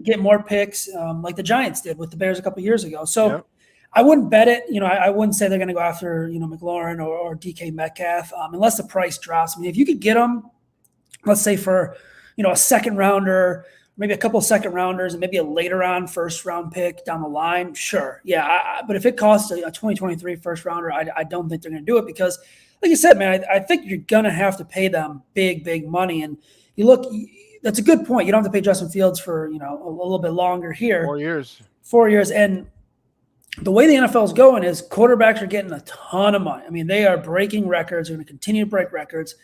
get more picks like the Giants did with the Bears a couple years ago. So yep. I wouldn't bet it. I wouldn't say they're going to go after, McLaurin or DK Metcalf unless the price drops. I mean, if you could get them, let's say for, a second rounder, maybe a couple of second rounders and maybe a later on first round pick down the line. Sure. Yeah. But if it costs a 2023 first rounder, I don't think they're going to do it because like you said, man, I think you're going to have to pay them big money. And you look, that's a good point. You don't have to pay Justin Fields for, a little bit longer here. 4 years. And the way the NFL is going is quarterbacks are getting a ton of money. I mean, they are breaking records. They're going to continue to break records.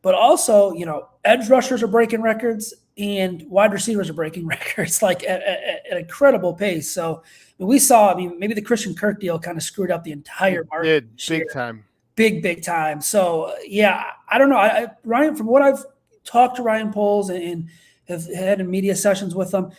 But also, edge rushers are breaking records and wide receivers are breaking records like at an incredible pace. So we saw, maybe the Christian Kirk deal kind of screwed up the entire market. Big time. Big time. So, yeah, I don't know. Ryan, from what I've talked to Ryan Poles and have had in media sessions with him,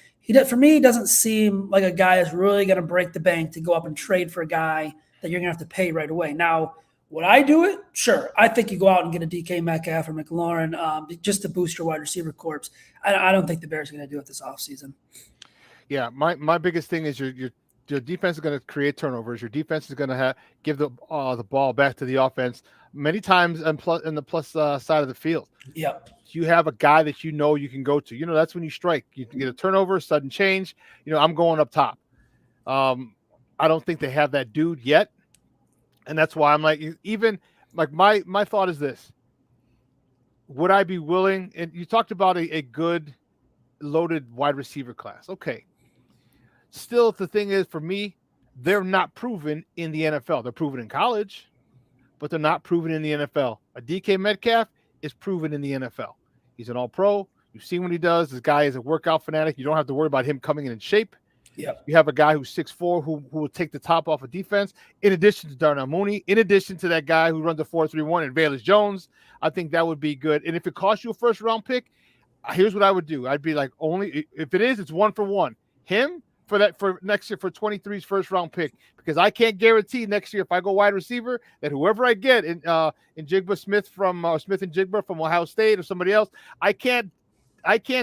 for me, he doesn't seem like a guy that's really going to break the bank to go up and trade for a guy that you're going to have to pay right away. Now, would I do it? Sure. I think you go out and get a DK Metcalf or McLaurin just to boost your wide receiver corps. I don't think the Bears are going to do it this offseason. Yeah, my biggest thing is your defense is going to create turnovers. Your defense is going to give the ball back to the offense many times in the plus side of the field. Yeah. You have a guy that you can go to. That's when you strike. You can get a turnover, sudden change. I'm going up top. I don't think they have that dude yet. And that's why I'm like, even like my thought is this. Would I be willing? And you talked about a good loaded wide receiver class. Okay. Still, the thing is, for me, they're not proven in the NFL. They're proven in college, but they're not proven in the NFL. A DK Metcalf is proven in the NFL. He's an all-pro. You've seen what he does. This guy is a workout fanatic. You don't have to worry about him coming in shape. Yep. You have a guy who's 6'4", who will take the top off of defense, in addition to Darnell Mooney, in addition to that guy who runs a 4.31 and Velus Jones. I think that would be good. And if it costs you a first-round pick, here's what I would do. I'd be like, only if it is, it's 1 for 1. Him for next year for 23's first-round pick, because I can't guarantee next year if I go wide receiver that whoever I get in Jigba Smith from Smith and Jigba from Ohio State or somebody else, I can't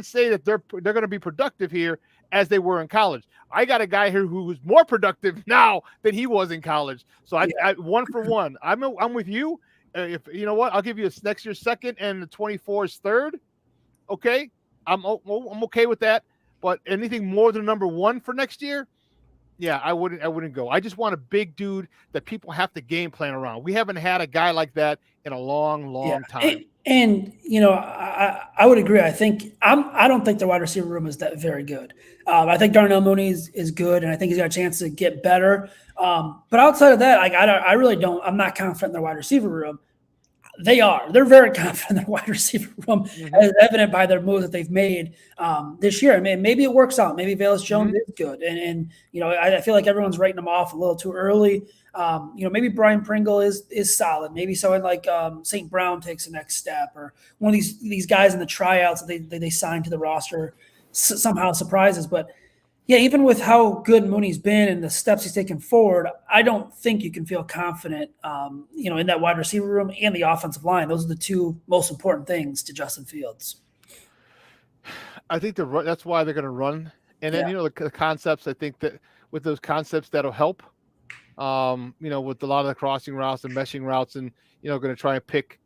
say that they're going to be productive here as they were in college. I got a guy here who's more productive now than he was in college. So I 1 for 1. I'm with you. If you know what, I'll give you next year's second and the 24's third. Okay, I'm okay with that. But anything more than number 1 for next year, yeah, I wouldn't go. I just want a big dude that people have to game plan around. We haven't had a guy like that in a long time. And I would agree. I don't think the wide receiver room is that very good. I think Darnell Mooney is good, and I think he's got a chance to get better. But outside of that, I really don't. I'm not confident in their wide receiver room. They're very confident in their wide receiver room, as evident by their moves that they've made this year. I mean, maybe it works out. Maybe Velus Jones is good, and I feel like everyone's writing them off a little too early. Maybe Brian Pringle is solid. Maybe someone like St. Brown takes the next step, or one of these guys in the tryouts that they signed to the roster somehow surprises. But yeah, even with how good Mooney's been and the steps he's taken forward, I don't think you can feel confident, in that wide receiver room and the offensive line. Those are the two most important things to Justin Fields. I think that's why they're going to run. And then, the concepts, I think that with those concepts, that'll help, with a lot of the crossing routes and meshing routes, and, going to try and pick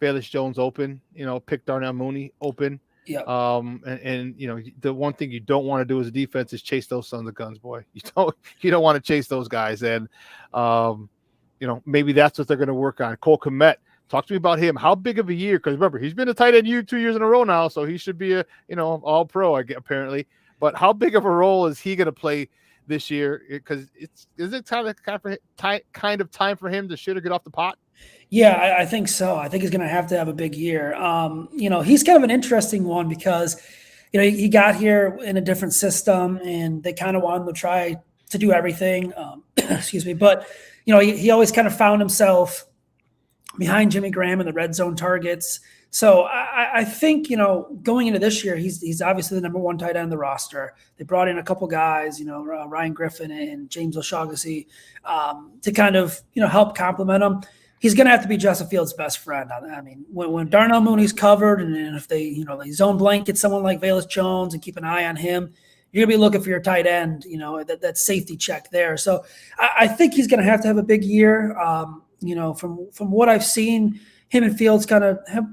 Velus Jones open, pick Darnell Mooney open. Yeah. The one thing you don't want to do as a defense is chase those sons of guns, boy. You don't want to chase those guys. And, maybe that's what they're going to work on. Cole Kmet, talk to me about him. How big of a year? Because remember, he's been a tight end 2 years in a row now, so he should be a, all pro, apparently. But how big of a role is he going to play this year? Because is it kind of time for him to shit or get off the pot? Yeah, I think so. I think he's going to have a big year. He's kind of an interesting one because, he got here in a different system and they kind of wanted him to try to do everything. Excuse me. But, he always kind of found himself behind Jimmy Graham in the red zone targets. So I think, going into this year, he's obviously the number 1 tight end on the roster. They brought in a couple guys, Ryan Griffin and James O'Shaughnessy, to kind of, help complement him. He's going to have to be Justin Fields' best friend. I mean, when Darnell Mooney's covered, and if they zone blanket someone like Velus Jones and keep an eye on him, you're going to be looking for your tight end, that safety check there. So I think he's going to have a big year. From what I've seen, him and Fields kind of have,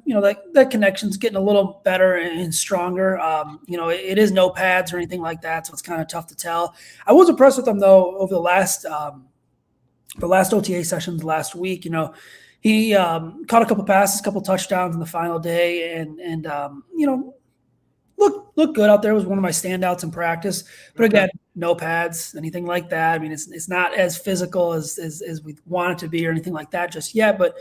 that connection's getting a little better and stronger. It is no pads or anything like that, so it's kind of tough to tell. I was impressed with him, though, over the last OTA sessions last week. He caught a couple passes, a couple touchdowns in the final day, and looked good out there. It was one of my standouts in practice. But again, no pads, anything like that. I mean, it's not as physical as we want it to be or anything like that just yet. But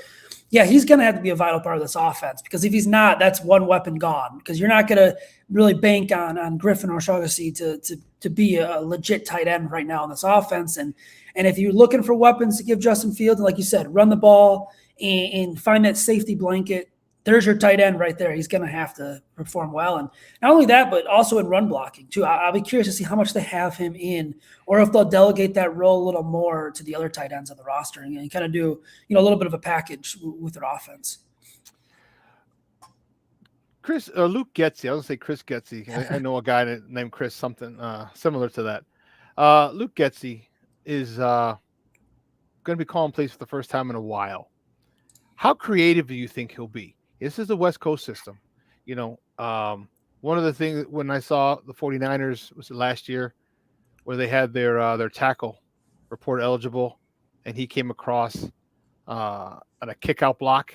yeah, he's going to have to be a vital part of this offense, because if he's not, that's one weapon gone, because you're not going to really bank on Griffin or Shaughnessy to be a legit tight end right now in this offense. And if you're looking for weapons to give Justin Fields, like you said, run the ball and find that safety blanket, there's your tight end right there. He's going to have to perform well. And not only that, but also in run blocking too. I'll be curious to see how much they have him in, or if they'll delegate that role a little more to the other tight ends on the roster and kind of do, a little bit of a package with their offense. Luke Getsy. I was going to say Chris Getsy. I know a guy named Chris, something similar to that. Luke Getsy is going to be calling plays for the first time in a while. How creative do you think he'll be? This is the West Coast system. One of the things when I saw the 49ers was last year, where they had their tackle report eligible, and he came across on a kick out block.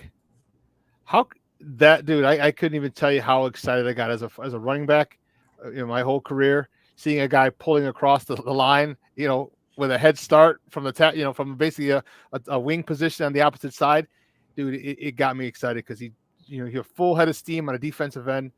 How that dude, I couldn't even tell you how excited I got as a running back, my whole career, seeing a guy pulling across the line, with a head start from the from basically a wing position on the opposite side. Dude, it got me excited because he had full head of steam on a defensive end.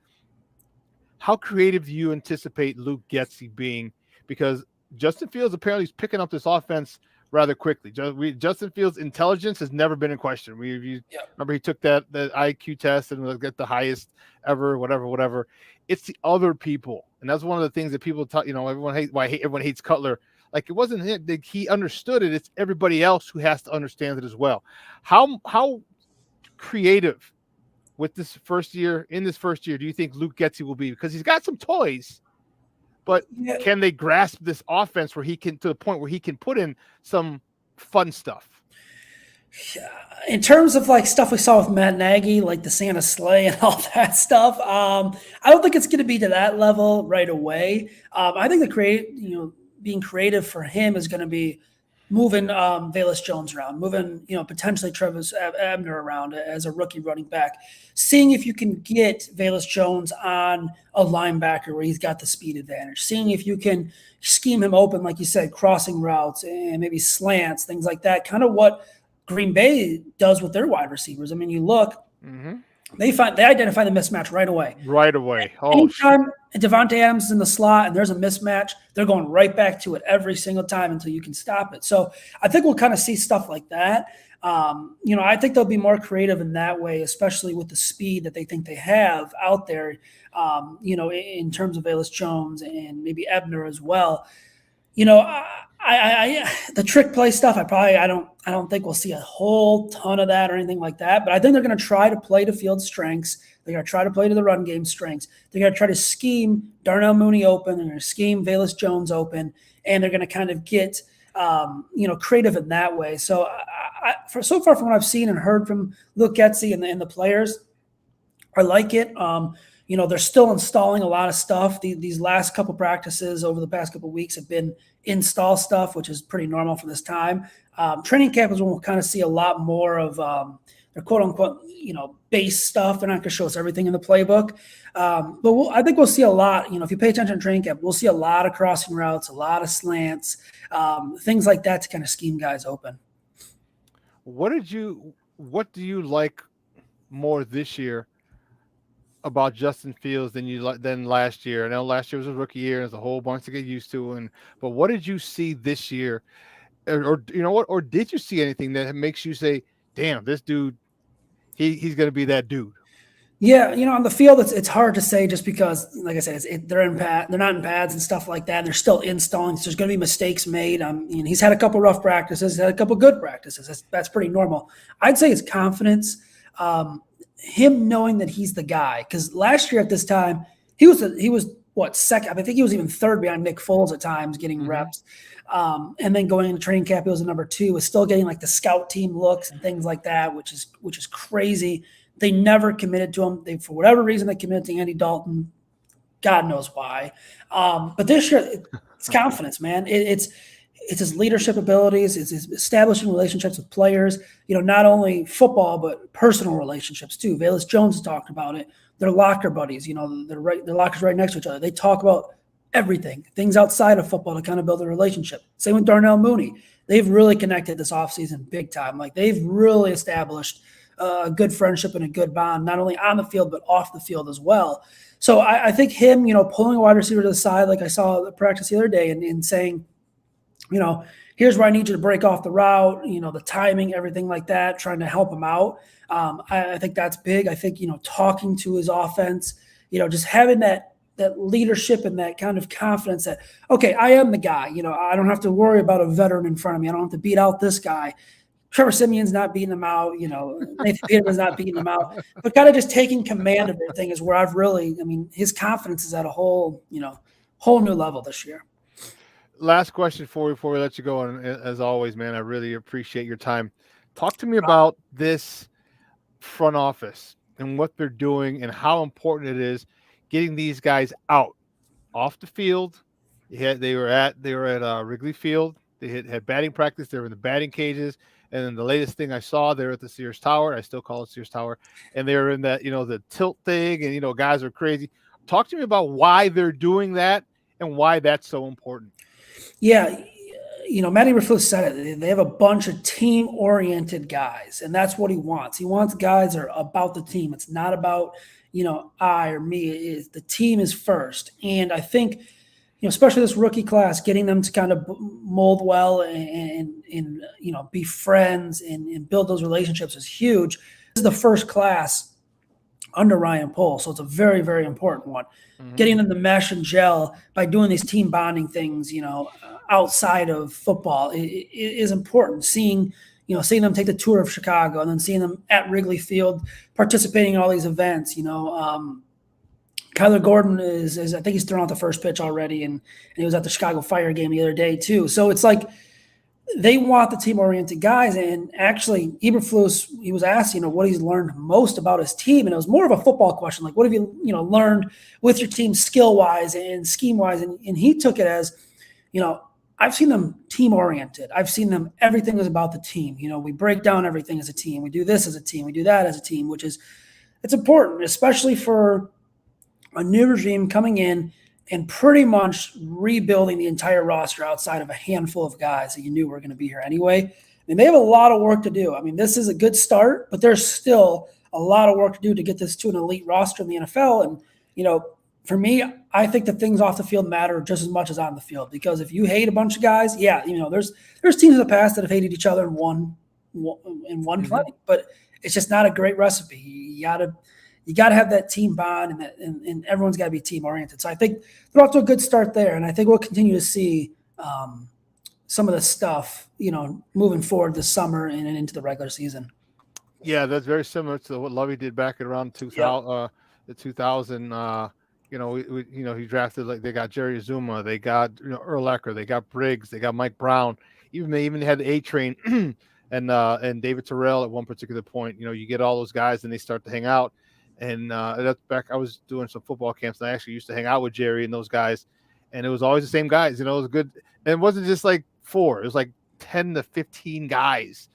How creative do you anticipate Luke Getsy being? Because Justin Fields apparently is picking up this offense rather quickly. Justin Fields' intelligence has never been in question. Remember he took that IQ test and was get the highest ever, whatever. It's the other people, and that's one of the things that people talk. Everyone hates Cutler. Like, it wasn't him. He understood it. It's everybody else who has to understand it as well. How creative with this first year do you think Luke Getsy will be? Because he's got some toys, but can they grasp this offense where he can, to the point where he can put in some fun stuff? In terms of like stuff we saw with Matt Nagy, like the Santa sleigh and all that stuff, I don't think it's going to be to that level right away. I think being creative for him is going to be moving Velus Jones around, moving potentially Travis Abner around as a rookie running back, seeing if you can get Velus Jones on a linebacker where he's got the speed advantage, seeing if you can scheme him open, like you said, crossing routes and maybe slants, things like that. Kind of what Green Bay does with their wide receivers. I mean, you look, they identify the mismatch right away. Right away. Anytime Devontae Adams is in the slot and there's a mismatch, they're going right back to it every single time until you can stop it. So I think we'll kind of see stuff like that. I think they'll be more creative in that way, especially with the speed that they think they have out there, in terms of Velus Jones and maybe Ebner as well. The trick play stuff, I don't think we'll see a whole ton of that or anything like that. But I think they're going to try to play to field strengths. They're going to try to play to the run game strengths. They're going to try to scheme Darnell Mooney open. They're going to scheme Velus Jones open, and they're going to kind of get creative in that way. So so far from what I've seen and heard from Luke Getsy and the players, I like it. They're still installing a lot of stuff. These last couple practices over the past couple weeks have been install stuff, which is pretty normal for this time. Training camp is when we'll kind of see a lot more of their quote unquote, base stuff. They're not going to show us everything in the playbook. But I think we'll see a lot, if you pay attention to training camp, we'll see a lot of crossing routes, a lot of slants, things like that to kind of scheme guys open. What do you like more this year about Justin Fields than last year? I know last year was a rookie year. There's a whole bunch to get used to. But what did you see this year, or did you see anything that makes you say, "Damn, this dude, he's going to be that dude"? Yeah, on the field, it's hard to say just because, like I said, they're not in pads and stuff like that. And they're still installing, so there's going to be mistakes made. He's had a couple rough practices, he's had a couple good practices. That's pretty normal. I'd say his confidence, him knowing that he's the guy. Because last year at this time, he was what, second? I think he was even third behind Nick Foles at times, getting reps. And then going into training camp, he was a number 2, was still getting like the scout team looks and things like that, which is crazy. They never committed to him. For whatever reason, they committed to Andy Dalton. God knows why. But this year, it's confidence, man. It's his leadership abilities. It's his establishing relationships with players. Not only football but personal relationships too. Velus Jones has talked about it. They're locker buddies. Their lockers right next to each other. They talk about everything, things outside of football to kind of build a relationship. Same with Darnell Mooney. They've really connected this offseason big time. Like they've really established a good friendship and a good bond, not only on the field, but off the field as well. So I think him, pulling a wide receiver to the side, like I saw the practice the other day and saying, here's where I need you to break off the route, the timing, everything like that, trying to help him out. I think that's big. I think, talking to his offense, just having that leadership and that kind of confidence that, okay, I am the guy, I don't have to worry about a veteran in front of me. I don't have to beat out this guy. Trevor Simeon's not beating him out, Nathan Peterman's not beating him out, but kind of just taking command of everything is where I've really, his confidence is at a whole new level this year. Last question for you before we let you go. And as always, man, I really appreciate your time. Talk to me about this front office and what they're doing and how important it is getting these guys out off the field. They were at Wrigley Field. They had batting practice. They were in the batting cages. And then the latest thing I saw, they're at the Sears Tower. I still call it Sears Tower. And they were in that, the tilt thing, and, guys are crazy. Talk to me about why they're doing that and why that's so important. Yeah. Matty Eberflus said it. They have a bunch of team-oriented guys, and that's what he wants. He wants guys that are about the team. It's not about, I or me. The team is first. And I think, especially this rookie class, getting them to kind of mold well and be friends and build those relationships is huge. This is the first class under Ryan Pohl, so it's a very, very important one. Mm-hmm. Getting them to mesh and gel by doing these team bonding things, outside of football is important. Seeing them take the tour of Chicago and then seeing them at Wrigley Field participating in all these events, Kyler Gordon is I think he's thrown out the first pitch already, and he was at the Chicago Fire game the other day too. So it's like they want the team-oriented guys. And actually, Eberflus, he was asked, what he's learned most about his team, and it was more of a football question, like what have you, learned with your team skill-wise and scheme-wise, and he took it as, I've seen them team-oriented. I've seen them, everything is about the team. We break down everything as a team. We do this as a team. We do that as a team, it's important, especially for a new regime coming in and pretty much rebuilding the entire roster outside of a handful of guys that you knew were going to be here anyway. I mean, they have a lot of work to do. I mean, this is a good start, but there's still a lot of work to do to get this to an elite roster in the NFL. And, for me, I think the things off the field matter just as much as on the field, because if you hate a bunch of guys, there's teams in the past that have hated each other and won plenty, but it's just not a great recipe. You got to have that team bond, and everyone's got to be team oriented. So I think they're off to a good start there, and I think we'll continue to see some of the stuff, moving forward this summer and into the regular season. Yeah, that's very similar to what Lovey did back at around 2000. The 2000. He drafted, like, they got Jerry Azuma, they got Earl Ecker, they got Briggs, they got Mike Brown. They even had the A Train and David Terrell at one particular point. You get all those guys and they start to hang out. And that's back. I was doing some football camps, and I actually used to hang out with Jerry and those guys, and it was always the same guys. It was good, and it wasn't just like 4; it was like 10 to 15 guys,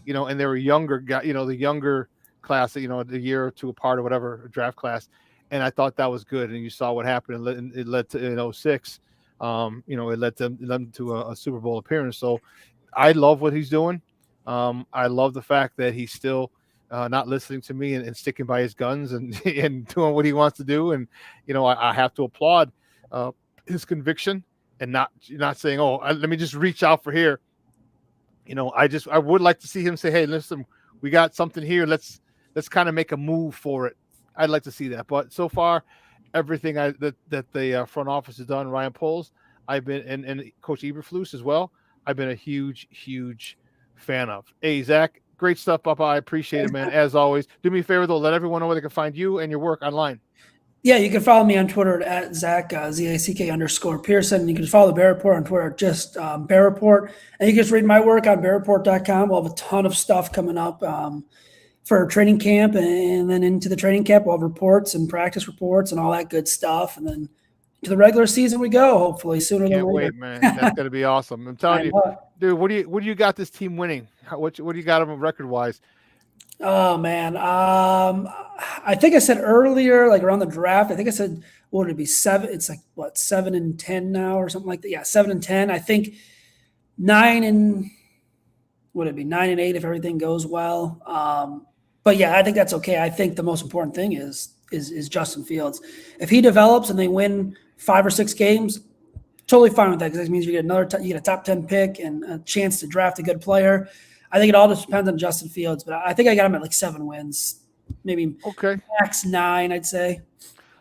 and they were younger guys, the younger class, a year or two apart or whatever, draft class, and I thought that was good. And you saw what happened, and it led to in 06, it led them to a Super Bowl appearance. So I love what he's doing. I love the fact that he's still not listening to me and sticking by his guns and and doing what he wants to do. And I have to applaud his conviction and not saying, "Oh, let me just reach out for here." I would like to see him say, "Hey, listen, we got something here. Let's kind of make a move for it." I'd like to see that. But so far, everything that the front office has done, Ryan Poles, I've been, and Coach Eberflus as well, I've been a huge fan of. Hey, Zach, great stuff, Papa. I appreciate it, man. As always, do me a favor though, let everyone know where they can find you and your work online. Yeah, you can follow me on Twitter at Zach, ZACK_Pearson. You can follow the Bear Report on Twitter, just Bear Report. And you can just read my work on bearreport.com. We'll have a ton of stuff coming up for training camp, and then into the training camp, we'll have reports and practice reports and all that good stuff. And then to the regular season we go, hopefully sooner than later. Can't wait, man. That's going to be awesome. I'm telling you, dude, what do you got this team winning? What do you got them record-wise? Oh, man. I think I said earlier, like around the draft, I think I said, what would it be, 7? It's like, what, 7-10 now or something like that? Yeah, 7-10. I think 9-8 if everything goes well. But yeah, I think that's okay. I think the most important thing is Justin Fields. If he develops and they win 5 or 6 games, totally fine with that, because that means you get you get a top 10 pick and a chance to draft a good player. I think it all just depends on Justin Fields, but I think I got him at like 7 wins, maybe max 9, I'd say.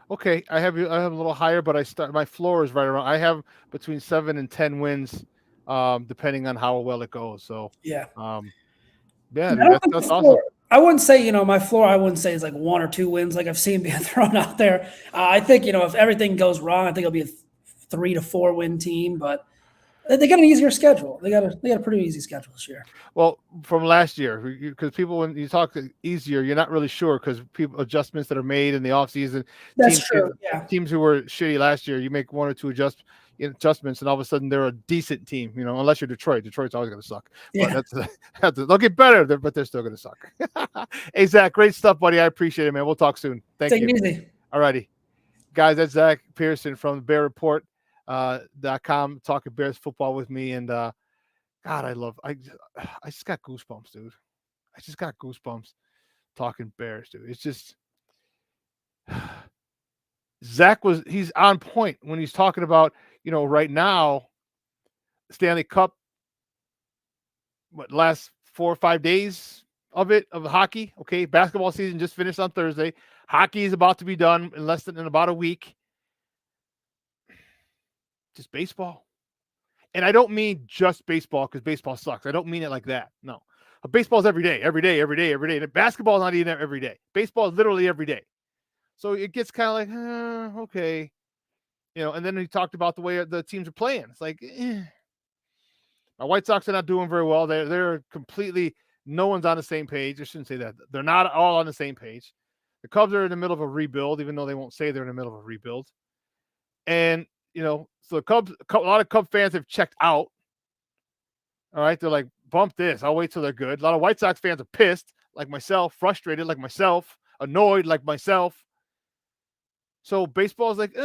Okay, I have a little higher, but my floor is right around. I have between 7 and 10 wins, depending on how well it goes. So yeah, that's awesome. I wouldn't say, my floor, I wouldn't say is like 1 or 2 wins like I've seen being thrown out there. I think, if everything goes wrong, I think it'll be a 3 to 4 win team, but they got an easier schedule. They got a pretty easy schedule this year. Well, from last year, because people, when you talk easier, you're not really sure, because people adjustments that are made in the offseason. That's true. Yeah. Teams who were shitty last year, you make 1 or 2 adjustments, and all of a sudden they're a decent team. Unless you're Detroit. Detroit's always going to suck. Yeah. But they'll get better, but they're still going to suck. Hey, Zach, great stuff, buddy. I appreciate it, man. We'll talk soon. Thank you. Take it easy. All righty, guys. That's Zach Pearson from the Bear Report. .com, talking Bears football with me, and God, I just got goosebumps, dude. I just got goosebumps talking Bears, dude. It's just Zach he's on point when he's talking about, right now, Stanley Cup, last 4 or 5 days of hockey. Okay, basketball season just finished on Thursday. Hockey is about to be done in about a week. Just baseball. And I don't mean just baseball, because baseball sucks. I don't mean it like that. No. But baseball's every day. And basketball's not even every day. Baseball is literally every day. So it gets kind of like, okay. And then he talked about the way the teams are playing. It's like, Our White Sox are not doing very well. They're completely, no one's on the same page. I shouldn't say that. They're not all on the same page. The Cubs are in the middle of a rebuild, even though they won't say they're in the middle of a rebuild. And, so the Cubs, a lot of Cub fans have checked out. All right. They're like, bump this. I'll wait till they're good. A lot of White Sox fans are pissed, like myself, frustrated, like myself, annoyed, like myself. So baseball is like,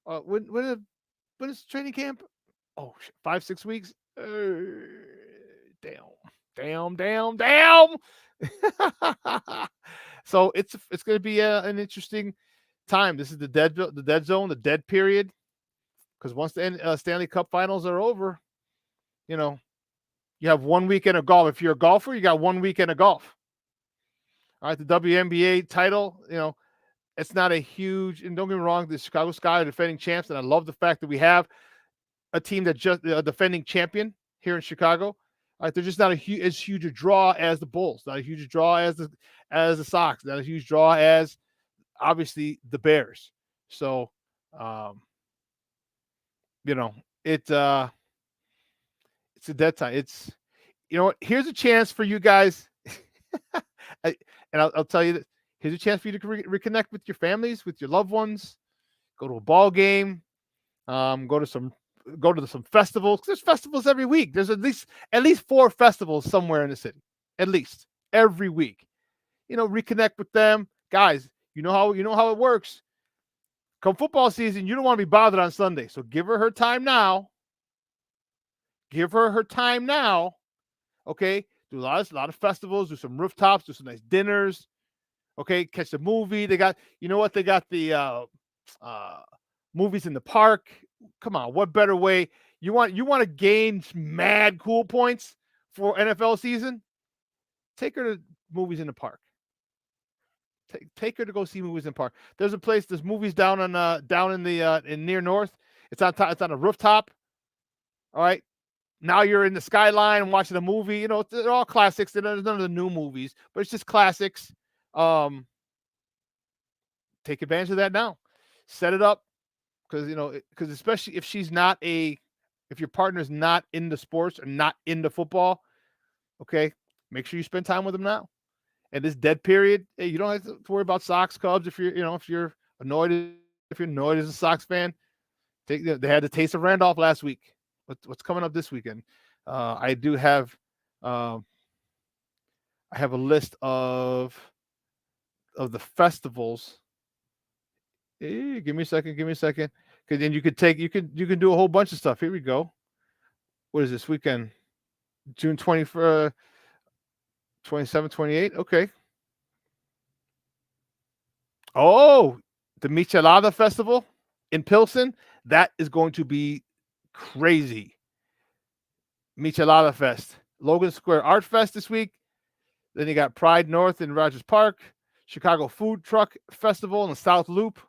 when is training camp? Oh, 5-6 weeks. Damn. So it's going to be an interesting time. This is the dead zone, the dead period. Because once the Stanley Cup Finals are over, you have 1 weekend of golf. If you're a golfer, you got 1 weekend of golf. All right, the WNBA title, it's not a huge, and don't get me wrong, the Chicago Sky are defending champs, and I love the fact that we have a team that just a defending champion here in Chicago. All right, they're just not as huge a draw as the Bulls, not a huge draw as the Sox, not a huge draw as obviously the Bears. So, it's a dead time. It's, here's a chance for you guys. I'll tell you that here's a chance for you to reconnect with your families, with your loved ones, go to a ball game, go to some festivals. There's festivals every week. There's at least 4 festivals somewhere in the city, at least every week. Reconnect with them, guys. You know how it works. Come football season, you don't want to be bothered on Sunday, so give her time now. Give her time now. Okay, do a lot of festivals, do some rooftops, do some nice dinners. Okay, catch the movie. They got, they got the movies in the park. Come on, what better way? You want to gain mad cool points for NFL season? Take her to movies in the park. Take her to go see movies in the park. There's movies down in near north. It's on a rooftop. All right. Now you're in the skyline and watching a movie. They're all classics. There's none of the new movies, but it's just classics. Take advantage of that now. Set it up because especially if your partner's not into sports or not into football, okay, make sure you spend time with them now. And this dead period, hey, you don't have to worry about Sox, Cubs. If you're annoyed as a Sox fan, they had the taste of Randolph last week. What's coming up this weekend? I do have I have a list of the festivals. Hey, give me a second. Because then you can do a whole bunch of stuff. Here we go. What is this weekend? June 21st, 27, 28. Okay. Oh, the Michelada Festival in Pilsen. That is going to be crazy. Michelada Fest. Logan Square Art Fest this week. Then you got Pride North in Rogers Park. Chicago Food Truck Festival in the South Loop.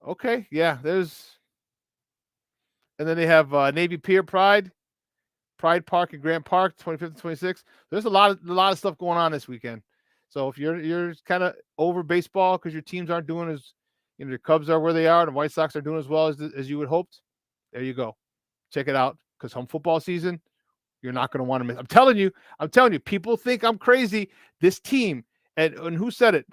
Okay, yeah, and then they have Navy Pier Pride Park and Grant Park, 25th and 26th. There's a lot of stuff going on this weekend. So if you're kind of over baseball because your teams aren't doing as, the Cubs are where they are, and the White Sox are doing as well as you would hoped, there you go. Check it out, because home football season, you're not going to want to miss. I'm telling you, people think I'm crazy. This team, and who said it?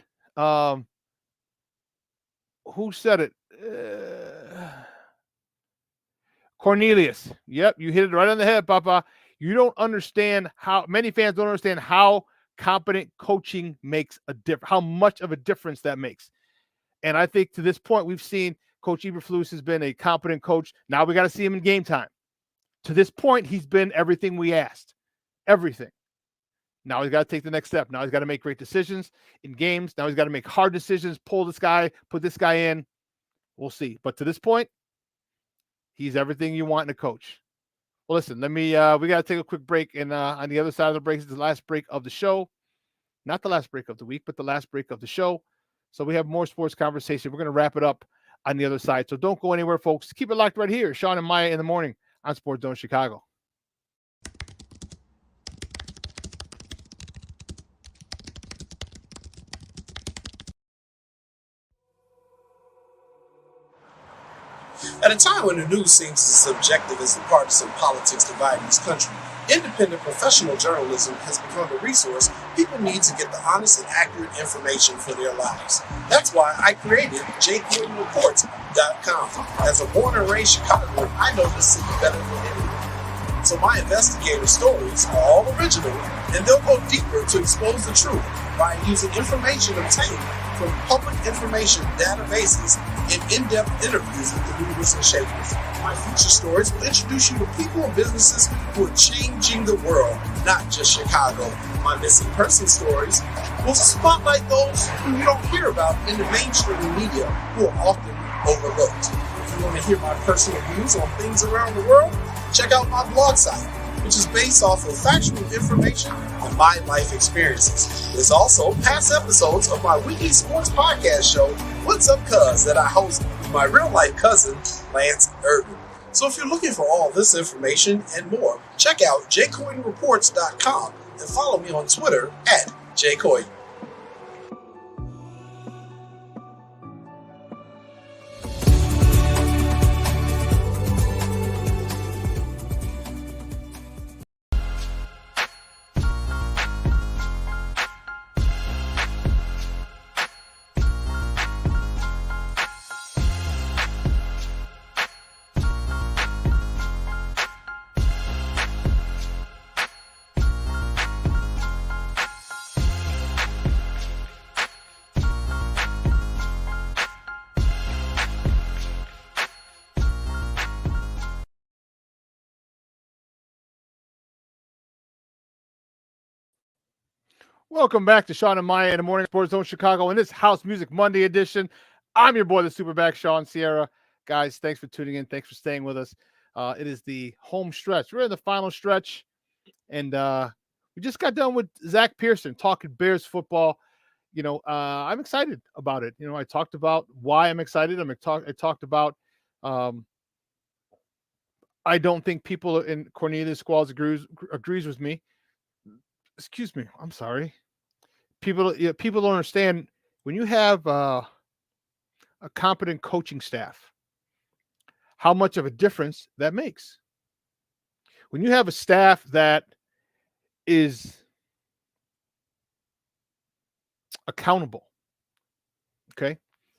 Cornelius. Yep, you hit it right on the head, Papa. You don't understand many fans don't understand how competent coaching makes a difference, how much of a difference that makes. And I think to this point, we've seen Coach Eberflus has been a competent coach. Now we got to see him in game time. To this point, he's been everything we asked. Everything. Now he's got to take the next step. Now he's got to make great decisions in games. Now he's got to make hard decisions, pull this guy, put this guy in. We'll see. But to this point, he's everything you want in a coach. Well, listen, we got to take a quick break. And on the other side of the break is the last break of the show. Not the last break of the week, but the last break of the show. So we have more sports conversation. We're going to wrap it up on the other side. So don't go anywhere, folks. Keep it locked right here. Shawn and Maya in the morning on Sports Zone Chicago. At a time when the news seems as subjective as the partisan politics dividing this country, independent professional journalism has become the resource people need to get the honest and accurate information for their lives. That's why I created JCoyneReports.com. As a born and raised Chicagoan, I know this city better than anyone. So my investigative stories are all original, and they'll go deeper to expose the truth by using information obtained from public information databases and in-depth interviews with the movers and shakers. My feature stories will introduce you to people and businesses who are changing the world, not just Chicago. My missing person stories will spotlight those who you don't hear about in the mainstream media who are often overlooked. If you want to hear my personal views on things around the world, check out my blog site, which is based off of factual information on my life experiences. There's also past episodes of my weekly sports podcast show, What's Up Cuz, that I host with my real-life cousin, Lance Urban. So if you're looking for all this information and more, check out JCoyneReports.com and follow me on Twitter at JCoyne. Welcome back to Shawn and Maya in the Morning Sports Zone Chicago in this House Music Monday edition. I'm your boy, the Superback, Shawn Sierra. Guys, thanks for tuning in. Thanks for staying with us. It is the home stretch. We're in the final stretch, and we just got done with Zach Pearson talking Bears football. I'm excited about it. I talked about why I'm excited. I talked about I don't think people in Cornelius Squalls agrees with me. Excuse me. I'm sorry. People don't understand when you have a competent coaching staff, how much of a difference that makes. When you have a staff that is accountable, okay,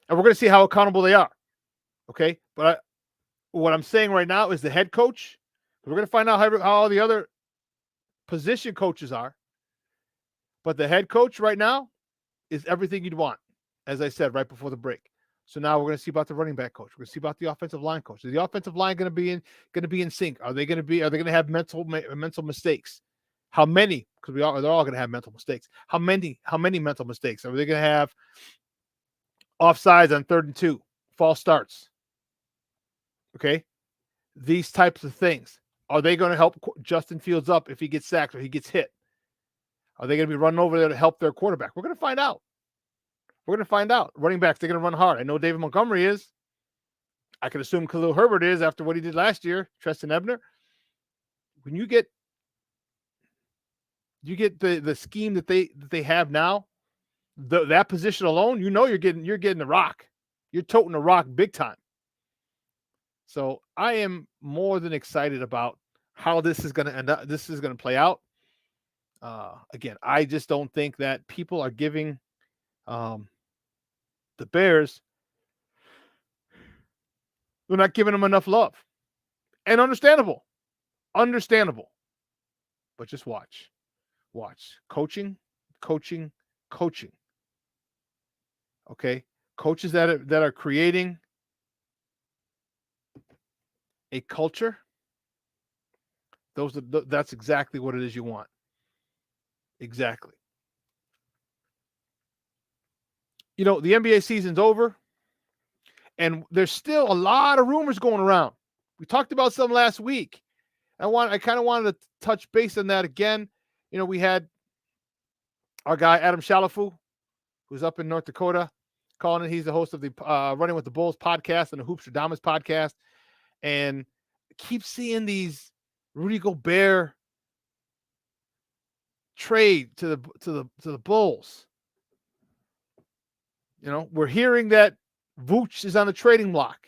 and we're going to see how accountable they are, okay. But what I'm saying right now is the head coach. We're going to find out how all the other position coaches are, but the head coach right now is everything you'd want, as I said right before the break. So now we're going to see about the running back coach. We're going to see about the offensive line coach. Is the offensive line going to be in sync? Are they going to have mental mistakes? How many? Because they're all going to have mental mistakes. How many mental mistakes? Are they going to have offsides on 3rd and 2, false starts? Okay, these types of things. Are they going to help Justin Fields up if he gets sacked or he gets hit? Are they going to be running over there to help their quarterback? We're going to find out. Running backs, they're going to run hard. I know David Montgomery is. I can assume Khalil Herbert is after what he did last year, Treston Ebner. When you get the scheme that they have now, that position alone, you're getting the rock. You're toting the rock big time. So I am more than excited about how this is going to end up. This is going to play out. Again, I just don't think that people are giving the Bears, they're not giving them enough love. And understandable. But just watch. Coaching. Okay? Coaches that are creating a culture, that's exactly what it is you want. Exactly. The NBA season's over, and there's still a lot of rumors going around. We talked about some last week. I kind of wanted to touch base on that again. We had our guy Adam Shalafu, who's up in North Dakota, calling it. He's the host of the Running with the Bulls podcast and the Hoops Damas podcast, and keep seeing these Rudy Gobert trade to the Bulls. We're hearing that Vooch is on the trading block.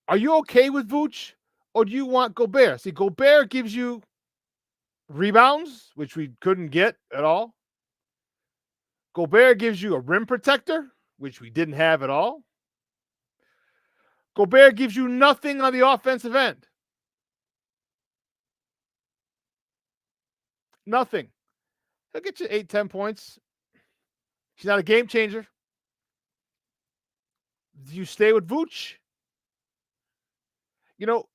Are you okay with Vooch, or do you want Gobert? See, Gobert gives you rebounds, which we couldn't get at all. Gobert gives you a rim protector, which we didn't have at all. Gobert gives you nothing on the offensive end. Nothing. He'll get you 8, 10 points. He's not a game changer. Do you stay with Vooch? You know,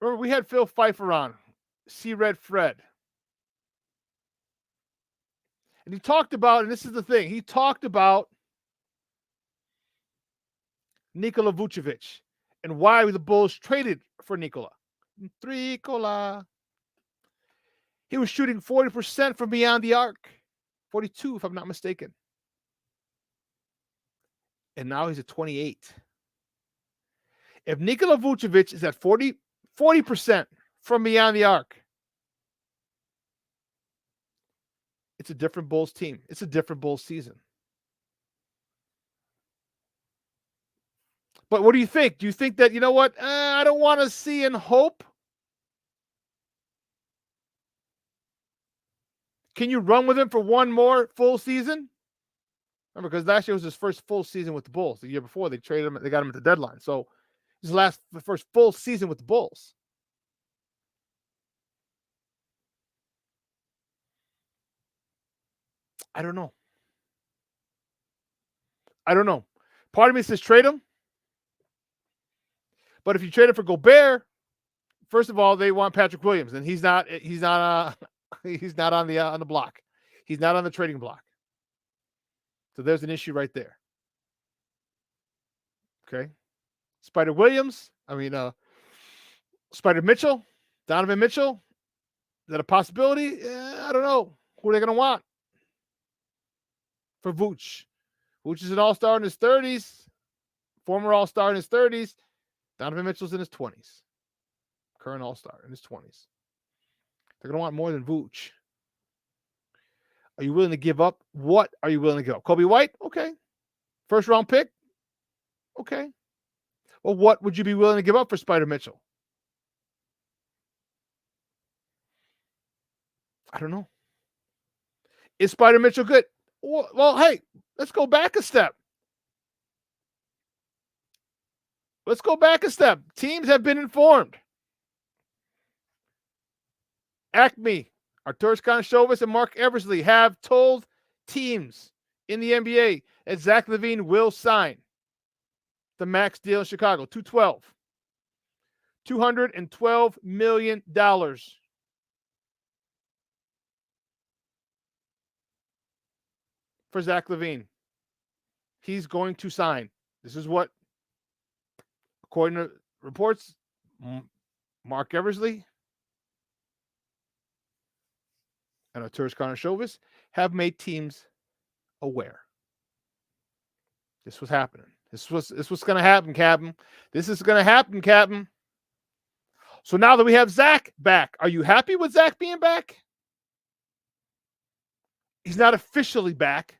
remember we had Phil Pfeiffer on, C-Red Fred. And he talked about, and this is the thing, he talked about Nikola Vucevic and why the Bulls traded for Nikola. He was shooting 40% from beyond the arc. 42, if I'm not mistaken. And now he's at 28. If Nikola Vucevic is at 40% from beyond the arc, it's a different Bulls team. It's a different Bulls season. But what do you think? Do you think that, you know what? I don't want to see and hope. Can you run with him for one more full season? Remember, because last year was his first full season with the Bulls. The year before, they traded him. They got him at the deadline. So the first full season with the Bulls. I don't know. Part of me says trade him. But if you trade him for Gobert, first of all, they want Patrick Williams, and he's not on the block. He's not on the trading block. So there's an issue right there. Okay. Spider Mitchell, Donovan Mitchell. Is that a possibility? I don't know. Who are they going to want for Vooch? Vooch is an all-star in his 30s, former all-star in his 30s. Donovan Mitchell's in his 20s. Current all-star in his 20s. They're going to want more than Vooch. Are you willing to give up? What are you willing to give up? Kobe White? Okay. First round pick? Okay. Well, what would you be willing to give up for Spider Mitchell? I don't know. Is Spider Mitchell good? Well, hey, let's go back a step. Teams have been informed. Acme, Arturas Karnisovas, and Mark Eversley have told teams in the NBA that Zach LaVine will sign the max deal in Chicago, $212 million. For Zach LaVine. He's going to sign. This is what, according to reports, Mark Eversley and Arturas Karnisovas have made teams aware. This was happening. This was going to happen, Captain. This is going to happen, Captain. So now that we have Zach back, are you happy with Zach being back? He's not officially back,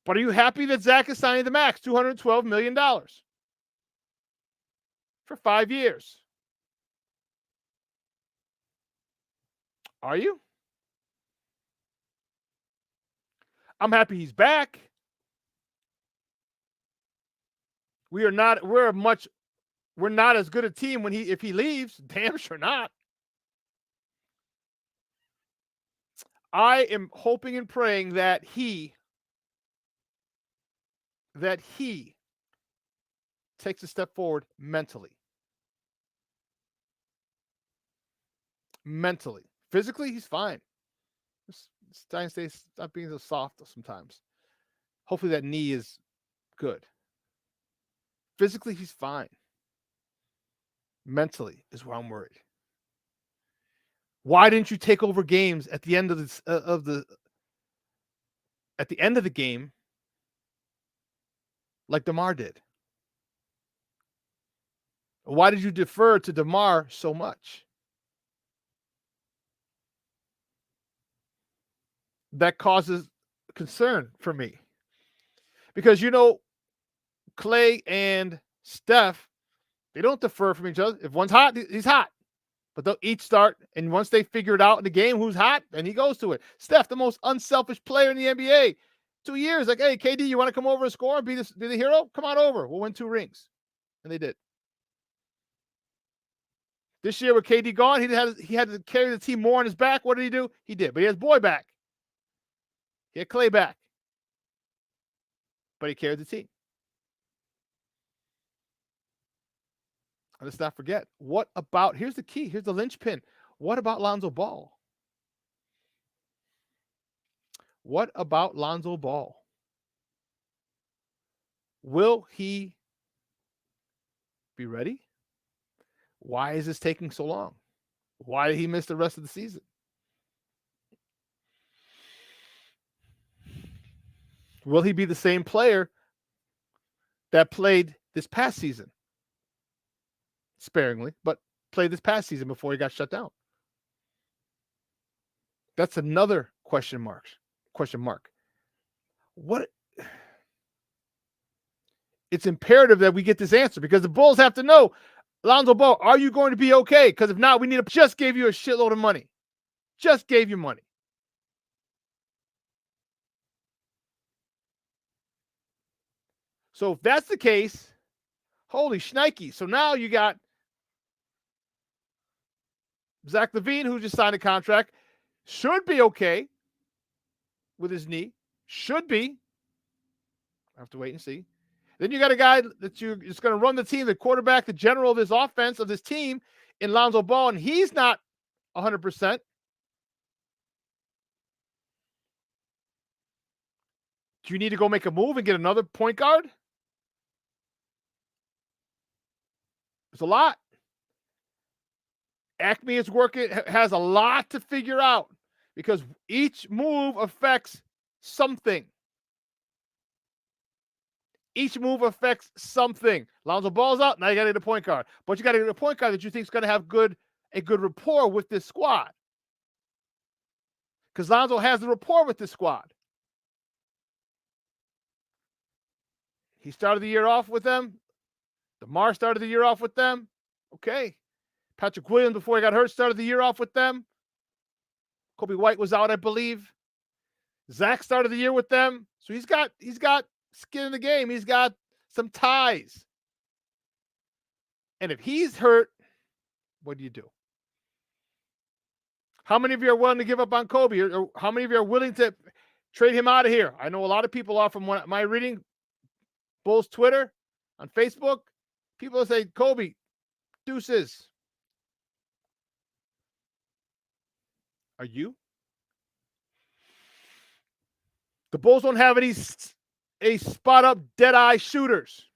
but are you happy that Zach is signing the max, $212 million for 5 years? Are you? I'm happy he's back. We're not as good a team if he leaves. Damn sure not. I am hoping and praying that he takes a step forward mentally. Physically, he's fine. Stein stays not being so soft sometimes. Hopefully that knee is good. Physically, he's fine. Mentally is where I'm worried. Why didn't you take over games at the end of the game like DeMar did? Why did you defer to DeMar so much? That causes concern for me. Because, Clay and Steph, they don't defer from each other. If one's hot, he's hot. But they'll each start, and once they figure it out in the game who's hot, then he goes to it. Steph, the most unselfish player in the NBA. 2 years, like, hey, KD, you want to come over and score and be the hero? Come on over. We'll win 2 rings. And they did. This year with KD gone, he had to carry the team more on his back. What did he do? He did. But he has Boy back. He had Clay back. But he carried the team. And let's not forget, what about, here's the key, here's the linchpin. What about Lonzo Ball? What about Lonzo Ball? Will he be ready? Why is this taking so long? Why did he miss the rest of the season? Will he be the same player that played this past season? Sparingly, but played this past season before he got shut down. That's another question mark. What? It's imperative that we get this answer because the Bulls have to know, Lonzo Ball, are you going to be okay? Because if not, we need to just gave you a shitload of money. Just gave you money. So if that's the case, holy shnikey. So now you got Zach LaVine, who just signed a contract, should be okay with his knee. Should be. I have to wait and see. Then you got a guy that you're just going to run the team, the quarterback, the general of this offense, of this team in Lonzo Ball, and he's not 100%. Do you need to go make a move and get another point guard? It's a lot. Acme is working, has a lot to figure out because each move affects something. Each move affects something. Lonzo Ball's out. Now you got to get a point guard. But you got to get a point guard that you think is going to have a good rapport with this squad. Because Lonzo has the rapport with this squad. He started the year off with them. DeMar started the year off with them. Okay. Patrick Williams, before he got hurt, started the year off with them. Kobe White was out, I believe. Zach started the year with them. So he's got skin in the game. He's got some ties. And if he's hurt, what do you do? How many of you are willing to give up on Kobe? Or how many of you are willing to trade him out of here? I know a lot of people are from my reading Bulls Twitter on Facebook. People say, Kobe, deuces. Are you? The Bulls don't have any spot-up, dead-eye shooters.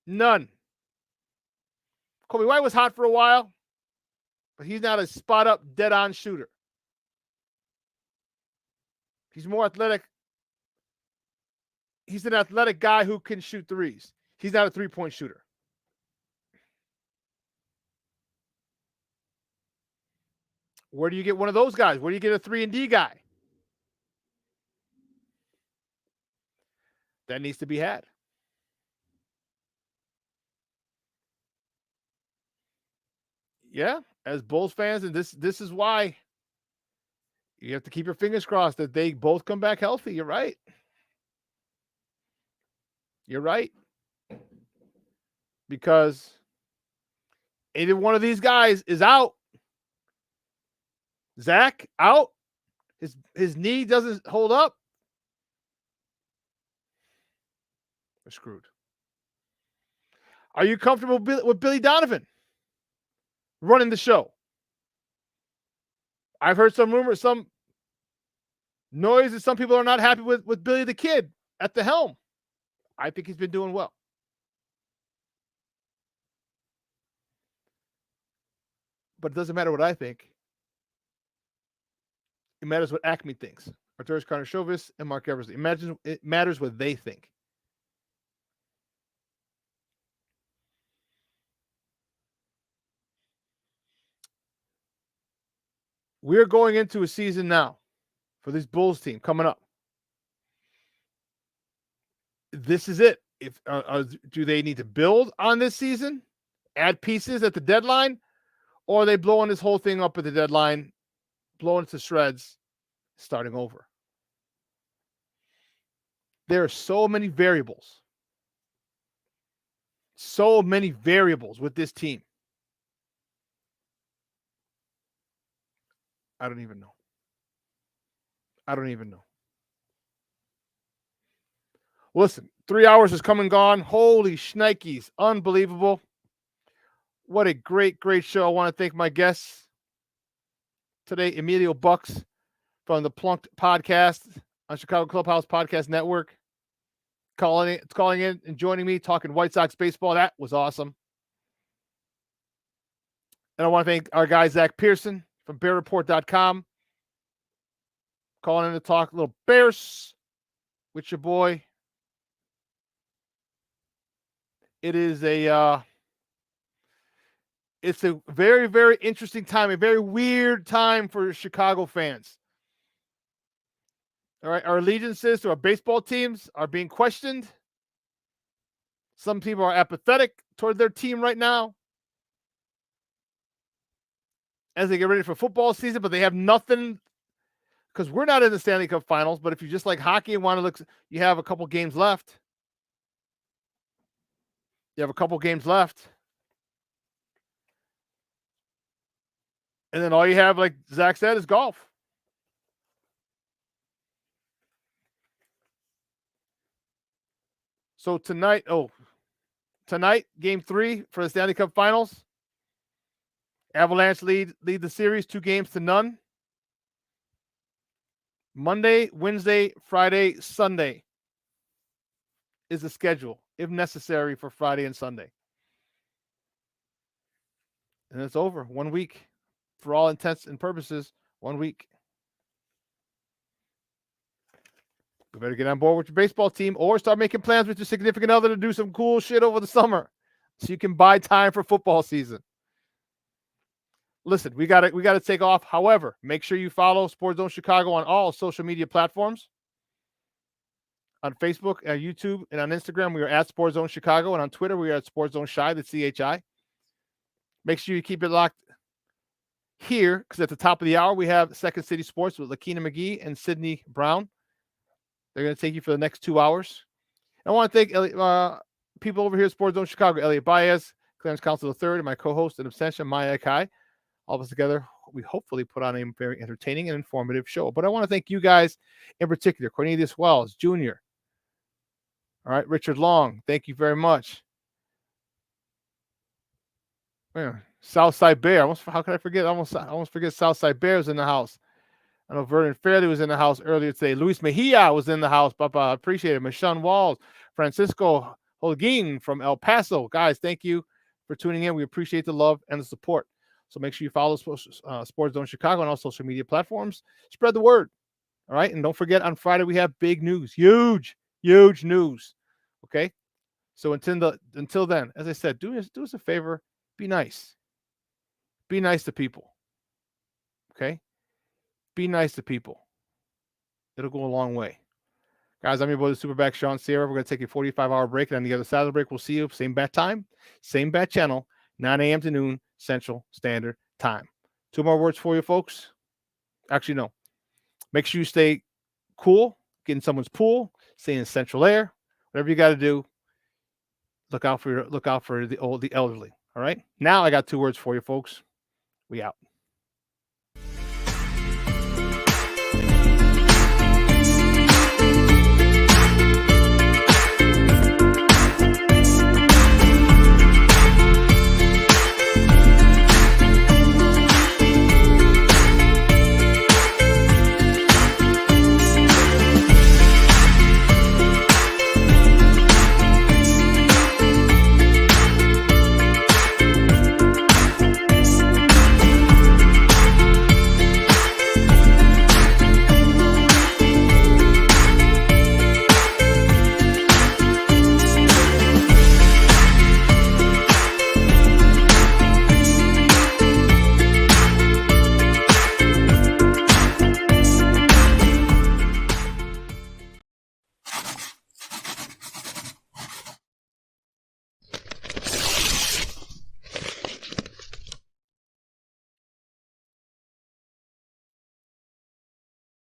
None. Kobe White was hot for a while, but he's not a spot-up, dead-on shooter. He's more athletic. He's an athletic guy who can shoot threes. He's not a three-point shooter. Where do you get one of those guys? Where do you get a 3-and-D guy? That needs to be had. Yeah, as Bulls fans, and this is why you have to keep your fingers crossed that they both come back healthy. You're right. You're right. Because either one of these guys is out. Zach out. His knee doesn't hold up. We're screwed. Are you comfortable with Billy Donovan running the show? I've heard some rumors, some noise that some people are not happy with Billy the Kid at the helm. I think he's been doing well. But it doesn't matter what I think. It matters what Acme thinks. Arturas Karnisovas and Mark Eversley. It matters what they think. We're going into a season now for this Bulls team coming up. This is it. do they need to build on this season, add pieces at the deadline, or are they blowing this whole thing up at the deadline, blowing it to shreds, starting over? There are so many variables. So many variables with this team. I don't even know. Listen, 3 hours has come and gone. Holy shnikes. Unbelievable. What a great, great show. I want to thank my guests today, Emilio Bucks from the Plunked Podcast on Chicago Clubhouse Podcast Network. Calling in and joining me, talking White Sox baseball. That was awesome. And I want to thank our guy, Zach Pearson from BearReport.com. Calling in to talk a little Bears with your boy. It's a very, very interesting time, a very weird time for Chicago fans. All right, our allegiances to our baseball teams are being questioned. Some people are apathetic toward their team right now as they get ready for football season, but they have nothing because we're not in the Stanley Cup Finals. But if you just like hockey and want to look, you have a couple games left. And then all you have, like Zach said, is golf. So tonight, game 3 for the Stanley Cup Finals. Avalanche lead the series 2-0. Monday, Wednesday, Friday, Sunday is the schedule, if necessary, for Friday and Sunday. And it's over. 1 week. For all intents and purposes, 1 week. You better get on board with your baseball team or start making plans with your significant other to do some cool shit over the summer so you can buy time for football season. Listen, we got to take off. However, make sure you follow Sports Zone Chicago on all social media platforms. On Facebook, YouTube, and on Instagram, we are at Sports Zone Chicago. And on Twitter, we are at Sports Zone Chi, that's CHI. Make sure you keep it locked here because at the top of the hour, we have Second City Sports with Lakina McGee and Sydney Brown. They're going to take you for the next 2 hours. I want to thank people over here at Sports Zone Chicago, Elliot Baez, Clarence Council III, and my co-host in absentia, Maya Akai. All of us together, we hopefully put on a very entertaining and informative show. But I want to thank you guys in particular, Cornelius Wells, Jr., all right, Richard Long, thank you very much. Man, Southside Bear, how could I forget? I almost forget Southside Bears in the house. I know Vernon Fairley was in the house earlier today. Luis Mejia was in the house. Papa, I appreciate it. Michonne Walls, Francisco Holguin from El Paso. Guys, thank you for tuning in. We appreciate the love and the support. So make sure you follow Sports Zone Chicago on all social media platforms. Spread the word. All right. And don't forget, on Friday, we have big news. Huge news. Okay. So until then, as I said, do us a favor. Be nice. Be nice to people. Okay. Be nice to people. It'll go a long way. Guys, I'm your boy, the Superback Shawn Sierra. We're going to take a 45-hour break. And on the other side of the break, we'll see you. Same bat time, same bat channel, 9 a.m. to noon Central Standard Time. 2 more words for you, folks. Actually, no. Make sure you stay cool, get in someone's pool, stay in central air. Whatever you got to do, look out for the elderly. All right. Now I got 2 words for you, folks. We out.